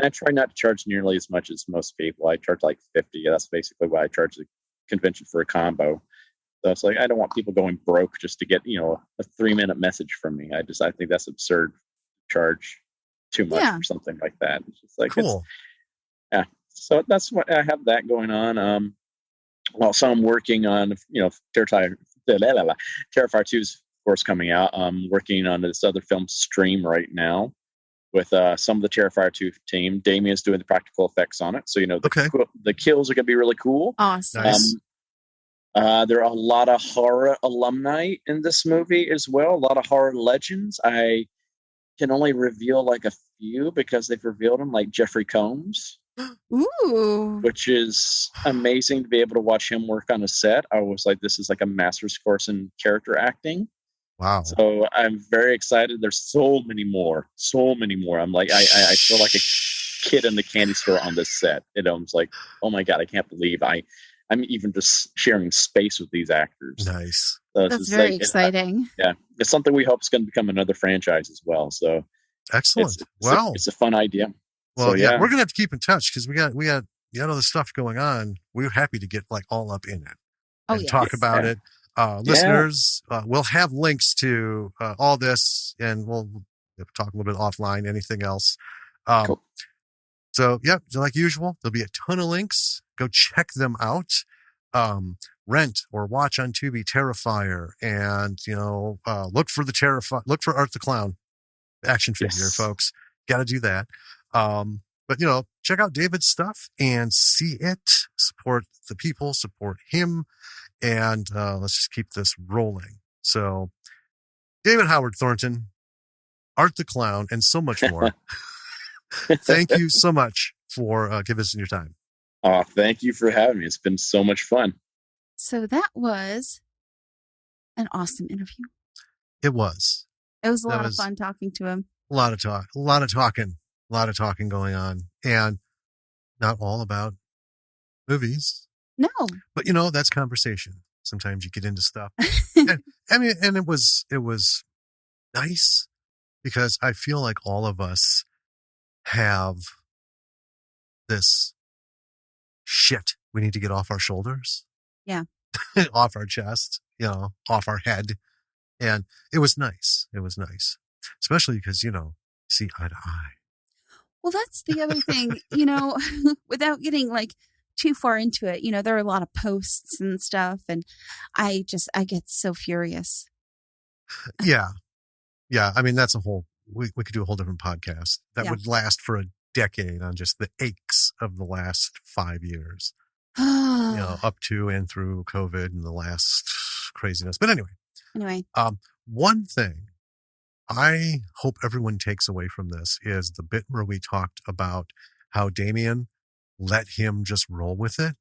I try not to charge nearly as much as most people. I charge like $50. That's basically what I charge the convention for a combo. So it's like, I don't want people going broke just to get, a 3-minute message from me. I think that's absurd charge. too much Yeah. or something like that. It's just like, Cool. yeah. So that's it's like, Cool. yeah. So that's what I have that going on. Also, I'm working on, Terrifier 2's, of course, coming out. I'm working on this other film, Stream, right now with some of the Terrifier 2 team. Damien's doing the practical effects on it. So, the kills are going to be really cool. Awesome. Nice. There are a lot of horror alumni in this movie as well. A lot of horror legends. I can only reveal like a few because they've revealed them, like Jeffrey Combs. Ooh. Which is amazing to be able to watch him work on a set. I was like, this is like a master's course in character acting. Wow. So I'm very excited. There's so many more. I'm like, I feel like a kid in the candy store on this set. I'm like, oh my God, I can't believe I'm even just sharing space with these actors. Nice. So that's very exciting. It's something we hope is going to become another franchise as well. So excellent. It's a fun idea. Well, we're gonna have to keep in touch because we got other stuff going on. We're happy to get like all up in it and talk about it. Listeners, we'll have links to all this, and we'll talk a little bit offline. Anything else? Cool. So like usual, there'll be a ton of links. Go check them out. Rent or watch on Tubi Terrifier, and look for Art the Clown action figure, folks. Got to do that. But check out David's stuff and see it. Support the people, support him, and let's just keep this rolling. So, David Howard Thornton, Art the Clown, and so much more. Thank you so much for giving us your time. Thank you for having me. It's been so much fun. So that was an awesome interview. It was. It was a lot of fun talking to him. A lot of talking going on, and not all about movies. No, but that's conversation. Sometimes you get into stuff, and it was nice because I feel like all of us have this shit we need to get off our shoulders, off our chest, off our head, and it was nice. It was nice, especially because see eye to eye. Well, that's the other thing, without getting like too far into it, there are a lot of posts and stuff, and I get so furious. Yeah. I mean, that's we could do a whole different podcast that would last for a decade on just the aches of the last 5 years, up to and through COVID and the last craziness. But anyway, one thing I hope everyone takes away from this is the bit where we talked about how Damien let him just roll with it.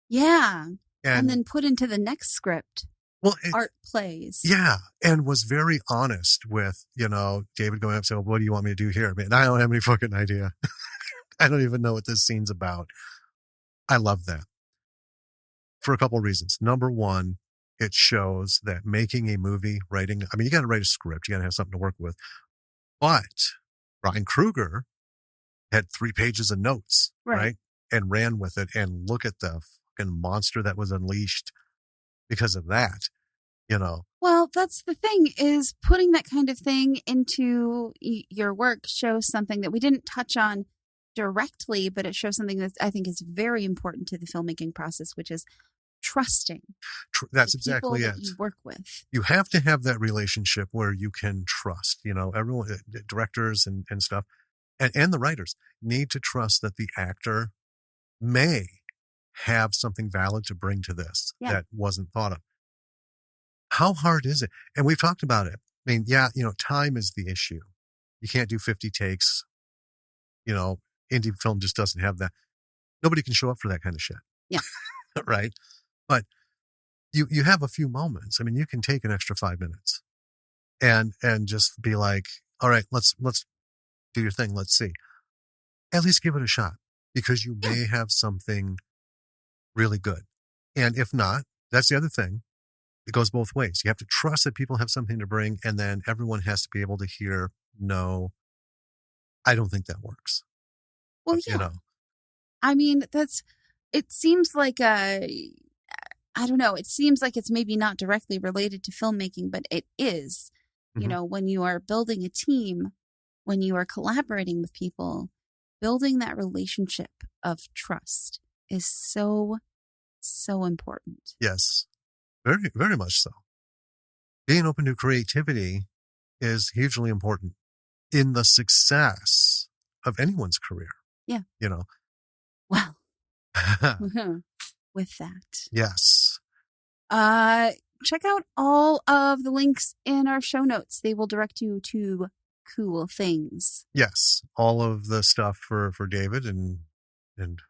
Yeah. And then put into the next script. Well, art plays. Yeah. And was very honest with, David going up and saying, well, what do you want me to do here? Man, I don't have any fucking idea. I don't even know what this scene's about. I love that for a couple of reasons. Number one, it shows that making a movie, you got to write a script. You got to have something to work with. But Ryan Kruger had 3 pages of notes, right? And ran with it. And look at the fucking monster that was unleashed because of that, Well, that's the thing, is putting that kind of thing into your work shows something that we didn't touch on directly, but it shows something that I think is very important to the filmmaking process, which is trusting. That's exactly it. You work with. You have to have that relationship where you can trust, everyone, directors and stuff, and the writers need to trust that the actor may have something valid to bring to this that wasn't thought of. How hard is it? And we've talked about it. I mean, time is the issue. You can't do 50 takes. Indie film just doesn't have that. Nobody can show up for that kind of shit. Yeah. Right. But you have a few moments. I mean, you can take an extra 5 minutes and just be like, all right, let's do your thing. Let's see. At least give it a shot, because you may have something really good. And if not, that's the other thing. It goes both ways. You have to trust that people have something to bring, and then everyone has to be able to hear, no, I don't think that works. Well, I mean, it seems like I don't know. It seems like it's maybe not directly related to filmmaking, but it is. Mm-hmm. When you are building a team, when you are collaborating with people, building that relationship of trust is so, so important. Yes, very, very much so. Being open to creativity is hugely important in the success of anyone's career. Yeah. You know. Well, with that. Yes. Check out all of the links in our show notes. They will direct you to cool things. Yes. All of the stuff for David and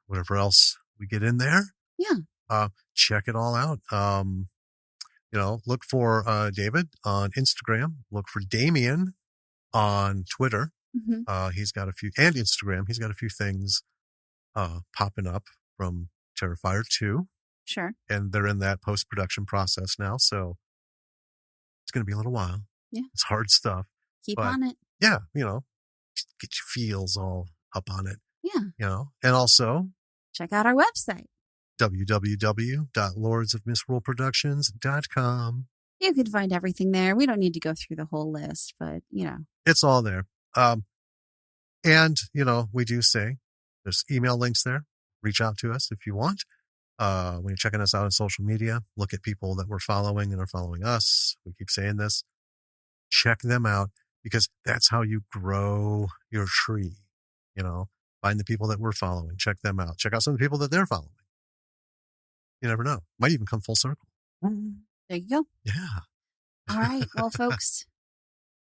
whatever else we get in there. Yeah. Check it all out. Look for David on Instagram. Look for Damien on Twitter. Mm-hmm. He's got a few, and Instagram. He's got a few things popping up from Terrifier 2. Sure. And they're in that post-production process now, so it's going to be a little while. Yeah. It's hard stuff. Keep on it. Yeah, just get your feels all up on it. Yeah. And also check out our website. www.lordsofmisruleproductions.com. You can find everything there. We don't need to go through the whole list, but, It's all there. And, we do say there's email links there. Reach out to us if you want. When you're checking us out on social media, look at people that we're following and are following us. We keep saying this. Check them out because that's how you grow your tree. Find the people that we're following. Check them out. Check out some of the people that they're following. You never know. Might even come full circle. There you go. Yeah. All right. Well, folks,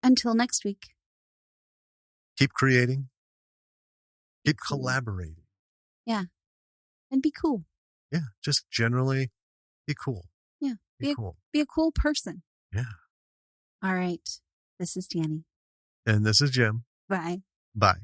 until next week. Keep creating. Keep collaborating. Yeah. And be cool. Yeah. Just generally be cool. Yeah. Be cool. Be a cool person. Yeah. All right. This is Danny. And this is Jim. Bye. Bye.